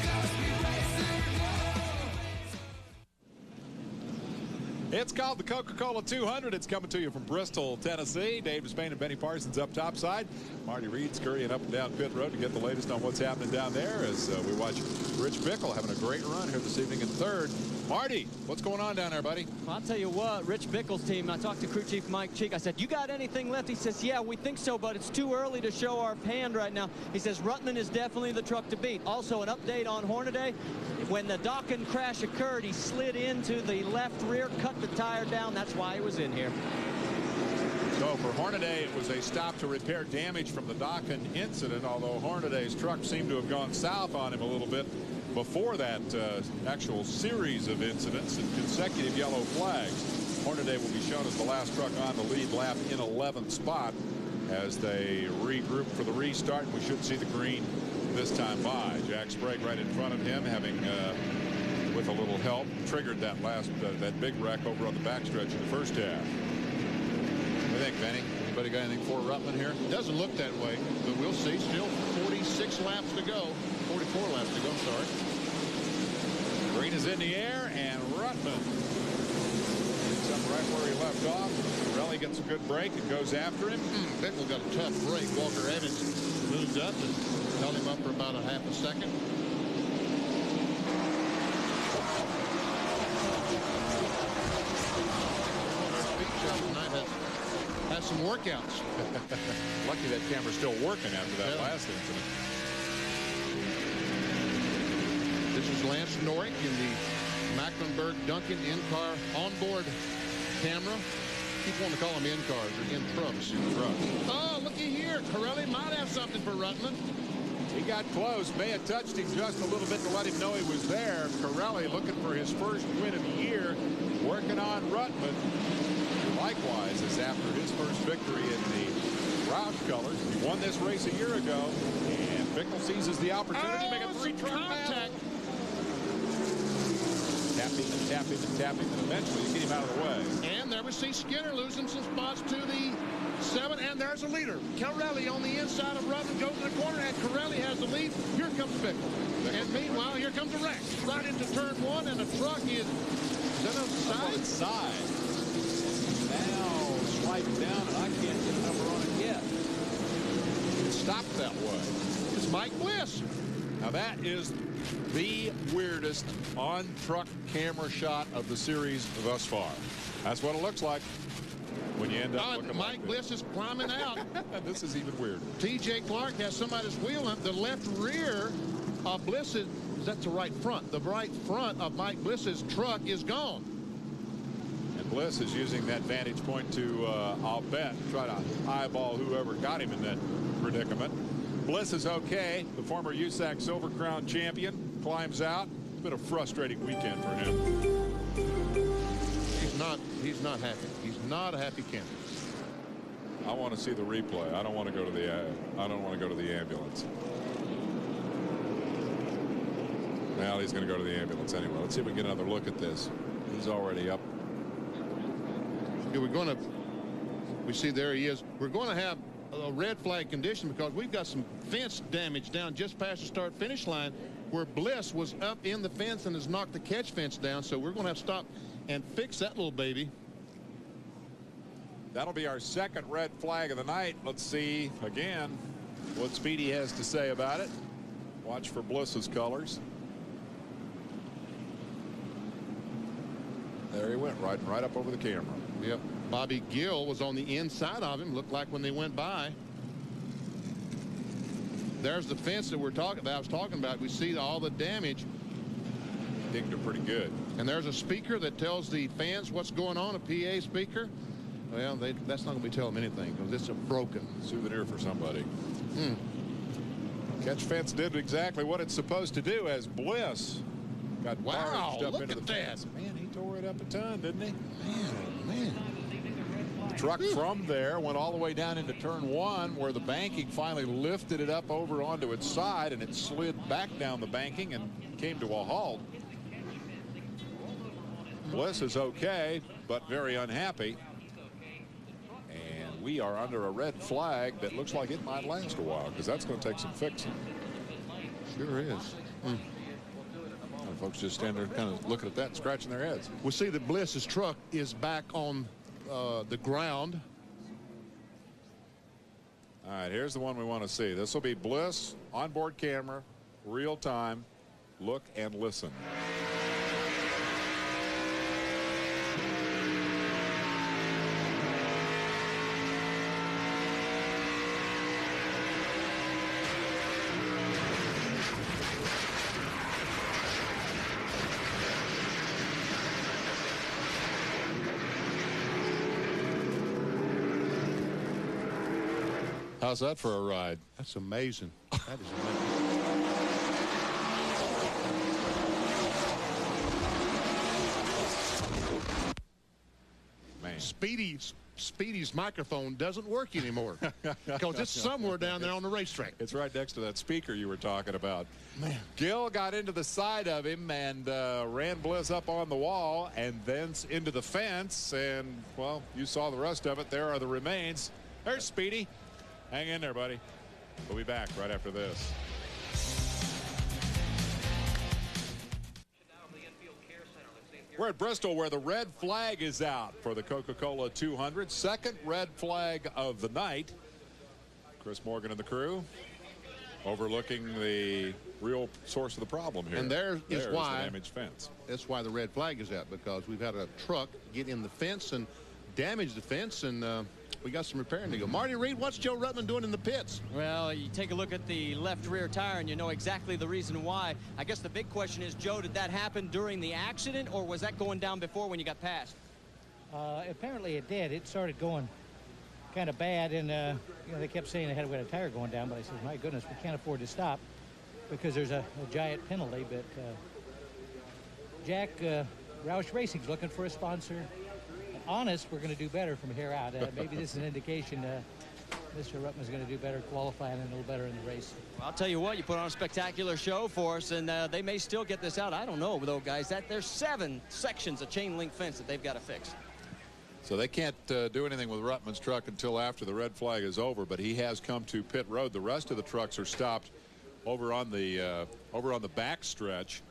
[SPEAKER 14] Go Speed Racer, go!
[SPEAKER 1] It's called the Coca-Cola 200. It's coming to you from Bristol, Tennessee. Dave Despain and Benny Parsons up topside. Marty Reed scurrying up and down pit road to get the latest on what's happening down there as we watch Rich Bickle having a great run here this evening in third. Marty, what's going on down there, buddy?
[SPEAKER 7] Well, I'll tell you what, Rich Bickle's team, I talked to crew chief Mike Cheek. I said, you got anything left? He says, yeah, we think so, but it's too early to show our hand right now. He says, Ruttman is definitely the truck to beat. Also, an update on Hornaday. When the Dawkins crash occurred, he slid into the left rear, cut the tire down. That's why he was in here.
[SPEAKER 1] So for Hornaday, it was a stop to repair damage from the Dawkins incident, although Hornaday's truck seemed to have gone south on him a little bit before that actual series of incidents and consecutive yellow flags. Hornaday will be shown as the last truck on the lead lap in 11th spot as they regroup for the restart, and we should see the green this time by. Jack Sprague right in front of him, having with a little help triggered that last that big wreck over on the backstretch in the first half. What do you think, Benny? Anybody got anything for Ruttman here?
[SPEAKER 2] Doesn't look that way, but we'll see. Still 46 laps to go. 44 laps to go, I'm sorry.
[SPEAKER 1] Green is in the air, and Ruttman picks up right where he left off. Pirelli gets a good break and goes after him.
[SPEAKER 2] Bickle got a tough break. Walker Evans moved up and held him up for about a half a second. Has some workouts.
[SPEAKER 1] Lucky that camera's still working after that last incident.
[SPEAKER 2] This is Lance Norrick in the Mecklenburg Duncan in-car onboard camera. Keep wanting to call them in-cars or in-trucks. Oh, looky here. Pirelli might have something for Ruttman.
[SPEAKER 1] He got close. May have touched him just a little bit to let him know he was there. Pirelli looking for his first win of the year, working on Ruttman. Likewise, as after his first victory in the Roush colors, he won this race a year ago, and Bickle seizes the opportunity to make a three-truck contact. Tapping and tapping and tapping, and eventually you get him out of the way.
[SPEAKER 2] And there we see Skinner losing some spots to the 7, and there's a leader. Corelli on the inside of Ruttman goes in the corner, and Corelli has the lead. Here comes Bickle. And meanwhile, here comes a wreck. Right into turn 1, and the truck is that on the side?
[SPEAKER 1] It's side. Now sliding down, and I can't get a number on it yet. It stopped that way.
[SPEAKER 2] It's Mike Bliss.
[SPEAKER 1] Now that is the weirdest on-truck camera shot of the series thus far. That's what it looks like when you end up looking
[SPEAKER 2] Mike Bliss is climbing out.
[SPEAKER 1] This is even weirder.
[SPEAKER 2] T.J. Clark has somebody's wheel up. The left rear of Bliss's, that's the right front. The right front of Mike Bliss's truck is gone.
[SPEAKER 1] And Bliss is using that vantage point to, I'll bet, try to eyeball whoever got him in that predicament. Bliss is okay. The former USAC Silver Crown champion climbs out. It's been a frustrating weekend for him.
[SPEAKER 2] He's not happy. He's not a happy camper.
[SPEAKER 1] I want to see the replay. I don't want to go to the ambulance. Well, he's going to go to the ambulance anyway. Let's see if we can get another look at this. He's already up.
[SPEAKER 2] Yeah, we see there he is. We're going to have a red flag condition because we've got some fence damage down just past the start finish line where Bliss was up in the fence and has knocked the catch fence down. So we're going to have to stop and fix that little baby.
[SPEAKER 1] That'll be our second red flag of the night. Let's see again what Speedy has to say about it. Watch for Bliss's colors. There he went, riding right up over the camera.
[SPEAKER 2] Yep. Bobby Gill was on the inside of him, looked like when they went by. There's the fence that I was talking about. We see all the damage.
[SPEAKER 1] Dinged it pretty good.
[SPEAKER 2] And there's a speaker that tells the fans what's going on, a PA speaker. Well, that's not going to be telling them anything because it's a broken
[SPEAKER 1] souvenir for somebody. Catch fence did exactly what it's supposed to do as Bliss got barged up into the fence. Man, he tore it up a ton, didn't he?
[SPEAKER 2] Man.
[SPEAKER 1] The truck from there went all the way down into turn 1 where the banking finally lifted it up over onto its side and it slid back down the banking and came to a halt. Bliss is okay, but very unhappy. And we are under a red flag that looks like it might last a while because that's going to take some fixing.
[SPEAKER 2] Sure is.
[SPEAKER 1] And folks just stand there kind of looking at that and scratching their heads.
[SPEAKER 2] We see that Bliss's truck is back on the ground.
[SPEAKER 1] All right, here's the one we want to see. This will be Bliss, onboard camera, real time, look and listen. How's that for a ride?
[SPEAKER 2] That's amazing. That is amazing.
[SPEAKER 1] Man.
[SPEAKER 2] Speedy's microphone doesn't work anymore because it's somewhere down there on the racetrack.
[SPEAKER 1] It's right next to that speaker you were talking about.
[SPEAKER 2] Man.
[SPEAKER 1] Gill got into the side of him and ran Bliss up on the wall and then into the fence. And, well, you saw the rest of it. There are the remains. There's Speedy. Hang in there, buddy. We'll be back right after this. We're at Bristol where the red flag is out for the Coca-Cola 200. Second red flag of the night. Chris Morgan and the crew overlooking the real source of the problem here.
[SPEAKER 2] And there's why
[SPEAKER 1] the damaged fence.
[SPEAKER 2] That's why the red flag is out, because we've had a truck get in the fence and damage the fence, and we got some repairing to go. Marty Reed, what's Joe Ruttman doing in the pits?
[SPEAKER 3] Well, you take a look at the left rear tire and you know exactly the reason why. I guess the big question is, Joe, did that happen during the accident or was that going down before when you got past?
[SPEAKER 20] Apparently it did. It started going kind of bad, and you know, they kept saying they had a tire going down, but I said, my goodness, we can't afford to stop because there's a giant penalty. But Jack Roush Racing's looking for a sponsor. Honest, we're going to do better from here out. Maybe this is an indication Mr. Ruttman's going to do better qualifying and a little better in the race.
[SPEAKER 3] Well, I'll tell you what, you put on a spectacular show for us, and they may still get this out. I don't know, though, guys. There's 7 sections of chain link fence that they've got to fix.
[SPEAKER 1] So they can't do anything with Ruttman's truck until after the red flag is over, but he has come to pit road. The rest of the trucks are stopped over on the back stretch.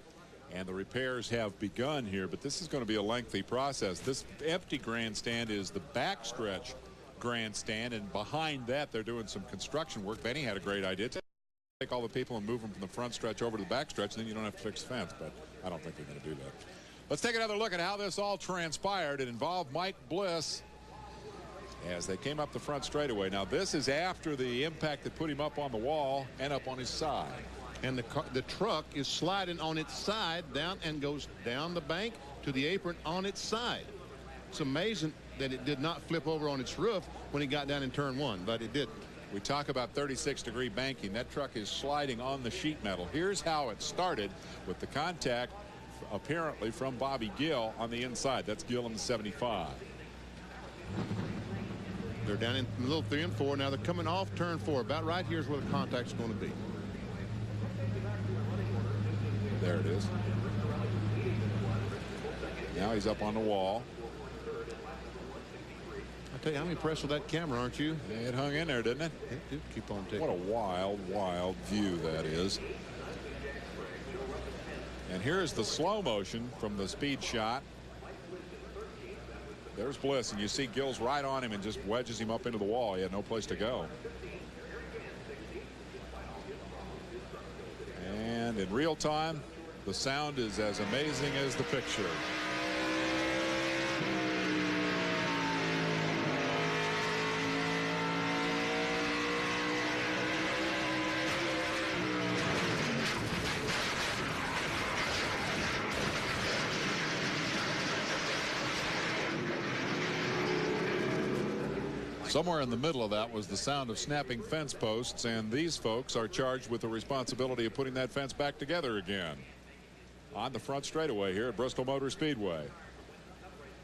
[SPEAKER 1] And the repairs have begun here, but this is going to be a lengthy process. This empty grandstand is the backstretch grandstand, and behind that they're doing some construction work. Benny had a great idea. Take all the people and move them from the front stretch over to the back stretch, and then you don't have to fix the fence, but I don't think they're going to do that. Let's take another look at how this all transpired. It involved Mike Bliss as they came up the front straightaway. Now, this is after the impact that put him up on the wall and up on his side.
[SPEAKER 2] And the truck is sliding on its side down and goes down the bank to the apron on its side. It's amazing that it did not flip over on its roof when it got down in turn 1, but it didn't.
[SPEAKER 1] We talk about 36-degree banking. That truck is sliding on the sheet metal. Here's how it started with the contact apparently from Bobby Gill on the inside. That's Gill in the 75.
[SPEAKER 2] They're down in the little 3 and 4. Now they're coming off turn 4. About right here's where the contact's going to be.
[SPEAKER 1] There it is. Now he's up on the wall.
[SPEAKER 2] I tell you, I'm impressed with that camera, aren't you?
[SPEAKER 1] It hung in there, didn't it?
[SPEAKER 2] It did keep on taking.
[SPEAKER 1] What a wild, wild view that is. And here's the slow motion from the speed shot. There's Bliss, and you see Gills right on him and just wedges him up into the wall. He had no place to go. And in real time, the sound is as amazing as the picture. Somewhere in the middle of that was the sound of snapping fence posts, and these folks are charged with the responsibility of putting that fence back together again on the front straightaway here at Bristol Motor Speedway.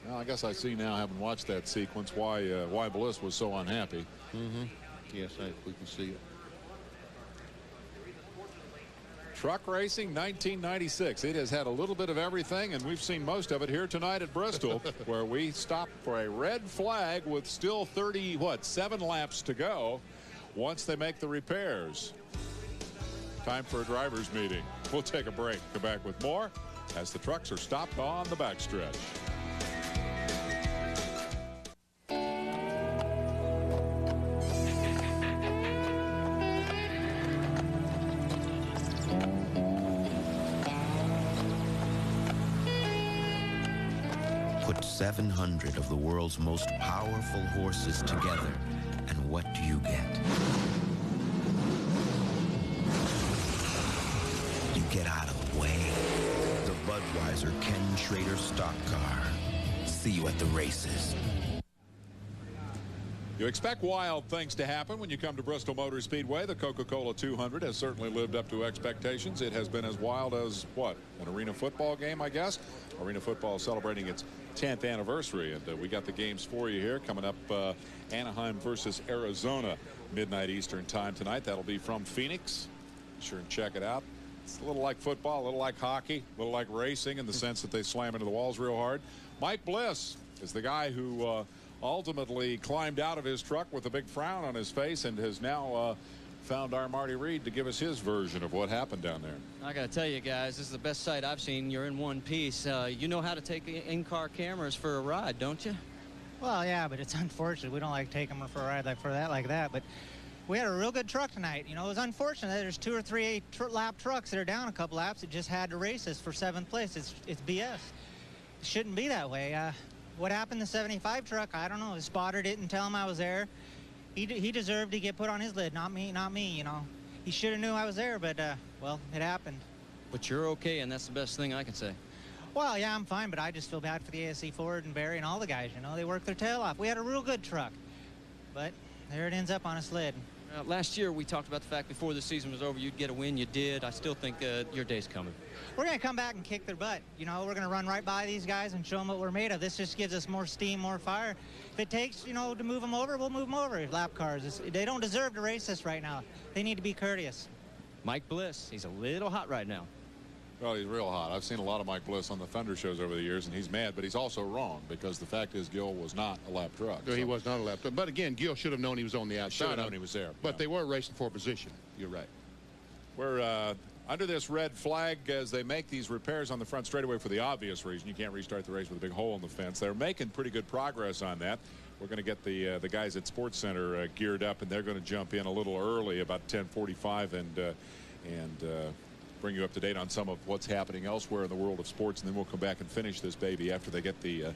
[SPEAKER 1] Well, I guess I see now, having watched that sequence, why Bliss was so unhappy.
[SPEAKER 2] Yes, we can see it.
[SPEAKER 1] Truck racing 1996. It has had a little bit of everything, and we've seen most of it here tonight at Bristol, where we stopped for a red flag with still 7 laps to go once they make the repairs. Time for a driver's meeting. We'll take a break. Come back with more as the trucks are stopped on the backstretch.
[SPEAKER 21] Put 700 of the world's most powerful horses together, and what do you get? You get out of the way. The Budweiser Ken Schrader stock car. See you at the races.
[SPEAKER 1] You expect wild things to happen when you come to Bristol Motor Speedway. The Coca-Cola 200 has certainly lived up to expectations. It has been as wild as, what, an arena football game, I guess? Arena football is celebrating its 10th anniversary, and we got the games for you here. Coming up, Anaheim versus Arizona, midnight Eastern time tonight. That'll be from Phoenix. Be sure and check it out. It's a little like football, a little like hockey, a little like racing in the sense that they slam into the walls real hard. Mike Bliss is the guy who ultimately climbed out of his truck with a big frown on his face and has now found our Marty Reed to give us his version of what happened down there.
[SPEAKER 3] I got to tell you guys, this is the best sight I've seen. You're in one piece. You know how to take in-car cameras for a ride, don't you?
[SPEAKER 22] Well, yeah, but it's unfortunate. We don't like taking them for a ride like that. But we had a real good truck tonight. You know, it was unfortunate that there's 2 or 3 lap trucks that are down a couple laps that just had to race us for 7th place. It's BS. It shouldn't be that way. What happened to the 75 truck? I don't know. The spotter didn't tell him I was there. He deserved to get put on his lid, not me, you know. He should have knew I was there, but, well, it happened.
[SPEAKER 3] But you're okay, and that's the best thing I can say.
[SPEAKER 22] Well, yeah, I'm fine, but I just feel bad for the ASC Ford and Barry and all the guys, you know. They worked their tail off. We had a real good truck, but there it ends up on a sled.
[SPEAKER 3] Last year, we talked about the fact before the season was over, you'd get a win. You did. I still think your day's coming.
[SPEAKER 22] We're going to come back and kick their butt. You know, we're going to run right by these guys and show them what we're made of. This just gives us more steam, more fire. If it takes, you know, to move them over, we'll move them over. Lap cars, they don't deserve to race us right now. They need to be courteous.
[SPEAKER 3] Mike Bliss, he's a little hot right now.
[SPEAKER 1] Well, he's real hot. I've seen a lot of Mike Bliss on the Thunder shows over the years, and he's mad, but he's also wrong because the fact is Gil was not a lap truck.
[SPEAKER 2] No, he was not a lap truck. But again, Gil should have known he was on the outside.
[SPEAKER 1] Should have known he was there.
[SPEAKER 2] But they were racing for position. You're right.
[SPEAKER 1] We're under this red flag as they make these repairs on the front straightaway for the obvious reason. You can't restart the race with a big hole in the fence. They're making pretty good progress on that. We're going to get the guys at Sports Center geared up, and they're going to jump in a little early, about 10:45, and bring you up to date on some of what's happening elsewhere in the world of sports, and then we'll come back and finish this baby after they get the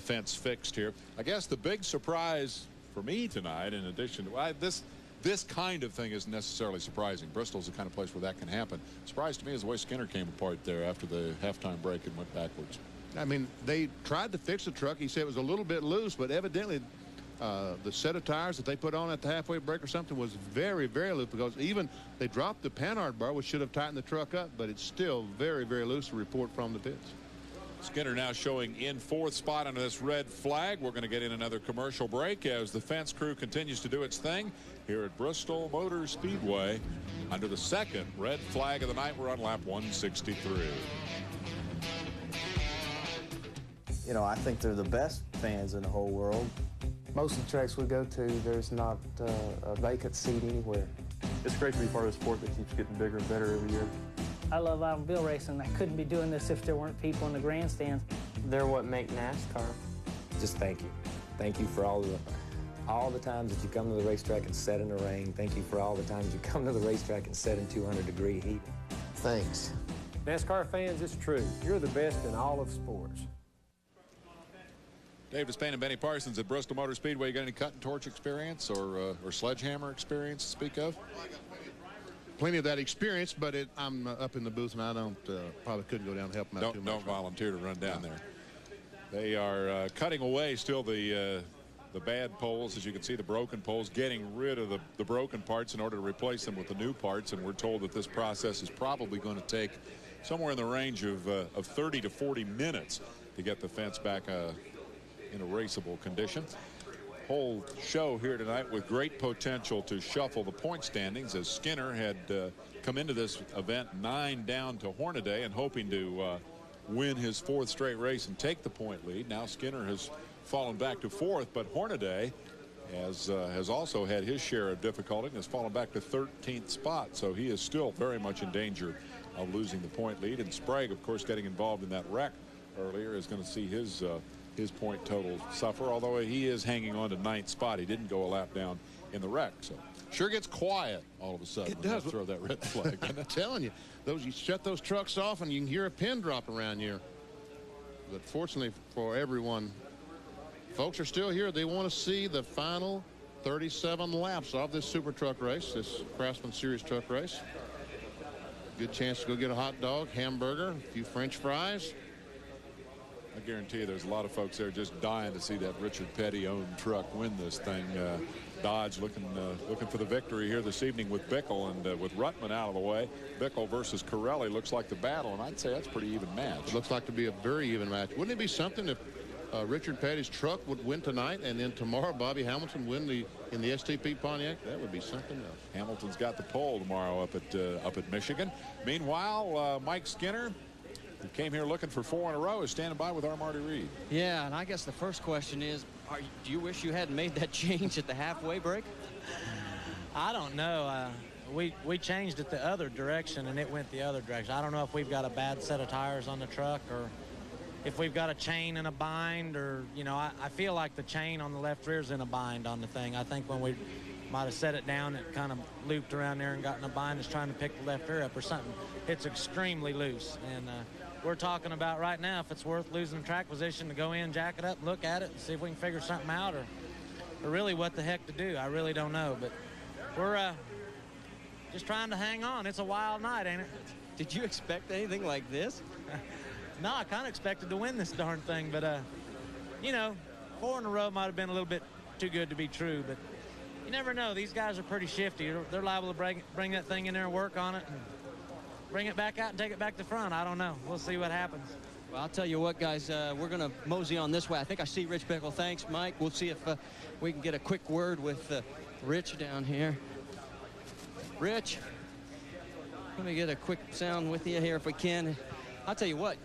[SPEAKER 1] fence fixed here. I guess the big surprise for me tonight, in addition to this kind of thing, isn't necessarily surprising. Bristol's the kind of place where that can happen. Surprise to me is the way Skinner came apart there after the halftime break and went backwards.
[SPEAKER 2] I mean, they tried to fix the truck. He said it was a little bit loose, but evidently the set of tires that they put on at the halfway break or something was very, very loose, because even they dropped the Panhard bar, which should have tightened the truck up, but it's still very, very loose, to report from the pits.
[SPEAKER 1] Skinner now showing in 4th spot under this red flag. We're going to get in another commercial break as the fence crew continues to do its thing here at Bristol Motor Speedway. Under the 2nd red flag of the night, we're on lap 163.
[SPEAKER 5] You know, I think they're the best fans in the whole world.
[SPEAKER 6] Most of the tracks we go to, there's not a vacant seat anywhere.
[SPEAKER 23] It's great to be part of a sport that keeps getting bigger and better every year.
[SPEAKER 24] I love automobile racing. I couldn't be doing this if there weren't people in the grandstands.
[SPEAKER 6] They're what make NASCAR.
[SPEAKER 5] Just thank you. Thank you for all the times that you come to the racetrack and sit in the rain. Thank you for all the times you come to the racetrack and sit in 200-degree heat. Thanks.
[SPEAKER 6] NASCAR fans, it's true. You're the best in all of sports.
[SPEAKER 1] Dave Despain and Benny Parsons at Bristol Motor Speedway. You got any cut and torch experience or sledgehammer experience to speak of?
[SPEAKER 2] Plenty of that experience, but I'm up in the booth and I don't probably couldn't go down and help them out too much.
[SPEAKER 1] Don't volunteer to run down there. They are cutting away still the bad poles, as you can see, the broken poles, getting rid of the broken parts in order to replace them with the new parts. And we're told that this process is probably going to take somewhere in the range of 30 to 40 minutes to get the fence back in a raceable condition. Whole show here tonight with great potential to shuffle the point standings, as Skinner had come into this event 9 down to Hornaday and hoping to win his 4th straight race and take the point lead. Now Skinner has fallen back to 4th, but Hornaday has also had his share of difficulty and has fallen back to 13th spot, so he is still very much in danger of losing the point lead. And Sprague, of course, getting involved in that wreck earlier, is going to see his point total suffer, although he is hanging on to 9th spot. He didn't go a lap down in the wreck, so sure gets quiet all of a sudden. It does. Throw that red flag.
[SPEAKER 2] I'm telling you, you shut those trucks off and you can hear a pin drop around here. But fortunately for everyone, folks are still here. They want to see the final 37 laps of this super truck race, this Craftsman Series truck race. Good chance to go get a hot dog, hamburger, a few French fries.
[SPEAKER 1] I guarantee you there's a lot of folks there just dying to see that Richard Petty owned truck win this thing. Dodge looking for the victory here this evening with Bickle, and with Ruttman out of the way, Bickle versus Corelli looks like the battle, and I'd say that's a pretty even match.
[SPEAKER 2] It looks like to be a very even match. Wouldn't it be something if Richard Petty's truck would win tonight and then tomorrow Bobby Hamilton win in the STP Pontiac? That would be something else.
[SPEAKER 1] Hamilton's got the pole tomorrow up at Michigan. Meanwhile, Mike Skinner, who came here looking for 4 in a row, is standing by with our Marty Reed.
[SPEAKER 3] Yeah, and I guess the first question is, do you wish you hadn't made that change at the halfway break?
[SPEAKER 4] I don't know. We changed it the other direction, and it went the other direction. I don't know if we've got a bad set of tires on the truck or if we've got a chain in a bind, or, you know, I feel like the chain on the left rear is in a bind on the thing. I think when we might have set it down, it kind of looped around there and got in a bind. It's trying to pick the left rear up or something. It's extremely loose, and we're talking about right now if it's worth losing the track position to go in, jack it up, look at it, and see if we can figure something out, or really what the heck to do. I really don't know, but we're just trying to hang on. It's a wild night, ain't it?
[SPEAKER 3] Did you expect anything like this?
[SPEAKER 4] No, I kind of expected to win this darn thing, but you know, 4 in a row might have been a little bit too good to be true, but you never know. These guys are pretty shifty. They're liable to bring that thing in there and work on it and bring it back out and take it back to front. I don't know. We'll see what happens.
[SPEAKER 3] Well, I'll tell you what, guys, we're going to mosey on this way. I think I see Rich Bickle. Thanks, Mike. We'll see if we can get a quick word with Rich down here. Rich, let me get a quick sound with you here if we can. I'll tell you what,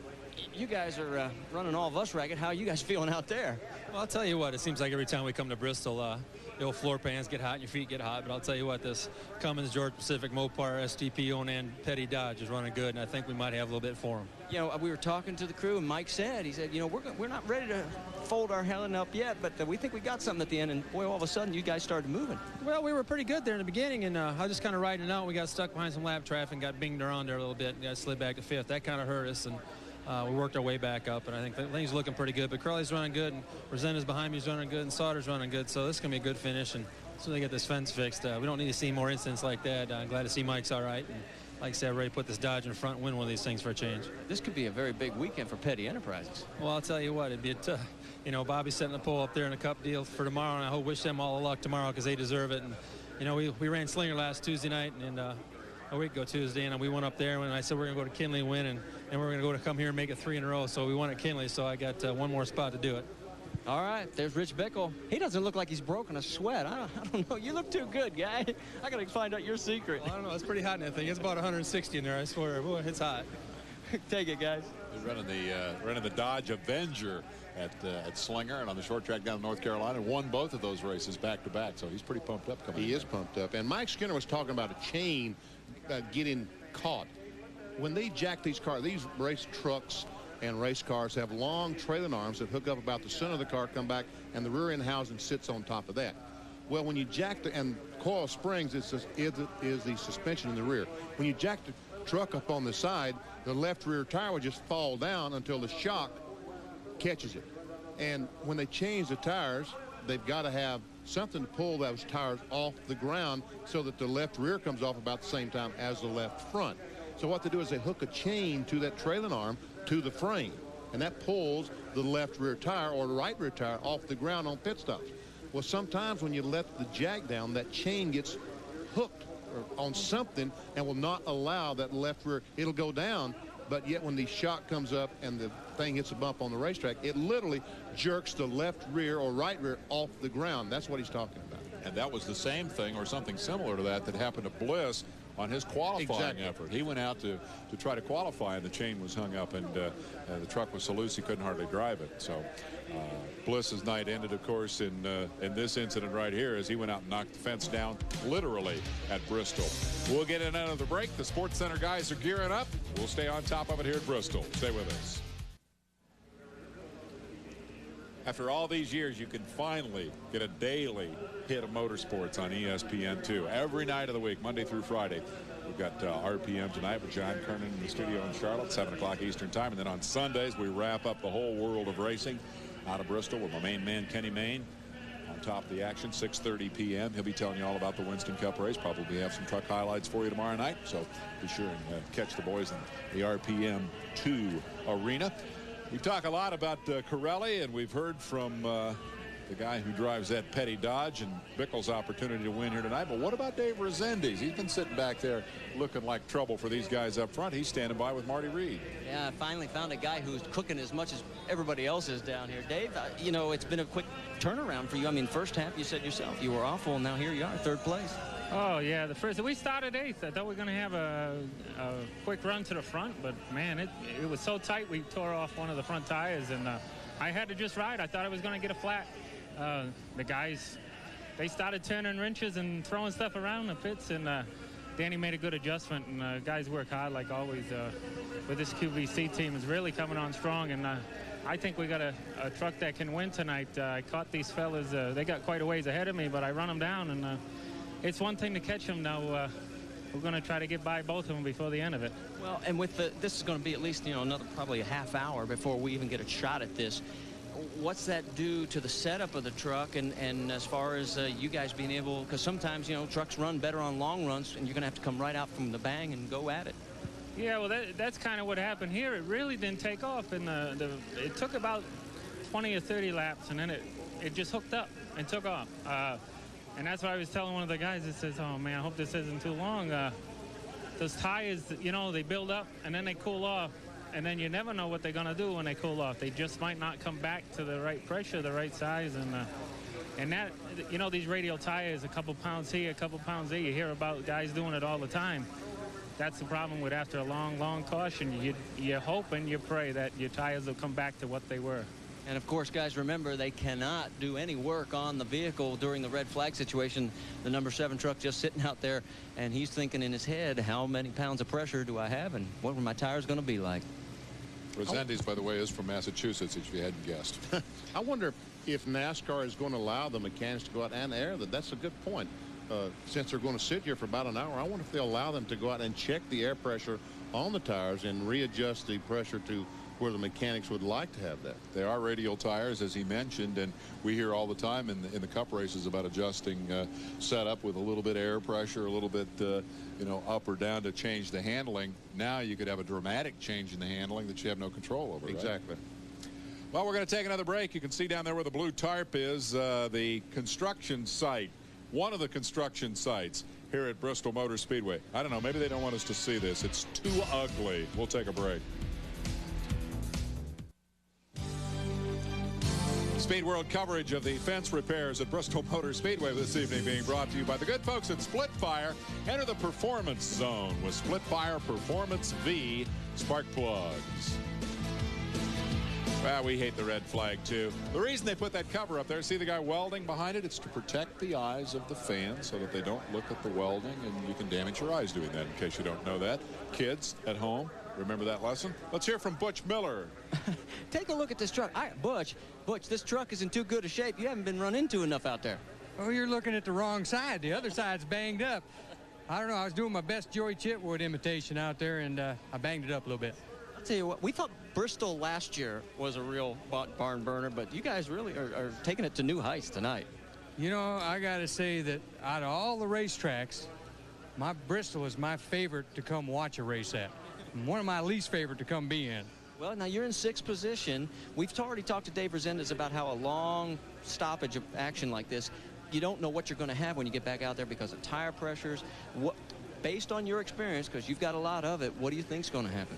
[SPEAKER 3] you guys are running all of us ragged. How are you guys feeling out there?
[SPEAKER 25] Well, I'll tell you what, it seems like every time we come to Bristol, the old floor pans get hot and your feet get hot. But I'll tell you what, this Cummins, Georgia Pacific, Mopar, STP, and Petty Dodge is running good, and I think we might have a little bit for them.
[SPEAKER 3] You know, we were talking to the crew, and Mike said, he said, you know, we're not ready to fold our Helen up yet, but we think we got something at the end. And boy, all of a sudden, you guys started moving.
[SPEAKER 25] Well, we were pretty good there in the beginning, and I was just kind of riding it out. We got stuck behind some lap traffic and got binged around there a little bit and got slid back to 5th. That kind of hurt us, and we worked our way back up, and I think things looking pretty good. But Crowley's running good, and Rosena's behind me is running good, and Sauter's running good. So this is going to be a good finish, and as soon as they get this fence fixed, we don't need to see more incidents like that. I'm glad to see Mike's all right. And like I said, ready to put this Dodge in front and win one of these things for a change.
[SPEAKER 3] This could be a very big weekend for Petty Enterprises.
[SPEAKER 25] Well, I'll tell you what, it'd be you know, Bobby's setting the pole up there in a cup deal for tomorrow, and I wish them all the luck tomorrow because they deserve it. And, you know, we ran Slinger last Tuesday night, and a week ago Tuesday, and we went up there, and I said we're going to go to Kinley and win, and we're going to come here and make it 3 in a row. So we won at Kinley, so I got one more spot to do it.
[SPEAKER 3] All right, there's Rich Bickle. He doesn't look like he's broken a sweat. I don't know. You look too good, guy. I got to find out your secret.
[SPEAKER 25] Well, I don't know. It's pretty hot in that thing. It's about 160 in there, I swear. Boy, it's hot.
[SPEAKER 3] Take it, guys.
[SPEAKER 1] They're running the Dodge Avenger at Slinger and on the short track down in North Carolina. Won both of those races back-to-back, so he's pretty pumped up coming in.
[SPEAKER 2] He is pumped up. And Mike Skinner was talking about a chain getting caught. When they jack these cars, these race trucks and race cars have long trailing arms that hook up about the center of the car, come back, and the rear end housing sits on top of that. Well, when you jack and coil springs is the suspension in the rear. When you jack the truck up on the side, the left rear tire would just fall down until the shock catches it. And when they change the tires, they've got to have something to pull those tires off the ground so that the left rear comes off about the same time as the left front. So what they do is they hook a chain to that trailing arm to the frame, and that pulls the left rear tire or the right rear tire off the ground on pit stops. Well, sometimes when you let the jack down, that chain gets hooked on something and will not allow that left rear. It'll go down, but yet when the shock comes up and the thing hits a bump on the racetrack, it literally jerks the left rear or right rear off the ground. That's what he's talking about.
[SPEAKER 1] And that was the same thing or something similar to that happened to Bliss on his qualifying effort. He went out to try to qualify, and the chain was hung up, and the truck was so loose he couldn't hardly drive it. So Bliss's night ended, of course, in this incident right here as he went out and knocked the fence down literally at Bristol. We'll get in another break. The Sports Center guys are gearing up. We'll stay on top of it here at Bristol. Stay with us. After all these years, you can finally get a daily hit of motorsports on ESPN2 every night of the week, Monday through Friday. We've got RPM tonight with John Kernan in the studio in Charlotte, 7 o'clock Eastern time. And then on Sundays, we wrap up the whole world of racing out of Bristol with my main man, Kenny Mayne, on top of the action, 6:30 p.m. He'll be telling you all about the Winston Cup race. Probably have some truck highlights for you tomorrow night. So be sure and catch the boys in the RPM2 arena. We talk a lot about Corelli, and we've heard from the guy who drives that Petty Dodge and Bickle's opportunity to win here tonight. But what about Dave Rezendes? He's been sitting back there looking like trouble for these guys up front. He's standing by with Marty Reed.
[SPEAKER 3] Yeah, I finally found a guy who's cooking as much as everybody else is down here. Dave, you know, it's been a quick turnaround for you. I mean, first half, you said yourself, you were awful, and now here you are, 3rd place.
[SPEAKER 8] Oh, yeah, we started 8th. I thought we were going to have a quick run to the front, but, man, it was so tight we tore off one of the front tires, and I had to just ride. I thought I was going to get a flat. The guys, they started turning wrenches and throwing stuff around the pits, and Danny made a good adjustment, and guys work hard like always. With this QVC team is really coming on strong, and I think we got a truck that can win tonight. I caught these fellas. They got quite a ways ahead of me, but I run them down, and it's one thing to catch them. Now we're going to try to get by both of them before the end of it.
[SPEAKER 3] Well, and with this is going to be at least, you know, another probably a half hour before we even get a shot at this. What's that do to the setup of the truck, and as far as you guys being able, because sometimes, you know, trucks run better on long runs, and you're going to have to come right out from the bang and go at it.
[SPEAKER 8] Yeah, well, that's kind of what happened here. It really didn't take off, and it took about 20 or 30 laps, and then it just hooked up and took off. And that's what I was telling one of the guys that says, oh, man, I hope this isn't too long. Those tires, you know, they build up, and then they cool off. And then you never know what they're going to do when they cool off. They just might not come back to the right pressure, the right size. And that, you know, these radial tires, a couple pounds here, a couple pounds there. You hear about guys doing it all the time. That's the problem with after a long, long caution. You hope and you pray that your tires will come back to what they were.
[SPEAKER 3] And, of course, guys, remember, they cannot do any work on the vehicle during the red flag situation. The number 7 truck just sitting out there, and he's thinking in his head, how many pounds of pressure do I have, and what were my tires going to be like?
[SPEAKER 1] Rezendes, by the way, is from Massachusetts, if you hadn't guessed.
[SPEAKER 2] I wonder if NASCAR is going to allow the mechanics to go out and air that. That's a good point. Since they're going to sit here for about an hour, I wonder if they'll allow them to go out and check the air pressure on the tires and readjust the pressure to where the mechanics would like to have that.
[SPEAKER 1] They are radial tires, as he mentioned, and we hear all the time in the Cup races about adjusting setup with a little bit of air pressure, a little bit, you know, up or down to change the handling. Now you could have a dramatic change in the handling that you have no control over.
[SPEAKER 2] Exactly.
[SPEAKER 1] Right? Well, we're going to take another break. You can see down there where the blue tarp is, the construction site one of the construction sites here at Bristol Motor Speedway. I don't know, maybe they don't want us to see this. It's too ugly. We'll take a break. Speed World coverage of the fence repairs at Bristol Motor Speedway this evening being brought to you by the good folks at Split Fire. Enter the performance zone with Split Fire Performance V spark plugs. Well, we hate the red flag, too. The reason they put that cover up there, see the guy welding behind it? It's to protect the eyes of the fans so that they don't look at the welding, and you can damage your eyes doing that, in case you don't know that. Kids at home, remember that lesson? Let's hear from Butch Miller.
[SPEAKER 3] Take a look at this truck. Butch, this truck is in too good a shape. You haven't been run into enough out there.
[SPEAKER 9] Oh, you're looking at the wrong side. The other side's banged up. I don't know. I was doing my best Joey Chitwood imitation out there, and I banged it up a little bit.
[SPEAKER 3] I'll tell you what, we thought Bristol last year was a real barn burner, but you guys really are taking it to new heights tonight.
[SPEAKER 9] You know, I got to say that out of all the racetracks, Bristol is my favorite to come watch a race at. And one of my least favorite to come be in.
[SPEAKER 3] Well, now you're in 6th position. We've already talked to Dave Resendez about how a long stoppage of action like this, you don't know what you're going to have when you get back out there because of tire pressures. Based on your experience, because you've got a lot of it, what do you think's going to happen?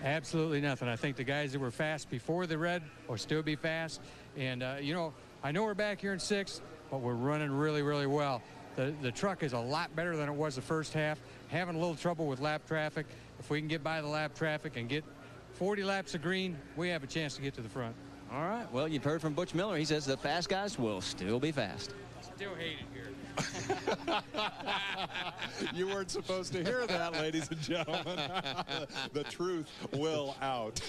[SPEAKER 9] Absolutely nothing. I think the guys that were fast before the red will still be fast. And, you know, I know we're back here in 6th, but we're running really, really well. The truck is a lot better than it was the first half. Having a little trouble with lap traffic. If we can get by the lap traffic and get 40 laps of green, we have a chance to get to the front.
[SPEAKER 3] All right. Well, you've heard from Butch Miller. He says the fast guys will still be fast.
[SPEAKER 9] Still hate it here.
[SPEAKER 1] You weren't supposed to hear that, ladies and gentlemen. The truth will out.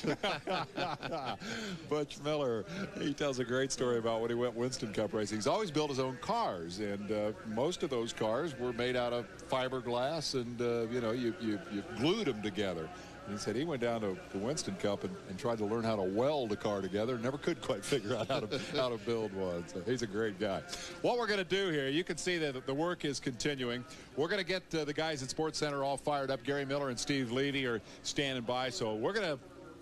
[SPEAKER 1] Butch Miller, he tells a great story about when he went Winston Cup racing. He's always built his own cars, and most of those cars were made out of fiberglass, and you know, you glued them together. And he said he went down to the Winston Cup and tried to learn how to weld a car together. Never could quite figure out how to build one. So he's a great guy. What we're going to do here, you can see that the work is continuing. We're going to get the guys at Sports Center all fired up. Gary Miller and Steve Levy are standing by. So we're going to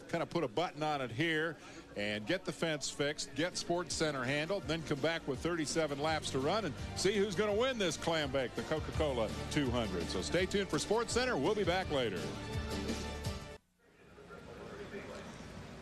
[SPEAKER 1] kind of put a button on it here and get the fence fixed, get Sports Center handled, then come back with 37 laps to run and see who's going to win this clam bake, the Coca-Cola 200. So stay tuned for Sports Center. We'll be back later.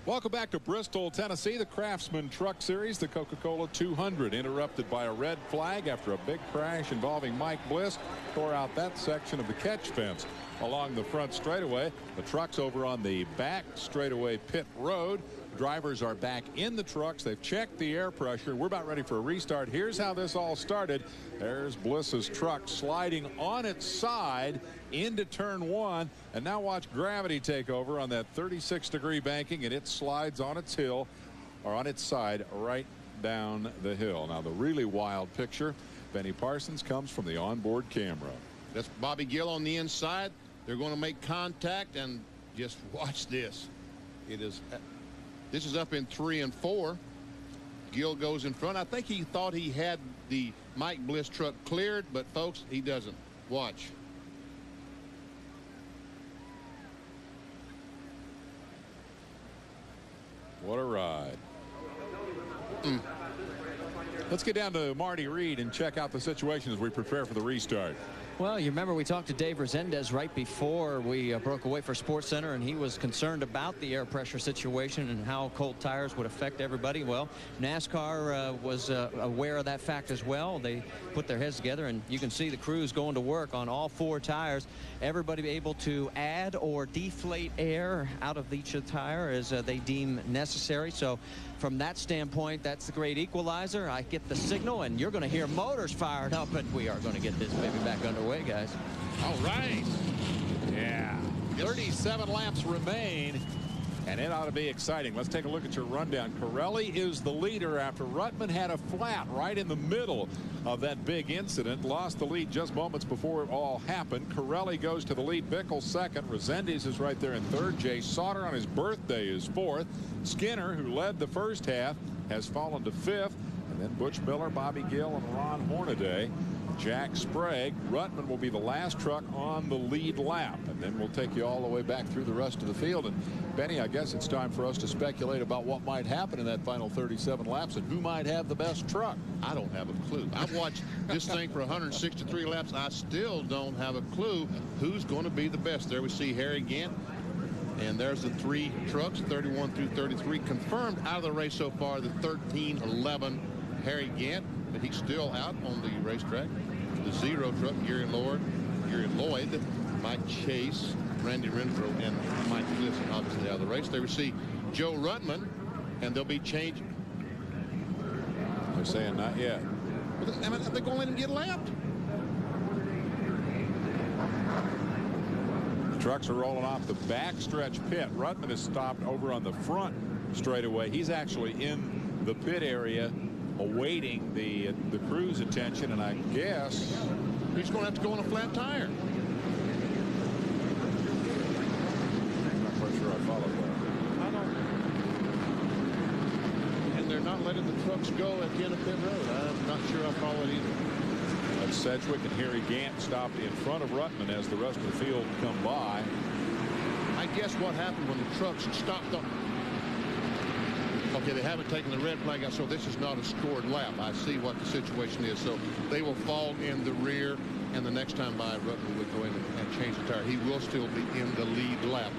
[SPEAKER 1] Welcome back to Bristol, Tennessee. The Craftsman Truck Series, the Coca-Cola 200, interrupted by a red flag after a big crash involving Mike Bliss. Tore out that section of the catch fence along the front straightaway. The truck's over on the back straightaway pit road. Drivers are back in the trucks. They've checked the air pressure. We're about ready for a restart. Here's how this all started. There's Bliss's truck sliding on its side into turn 1. And now watch gravity take over on that 36-degree banking, and it slides on its hill, or on its side, right down the hill. Now, the really wild picture, Benny Parsons, comes from the onboard camera.
[SPEAKER 2] That's Bobby Gill on the inside. They're going to make contact, and just watch this. This is up in 3 and 4. Gill goes in front. I think he thought he had the Mike Bliss truck cleared, but folks, he doesn't. Watch.
[SPEAKER 1] What a ride. Let's get down to Marty Reed and check out the situation as we prepare for the restart.
[SPEAKER 3] Well, you remember we talked to Dave Resendez right before we broke away for Sports Center, and he was concerned about the air pressure situation and how cold tires would affect everybody. Well, NASCAR was aware of that fact as well. They put their heads together, and you can see the crews going to work on all 4 tires. Everybody able to add or deflate air out of each tire as they deem necessary. So from that standpoint, that's the great equalizer. I get the signal, and you're going to hear motors fired up, and we are going to get this baby back underway, guys.
[SPEAKER 1] All right. Yeah. 37 laps remain, and it ought to be exciting. Let's take a look at your rundown. Corelli is the leader after Ruttman had a flat right in the middle of that big incident. Lost the lead just moments before it all happened. Corelli goes to the lead. Bickle second. Resendez is right there in third. Jay Sauter on his birthday is fourth. Skinner, who led the first half, has fallen to fifth. And then Butch Miller, Bobby Gill, and Ron Hornaday. Jack Sprague. Ruttman will be the last truck on the lead lap, and then we'll take you all the way back through the rest of the field. And Benny, I guess it's time for us to speculate about what might happen in that final 37 laps and who might have the best truck.
[SPEAKER 2] I don't have a clue. I've watched this thing for 163 laps. I still don't have a clue who's going to be the best. There we see Harry Gant. And there's the 3 trucks, 31 through 33, confirmed out of the race so far. The 13-11 Harry Gant, but he's still out on the racetrack. The 0 truck, Gary Lloyd, Mike Chase, Randy Renfro, and Mike Clifton, obviously out of the race. There we see Joe Ruttman, and they'll be changed.
[SPEAKER 1] They're saying not yet.
[SPEAKER 2] I mean, they're going to let him get lapped.
[SPEAKER 1] Trucks are rolling off the backstretch pit. Ruttman is stopped over on the front straightaway. He's actually in the pit area awaiting the crew's attention, and I guess
[SPEAKER 2] he's going to have to go on a flat tire.
[SPEAKER 1] I'm not quite sure I followed that.
[SPEAKER 2] I don't. And they're not letting the trucks go at the end of pit road. I'm not sure I followed either.
[SPEAKER 1] Sedgwick and Harry Gant stopped in front of Ruttman as the rest of the field come by.
[SPEAKER 2] I guess what happened when the trucks stopped on. Okay, they haven't taken the red flag out, so this is not a scored lap. I see what the situation is. So they will fall in the rear, and the next time by, Ruttman would go in and change the tire. He will still be in the lead lap.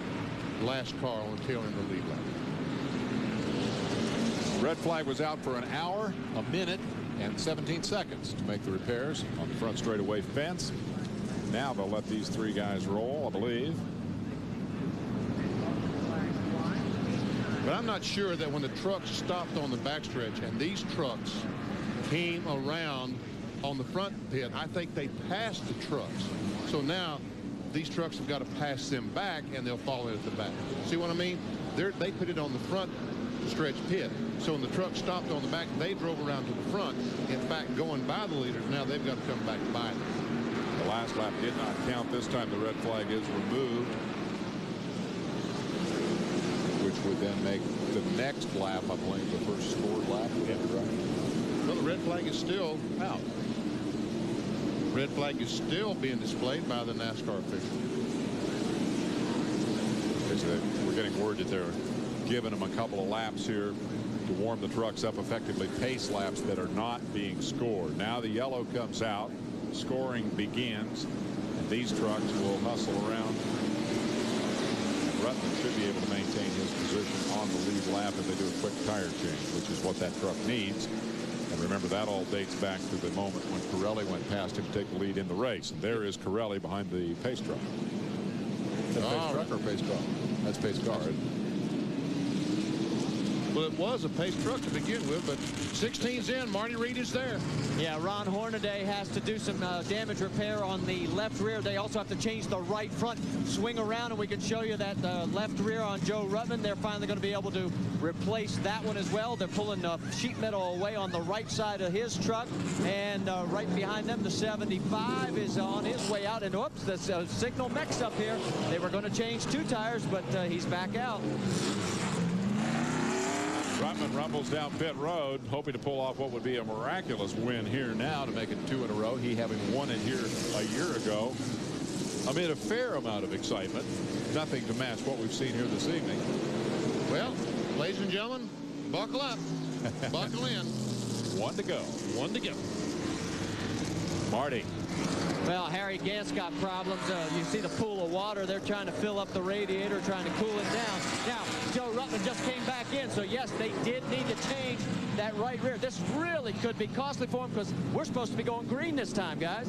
[SPEAKER 2] Last car on the tail end of the lead lap.
[SPEAKER 1] Red flag was out for an hour, a minute, and 17 seconds to make the repairs on the front straightaway fence. Now they'll let these 3 guys roll, I believe.
[SPEAKER 2] But I'm not sure that when the trucks stopped on the backstretch and these trucks came around on the front pit, I think they passed the trucks. So now these trucks have got to pass them back, and they'll fall in at the back. See what I mean? They put it on the front stretch pit. So when the truck stopped on the back, they drove around to the front. In fact, going by the leaders, now they've got to come back by them.
[SPEAKER 1] The last lap did not count. This time the red flag is removed, which would then make the next lap, I believe, the first scored lap. Yeah, right.
[SPEAKER 2] Well, the red flag is still out. Red flag is still being displayed by the NASCAR official.
[SPEAKER 1] We're getting word that they're giving them a couple of laps here to warm the trucks up, effectively pace laps that are not being scored. Now the yellow comes out, scoring begins, and these trucks will hustle around. And Ruttman should be able to maintain his position on the lead lap if they do a quick tire change, which is what that truck needs. And remember, that all dates back to the moment when Corelli went past him to take the lead in the race. And there is Corelli behind the pace truck. Is that pace truck or pace car? That's pace car.
[SPEAKER 2] Well, it was a pace truck to begin with, but 16's in. Marty Reed is there.
[SPEAKER 7] Yeah, Ron Hornaday has to do some damage repair on the left rear. They also have to change the right front. Swing around, and we can show you that left rear on Joe Ruttman. They're finally going to be able to replace that one as well. They're pulling sheet metal away on the right side of his truck. And right behind them, the 75 is on his way out. And whoops, the signal mix up here. They were going to change 2 tires, but he's back out.
[SPEAKER 1] Ruttman rumbles down pit road, hoping to pull off what would be a miraculous win here now to make it 2 in a row. He having won it here a year ago amid a fair amount of excitement. Nothing to match what we've seen here this evening.
[SPEAKER 2] Well, ladies and gentlemen, buckle up. Buckle in.
[SPEAKER 1] 1 to go.
[SPEAKER 2] 1 to go.
[SPEAKER 1] Marty.
[SPEAKER 7] Well, Harry Gant's got problems. You see the pool of water. They're trying to fill up the radiator, trying to cool it down. Now, Joe Ruttman just came back in, so yes, they did need to change that right rear. This really could be costly for them because we're supposed to be going green this time, guys.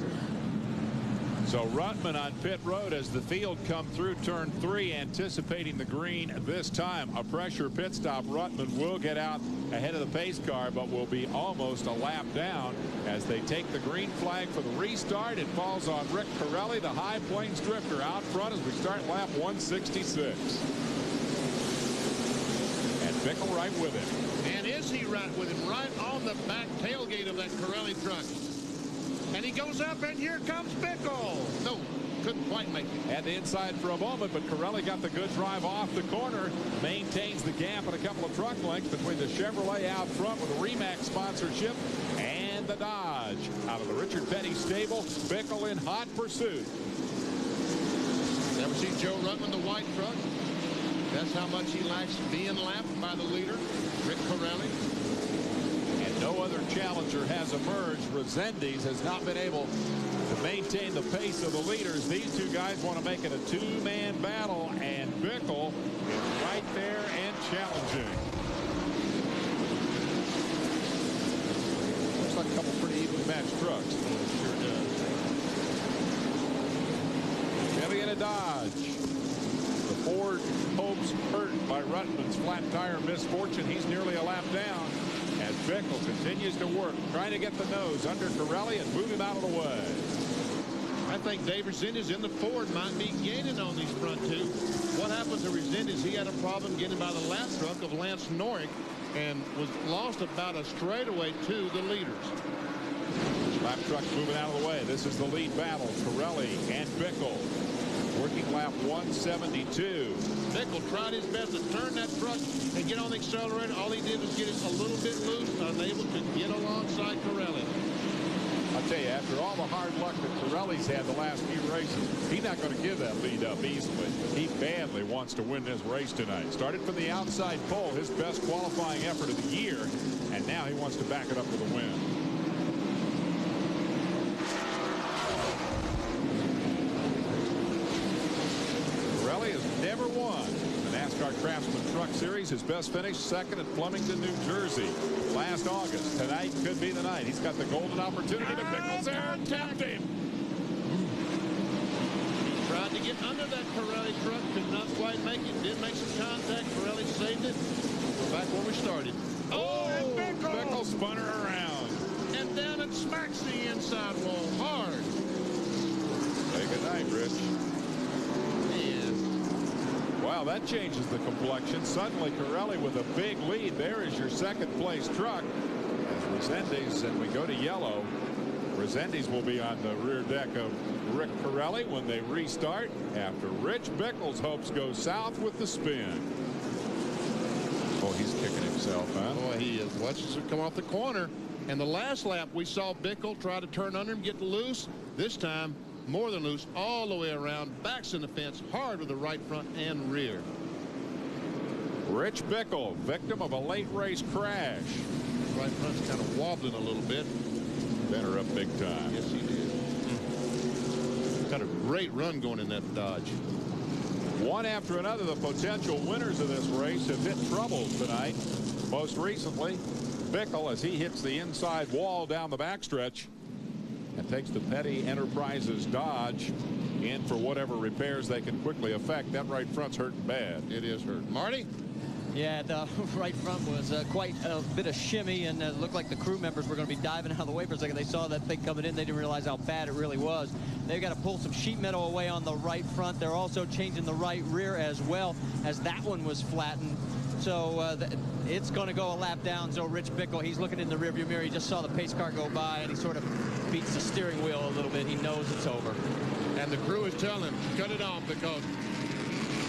[SPEAKER 1] So Ruttman on pit road as the field come through turn 3, anticipating the green this time. A pressure pit stop. Ruttman will get out ahead of the pace car, but will be almost a lap down as they take the green flag for the restart. It falls on Rick Corelli, the High Plains drifter, out front as we start lap 166. And Bickle right with him.
[SPEAKER 2] And is he right with him? Right on the back tailgate of that Corelli truck. And he goes up, and here comes Bickle. No, couldn't quite make it.
[SPEAKER 1] Had the inside for a moment, but Corelli got the good drive off the corner. Maintains the gap at a couple of truck lengths between the Chevrolet out front with a Remax sponsorship and the Dodge. Out of the Richard Petty stable, Bickle in hot pursuit.
[SPEAKER 2] Never seen Joe Rutman, the white truck. That's how much he likes being lapped by the leader, Rick Corelli.
[SPEAKER 1] And no other challenger has emerged. Resendiz has not been able to maintain the pace of the leaders. These two guys want to make it a two-man battle, and Bickle is right there and challenging. Looks like a couple pretty evenly matched trucks. It sure does. Chevy and a Dodge. The Ford hopes hurt by Rutman's flat tire misfortune. He's nearly a lap down as Bickle continues to work, trying to get the nose under Corelli and move him out of the way.
[SPEAKER 2] I think Dave Resendiz in the Ford might be gaining on these front two. What happened to Resendiz? He had a problem getting by the lap truck of Lance Norrick and was lost about a straightaway to the leaders.
[SPEAKER 1] Lap truck moving out of the way. This is the lead battle. Corelli and Bickle. Working lap 172.
[SPEAKER 2] Bickle tried his best to turn that truck and get on the accelerator. All he did was get it a little bit loose, unable to get alongside Corelli.
[SPEAKER 1] I'll tell you, after all the hard luck that Corelli's had the last few races, he's not going to give that lead up easily. He badly wants to win this race tonight. Started from the outside pole, his best qualifying effort of the year, and now he wants to back it up with a win. Never won the NASCAR Craftsman Truck Series. His best finish, second at Flemington, New Jersey, last August. Tonight could be the night. He's got the golden opportunity. But Bickle's there and tapped him.
[SPEAKER 2] He tried to get under that Corelli truck, could not quite make it. Did make some contact. Corelli saved it. We're back where we started. Oh, and
[SPEAKER 1] Bickle spun her around.
[SPEAKER 2] And down it smacks the inside wall hard.
[SPEAKER 1] Say good night, Rich. Wow, that changes the complexion. Suddenly, Corelli with a big lead. There is your second place truck. As Resendiz, and we go to yellow. Resendiz will be on the rear deck of Rick Corelli when they restart after Rich Bickle's hopes go south with the spin. Oh, he's kicking himself, huh?
[SPEAKER 2] Boy, he is. Watches it come off the corner. And the last lap, we saw Bickle try to turn under him, get loose. This time, more than loose, all the way around, backs in the fence, hard with the right front and rear.
[SPEAKER 1] Rich Bickle, victim of a late race crash.
[SPEAKER 2] Right front's kind of wobbling a little bit.
[SPEAKER 1] Bent her up big time.
[SPEAKER 2] Yes, he did. Got a great run going in that Dodge.
[SPEAKER 1] One after another, the potential winners of this race have hit trouble tonight. Most recently, Bickle, as he hits the inside wall down the backstretch, and takes the Petty Enterprises Dodge in for whatever repairs they can quickly affect. That right front's hurting bad.
[SPEAKER 2] It is hurt. Marty?
[SPEAKER 3] Yeah, the right front was quite a bit of shimmy, and it looked like the crew members were going to be diving out of the way for a second. They saw that thing coming in. They didn't realize how bad it really was. They've got to pull some sheet metal away on the right front. They're also changing the right rear as well, as that one was flattened. So it's going to go a lap down. So Rich Bickle, he's looking in the rearview mirror. He just saw the pace car go by, and he sort of beats the steering wheel a little bit. He knows it's over.
[SPEAKER 2] And the crew is telling him, cut it off, because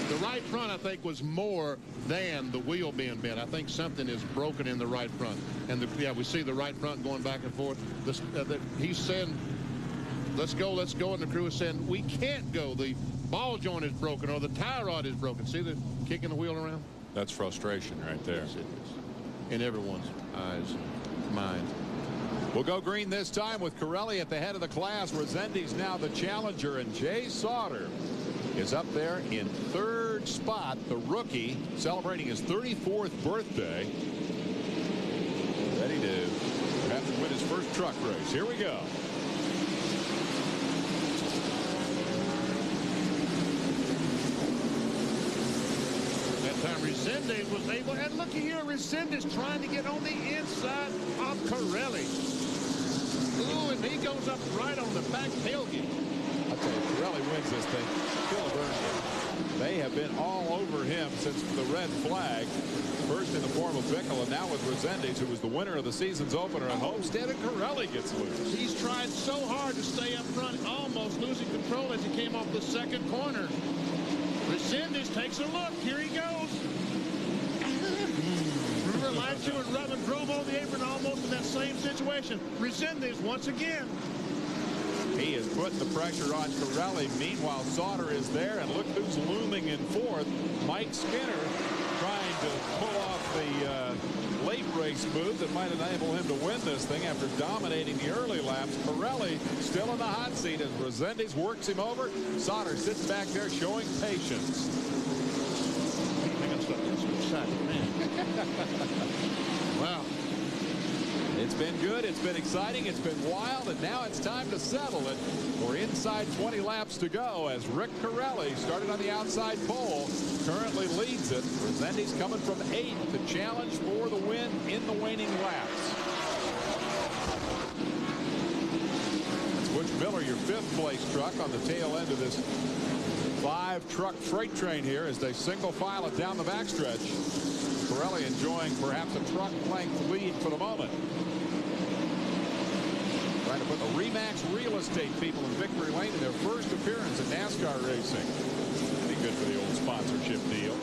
[SPEAKER 2] the right front, I think, was more than the wheel being bent. I think something is broken in the right front. And yeah, we see the right front going back and forth. He's saying, let's go, let's go. And the crew is saying, we can't go. The ball joint is broken or the tie rod is broken. See the kicking the wheel around?
[SPEAKER 1] That's frustration right there.
[SPEAKER 2] Yes, it is. In everyone's eyes and mind.
[SPEAKER 1] We'll go green this time with Corelli at the head of the class. Resendiz now the challenger, and Jay Sauter is up there in third spot, the rookie, celebrating his 34th birthday. Ready to have to win his first truck race. Here we go.
[SPEAKER 2] Resendiz was able, and looky here, Resendiz trying to get on the inside of Corelli. Ooh, and he goes up right on the back tailgate.
[SPEAKER 1] I'll tell you, Corelli wins this thing. Still earned it. They have been all over him since the red flag. First in the form of Bickle, and now with Resendiz, who was the winner of the season's opener at Homestead, and Corelli gets loose.
[SPEAKER 2] He's tried tried so hard to stay up front, almost losing control as he came off the second corner. Resendez takes a look. Here he goes. Remember last year when Rutman drove over the apron almost in that same situation. Resendez once again.
[SPEAKER 1] He is putting the pressure on Corelli. Meanwhile, Sauter is there, and look who's looming in fourth. Mike Skinner trying to pull off the late race move that might enable him to win this thing after dominating the early laps. Corelli still in the hot seat as Resendez works him over. Sauter sits back there showing patience.
[SPEAKER 2] Wow.
[SPEAKER 1] It's been good, it's been exciting, it's been wild, and now it's time to settle it. We're inside 20 laps to go as Rick Corelli started on the outside pole, currently leads it. Resendez coming from 8th to challenge for the win in the waning laps. That's Butch Miller, your 5th place truck on the tail end of this 5-truck freight train here as they single file it down the backstretch. Corelli enjoying perhaps a truck length lead for the moment. Trying to put the Remax Real Estate people in victory lane in their first appearance in NASCAR racing. Be good for the old sponsorship deal.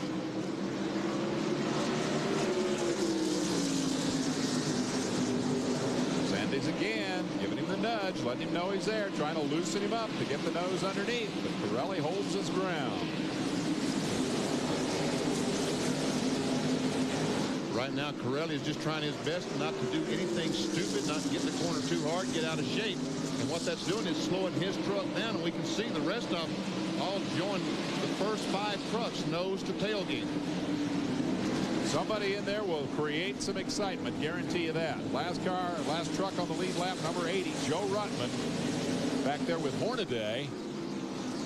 [SPEAKER 1] Resendez again, giving him the nudge, letting him know he's there, trying to loosen him up to get the nose underneath, but Corelli holds his ground.
[SPEAKER 2] Right now, Corelli is just trying his best not to do anything stupid, not to get in the corner too hard, get out of shape. And what that's doing is slowing his truck down, and we can see the rest of them all join the first 5 trucks nose to tailgate.
[SPEAKER 1] Somebody in there will create some excitement, guarantee you that. Last truck on the lead lap, number 80, Joe Rutman. Back there with Hornaday.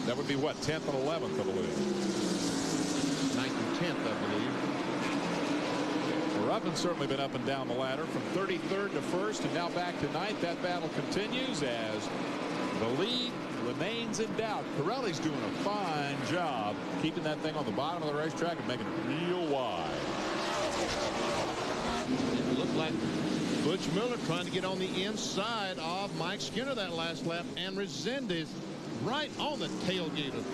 [SPEAKER 1] That would be what, 10th and 11th, I believe.
[SPEAKER 2] 9th and 10th, I believe.
[SPEAKER 1] Rutman's certainly been up and down the ladder from 33rd to 1st and now back to 9th. That battle continues as the lead remains in doubt. Corelli's doing a fine job keeping that thing on the bottom of the racetrack and making it real wide.
[SPEAKER 2] It looked like Butch Miller trying to get on the inside of Mike Skinner that last lap, and Resendez right on the tailgate of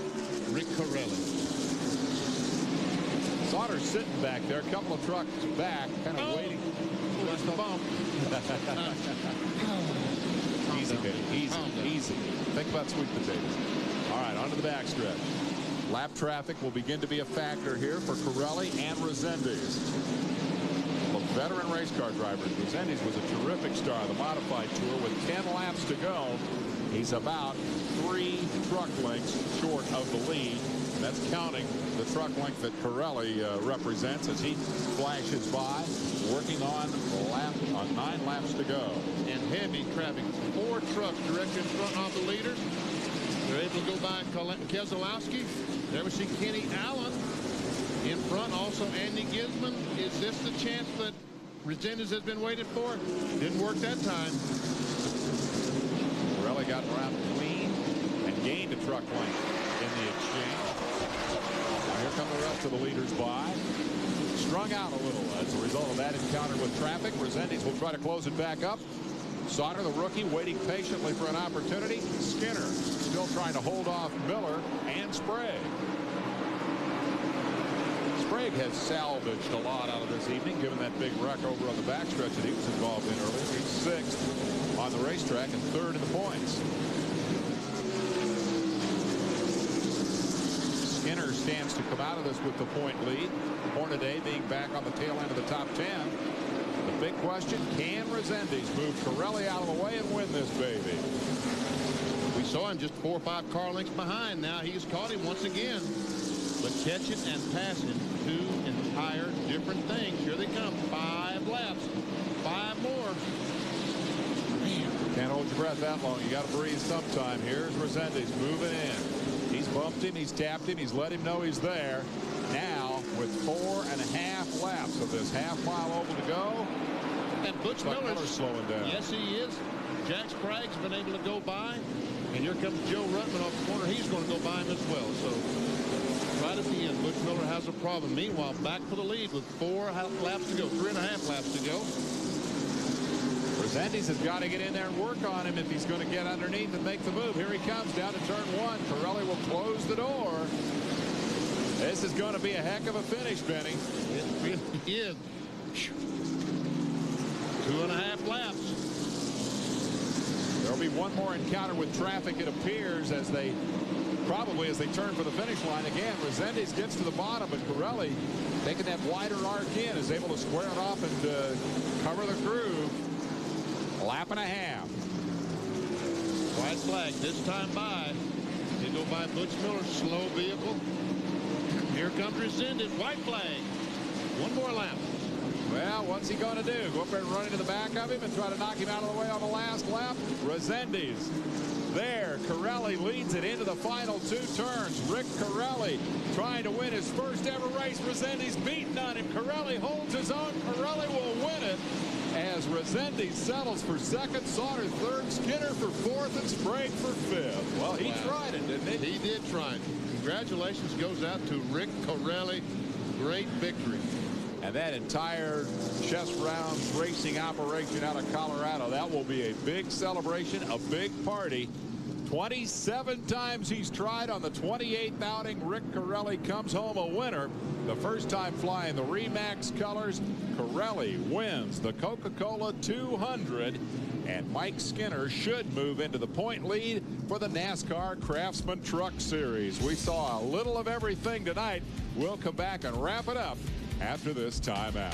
[SPEAKER 2] Rick Corelli.
[SPEAKER 1] Sauter's sitting back there, a couple of trucks back, kind of waiting.
[SPEAKER 2] There's the bump.
[SPEAKER 1] Easy, baby. Easy. Think about sweet potatoes. All right, onto the backstretch. Lap traffic will begin to be a factor here for Corelli and Resendez. Well, veteran race car drivers. Resendez was a terrific star of the modified tour with 10 laps to go. He's about 3 truck lengths short of the lead. That's counting the truck length that Corelli represents as he flashes by, working on 9 laps to go.
[SPEAKER 2] And heavy traffic. 4 trucks directly in front of the leaders. They're able to go by Keselowski. There we see Kenny Allen in front. Also Andy Gisman. Is this the chance that Resendez has been waiting for? Didn't work that time.
[SPEAKER 1] Corelli got around clean and gained a truck length in the exchange. Here come the rest of the leaders by. Strung out a little as a result of that encounter with traffic. Resendez will try to close it back up. Sauter, the rookie, waiting patiently for an opportunity. Skinner still trying to hold off Miller and Sprague. Sprague has salvaged a lot out of this evening, given that big wreck over on the backstretch that he was involved in earlier. He's 6th on the racetrack and 3rd in the points. Skinner stands to come out of this with the point lead. Hornaday being back on the tail end of the top 10. The big question, can Resendez move Corelli out of the way and win this baby?
[SPEAKER 2] We saw him just 4 or 5 car lengths behind. Now he's caught him once again. But catching and passing, 2 entire different things. Here they come. 5 laps. 5 more.
[SPEAKER 1] Can't hold your breath that long. You got to breathe sometime. Here's Resendez moving in. He's bumped him. He's tapped him. He's let him know he's there. Now, with 4.5 laps of this half-mile oval to go,
[SPEAKER 2] and Butch Miller's
[SPEAKER 1] slowing down.
[SPEAKER 2] Yes, he is. Jack Sprague's been able to go by, and here comes Joe Rutman off the corner. He's going to go by him as well. So, right at the end, Butch Miller has a problem. Meanwhile, back for the lead with 4 laps to go, 3.5 laps to go.
[SPEAKER 1] Resendiz has got to get in there and work on him if he's going to get underneath and make the move. Here he comes down to turn 1. Corelli will close the door. This is going to be a heck of a finish, Benny.
[SPEAKER 2] It really is. 2.5 laps.
[SPEAKER 1] There'll be one more encounter with traffic, it appears, as they turn for the finish line. Again, Resendiz gets to the bottom, but Corelli, taking that wider arc in, is able to square it off and cover the groove. A lap and a half.
[SPEAKER 2] White flag this time by. They go by Butch Miller's slow vehicle. Here comes Resendiz. White flag. One more lap.
[SPEAKER 1] Well, what's he going to do? Go up there and run into the back of him and try to knock him out of the way on the last lap? Resendiz. There, Corelli leads it into the final 2 turns. Rick Corelli trying to win his first ever race. Resendiz beating on him. Corelli holds his own. Corelli will win it as Resendiz settles for 2nd, Sauter 3rd, Skinner for 4th, and Sprague for 5th. Well, he tried it, didn't he?
[SPEAKER 2] He did try it. Congratulations goes out to Rick Corelli. Great victory.
[SPEAKER 1] And that entire chest rounds racing operation out of Colorado, that will be a big celebration, a big party. 27 times he's tried. On the 28th outing, Rick Corelli comes home a winner. The first time flying the Remax colors. Corelli wins the Coca-Cola 200. And Mike Skinner should move into the point lead for the NASCAR Craftsman Truck Series. We saw a little of everything tonight. We'll come back and wrap it up after this timeout.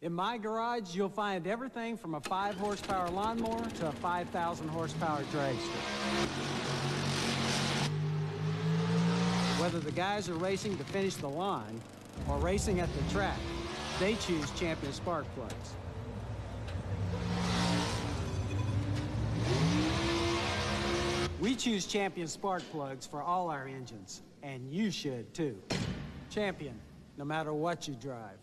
[SPEAKER 10] In my garage, you'll find everything from a 5-horsepower lawnmower to a 5,000 horsepower dragster. Whether the guys are racing to finish the line or racing at the track, they choose Champion spark plugs. We choose Champion spark plugs for all our engines, and you should too. Champion, no matter what you drive.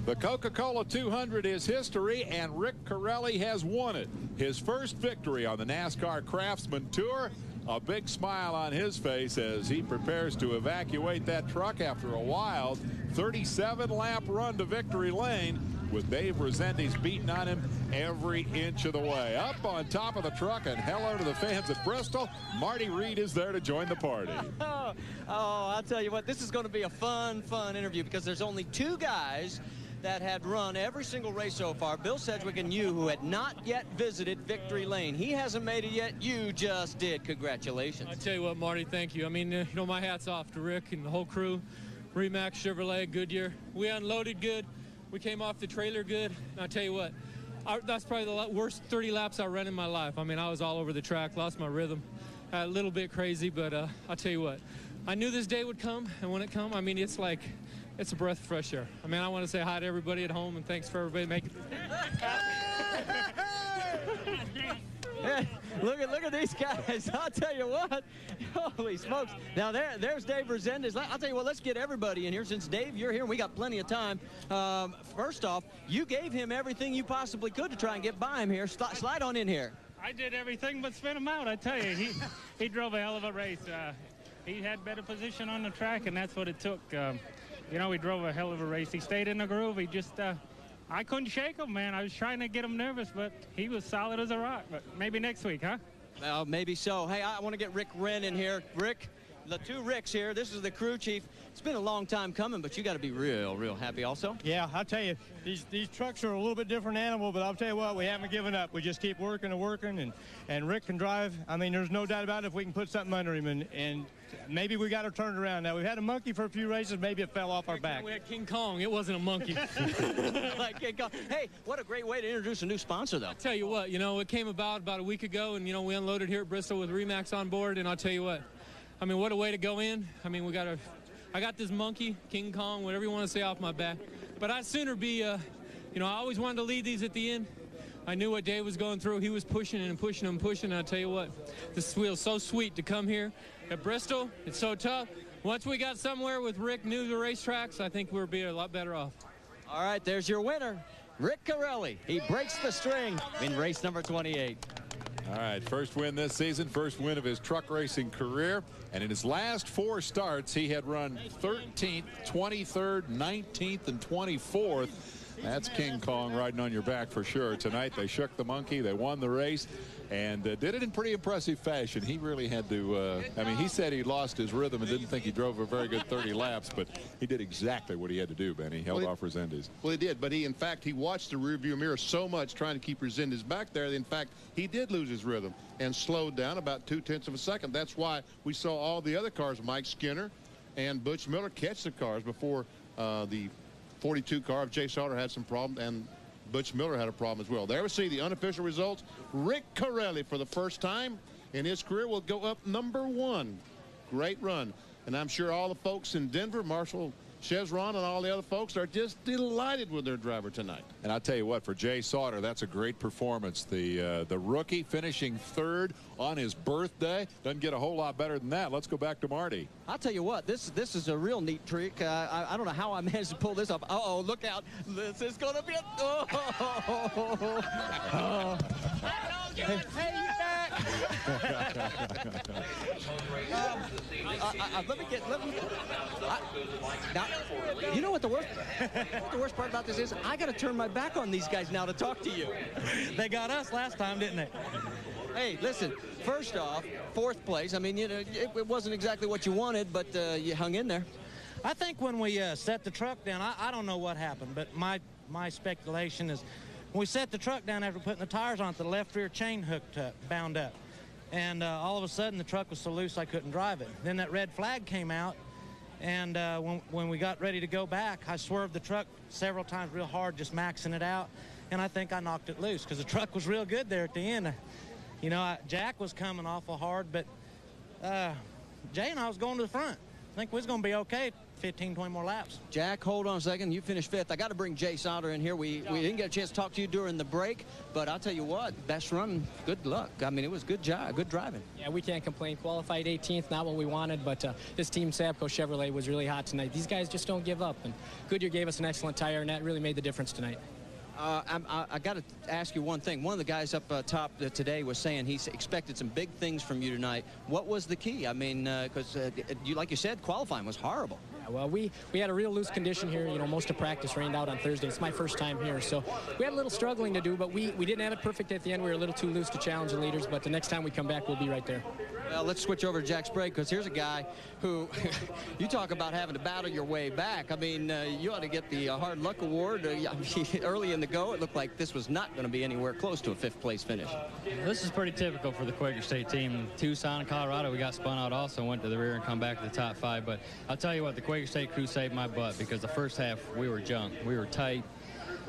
[SPEAKER 1] The Coca-Cola 200 is history, and Rick Corelli has won it. His first victory on the NASCAR Craftsman Tour. A big smile on his face as he prepares to evacuate that truck after a wild 37-lap run to victory lane, with Dave Resendiz beating on him every inch of the way. Up on top of the truck, and hello to the fans at Bristol. Marty Reed is there to join the party.
[SPEAKER 3] Oh, I'll tell you what, this is going to be a fun interview, because there's only 2 guys that had run every single race so far, Bill Sedgwick and you, who had not yet visited Victory Lane. He hasn't made it yet. You just did. Congratulations.
[SPEAKER 25] I tell you what, Marty, thank you. I mean, you know, my hat's off to Rick and the whole crew. Remax, Chevrolet, Goodyear. We unloaded good. We came off the trailer good. And I'll tell you what, that's probably the worst 30 laps I ran in my life. I mean, I was all over the track, lost my rhythm. A little bit crazy, but I'll tell you what, I knew this day would come, and when it come, I mean, it's like, it's a breath of fresh air. I mean, I want to say hi to everybody at home, and thanks for everybody making
[SPEAKER 3] Yeah, look at these guys. I'll tell you what. Holy smokes. Now there's Dave Resendiz. I'll tell you what, let's get everybody in here. Since Dave, you're here and we got plenty of time. First off, you gave him everything you possibly could to try and get by him here. Slide on in here.
[SPEAKER 8] I did everything but spin him out, I tell you. He drove a hell of a race. He had better position on the track, and that's what it took. You know, he drove a hell of a race. He stayed in the groove. He just, I couldn't shake him, man. I was trying to get him nervous, but he was solid as a rock. But maybe next week, huh?
[SPEAKER 3] Well, maybe so. Hey, I want to get Rick Wren in here. Rick, the 2 Ricks here. This is the crew chief. It's been a long time coming, but you got to be real happy also.
[SPEAKER 11] Yeah, I'll tell you, these trucks are a little bit different animal, but I'll tell you what, we haven't given up. We just keep working and working, and Rick can drive. I mean, there's no doubt about it if we can put something under him, and maybe we got to turn it around. Now, we've had a monkey for a few races. Maybe it fell off our back.
[SPEAKER 25] We had King Kong. It wasn't a monkey.
[SPEAKER 3] Like King Kong. Hey, what a great way to introduce a new sponsor, though.
[SPEAKER 25] I'll tell you what, you know, it came about a week ago, and, you know, we unloaded here at Bristol with Remax on board, and I'll tell you what, I mean, what a way to go in. I mean, I got this monkey, King Kong, whatever you want to say, off my back. But I'd sooner be, you know, I always wanted to lead these at the end. I knew what Dave was going through. He was pushing and pushing and pushing. And I'll tell you what, this feels so sweet to come here at Bristol. It's so tough. Once we got somewhere with Rick knew the racetracks, I think we'll be a lot better off.
[SPEAKER 3] All right, there's your winner, Rick Corelli. He breaks the string in race number 28.
[SPEAKER 1] All right, first win this season, first win of his truck racing career. And in his last 4 starts, he had run 13th, 23rd, 19th, and 24th. That's King Kong riding on your back for sure. Tonight, they shook the monkey. They won the race and did it in pretty impressive fashion. He really had to, I mean, he said he lost his rhythm and didn't think he drove a very good 30 laps, but he did exactly what he had to do, Ben. He held off Resendiz.
[SPEAKER 2] Well, he did, but in fact, he watched the rearview mirror so much trying to keep Resendiz back there that, in fact, he did lose his rhythm and slowed down about 0.2 of a second. That's why we saw all the other cars, Mike Skinner and Butch Miller, catch the cars before the 42 car of Jay Sauter had some problems, and Butch Miller had a problem as well. There we see the unofficial results. Rick Corelli, for the first time in his career, will go up #1. Great run. And I'm sure all the folks in Denver, Marshall Chevron and all the other folks, are just delighted with their driver tonight.
[SPEAKER 1] And I'll tell you what, for Jay Sauter, that's a great performance. The rookie finishing 3rd on his birthday. Doesn't get a whole lot better than that. Let's go back to Marty.
[SPEAKER 3] I'll tell you what, this is a real neat trick. I don't know how I managed to pull this off. Uh-oh, look out. This is going to be a... Oh. Hey, you back. Now, you know what the worst part about this is? I got to turn my back on these guys now to talk to you.
[SPEAKER 4] They got us last time, didn't they?
[SPEAKER 3] Hey, listen, first off, 4th place. I mean, you know, it wasn't exactly what you wanted, but you hung in there.
[SPEAKER 4] I think when we set the truck down, I don't know what happened, but my speculation is when we set the truck down after putting the tires on it, the left rear chain hooked up, bound up. And all of a sudden, the truck was so loose I couldn't drive it. Then that red flag came out, and when we got ready to go back, I swerved the truck several times real hard, just maxing it out, and I think I knocked it loose because the truck was real good there at the end. You know, Jack was coming awful hard, but Jay and I was going to the front. I think we was going to be okay 15, 20 more laps.
[SPEAKER 3] Jack, hold on a second. You finished 5th. I got to bring Jay Sauter in here. We didn't get a chance to talk to you during the break, but I'll tell you what, best run, good luck. I mean, it was good job, good driving.
[SPEAKER 12] Yeah, we can't complain. Qualified 18th, not what we wanted, but this team, Sabco Chevrolet, was really hot tonight. These guys just don't give up, and Goodyear gave us an excellent tire, and that really made the difference tonight.
[SPEAKER 3] I got to ask you one thing. One of the guys up top today was saying he expected some big things from you tonight. What was the key? I mean, because like you said, qualifying was horrible.
[SPEAKER 12] Yeah, well, we had a real loose condition here. You know, most of practice rained out on Thursday. It's my first time here, so we had a little struggling to do, but we didn't have it perfect at the end. We were a little too loose to challenge the leaders, but the next time we come back, we'll be right there.
[SPEAKER 3] Well, let's switch over to Jack Sprague, because here's a guy who, you talk about having to battle your way back. I mean, you ought to get the Hard Luck Award. Early in the go, it looked like this was not going to be anywhere close to a 5th place finish.
[SPEAKER 13] This is pretty typical for the Quaker State team. Tucson and Colorado, we got spun out also, went to the rear and come back to the top 5. But I'll tell you what, the Quaker State crew saved my butt, because the first half we were junk. We were tight,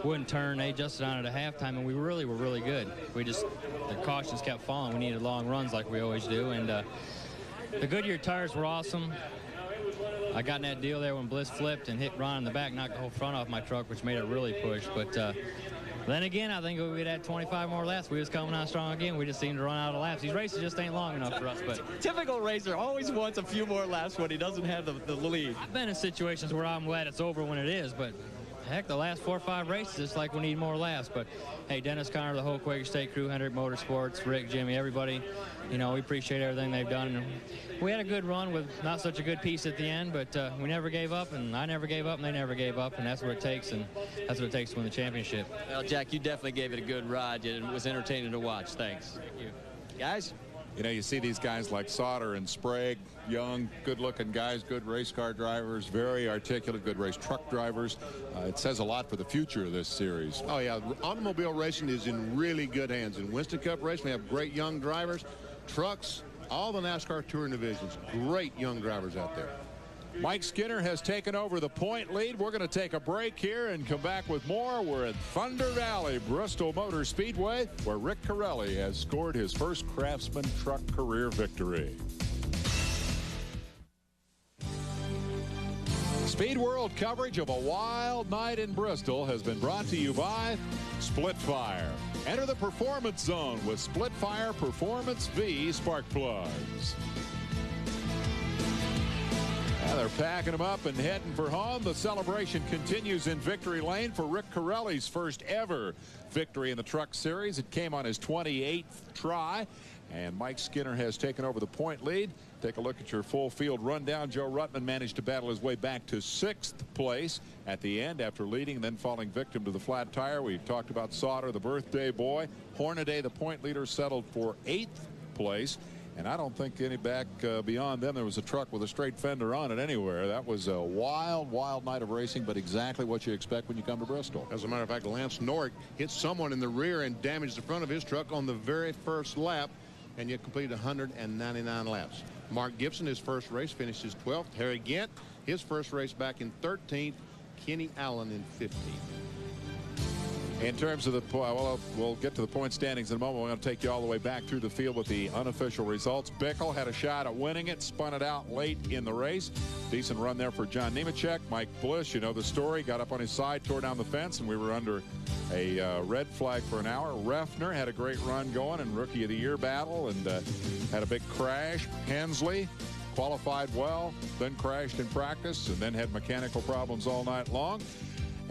[SPEAKER 13] wouldn't turn. They adjusted on it at halftime, and we really were really good. The cautions kept falling. We needed long runs like we always do, and the Goodyear tires were awesome. I got in that deal there when Bliss flipped and hit Ron in the back, knocked the whole front off my truck, which made it really push. But then again, I think if we'd had 25 more laps, we was coming on strong again. We just seemed to run out of laps. These races just ain't long enough for us. But
[SPEAKER 3] typical racer always wants a few more laps when he doesn't have the lead.
[SPEAKER 13] I've been in situations where I'm glad it's over when it is, but heck, the last 4 or 5 races, it's like we need more laps. But hey, Dennis Conner, the whole Quaker State crew, Hendrick Motorsports, Rick, Jimmy, everybody, you know, we appreciate everything they've done. And we had a good run with not such a good piece at the end, but we never gave up, and I never gave up, and they never gave up, and that's what it takes, and that's what it takes to win the championship.
[SPEAKER 3] Well, Jack, you definitely gave it a good ride. It was entertaining to watch. Thanks. Thank you. Guys?
[SPEAKER 1] You know, you see these guys like Sauter and Sprague, young, good-looking guys, good race car drivers, very articulate, good race truck drivers. It says a lot for the future of this series.
[SPEAKER 2] Oh, yeah. Automobile racing is in really good hands. In Winston Cup racing, we have great young drivers, trucks, all the NASCAR touring divisions. Great young drivers out there.
[SPEAKER 1] Mike Skinner has taken over the point lead. We're going to take a break here and come back with more. We're at Thunder Valley, Bristol Motor Speedway, where Rick Corelli has scored his first Craftsman truck career victory. Speed World coverage of a wild night in Bristol has been brought to you by Splitfire. Enter the performance zone with Splitfire Performance V spark plugs. They're packing them up and heading for home. The celebration continues in victory lane for Rick Corelli's first ever victory in the Truck Series. It came on his 28th try, and Mike Skinner has taken over the point lead. Take a look at your full field rundown. Joe Ruttman managed to battle his way back to 6th place at the end after leading and then falling victim to the flat tire. We talked about Sauter, the birthday boy. Hornaday, the point leader, settled for 8th place. And I don't think any back beyond them there was a truck with a straight fender on it anywhere. That was a wild, wild night of racing, but exactly what you expect when you come to Bristol.
[SPEAKER 2] As a matter of fact, Lance Norrick hit someone in the rear and damaged the front of his truck on the very first lap, and yet completed 199 laps. Mark Gibson, his first race, finished his 12th. Harry Gant, his first race back in 13th. Kenny Allen in 15th.
[SPEAKER 1] In terms of the, well, we'll get to the point standings in a moment. We're going to take you all the way back through the field with the unofficial results. Bickle had a shot at winning it, spun it out late in the race. Decent run there for John Nemechek. Mike Bliss, you know the story, got up on his side, tore down the fence, and we were under a red flag for an hour. Refner had a great run going in Rookie of the Year battle and had a big crash. Hensley qualified well, then crashed in practice, and then had mechanical problems all night long.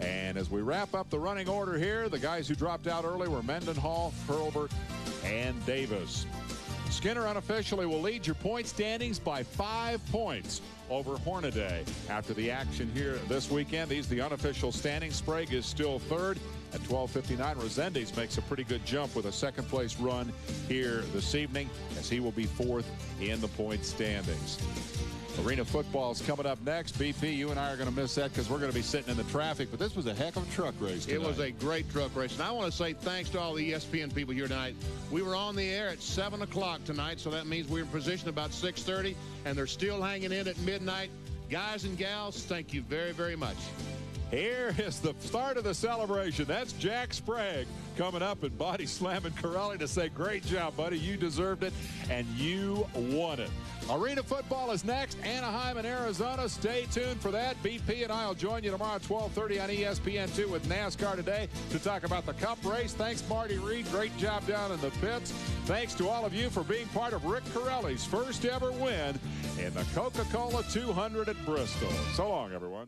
[SPEAKER 1] And as we wrap up the running order here, the guys who dropped out early were Mendenhall, Hurlburt, and Davis. Skinner unofficially will lead your point standings by 5 points over Hornaday. After the action here this weekend, these are the unofficial standings. Sprague is still third at 12:59. Resendiz makes a pretty good jump with a second place run here this evening, as he will be fourth in the point standings. Arena football is coming up next. BP, you and I are going to miss that because we're going to be sitting in the traffic, but this was a heck of a truck race tonight.
[SPEAKER 2] It was a great truck race, and I want to say thanks to all the ESPN people here tonight. We were on the air at 7 o'clock tonight, so that means we're in position about 6:30, and they're still hanging in at midnight. Guys and gals, thank you very, very much.
[SPEAKER 1] Here is the start of the celebration. That's Jack Sprague coming up and body slamming Corelli to say, great job, buddy. You deserved it, and you won it. Arena football is next. Anaheim and Arizona. Stay tuned for that. BP and I will join you tomorrow at 12:30 on ESPN2 with NASCAR Today to talk about the Cup race. Thanks, Marty Reed. Great job down in the pits. Thanks to all of you for being part of Rick Corelli's first ever win in the Coca-Cola 200 at Bristol. So long, everyone.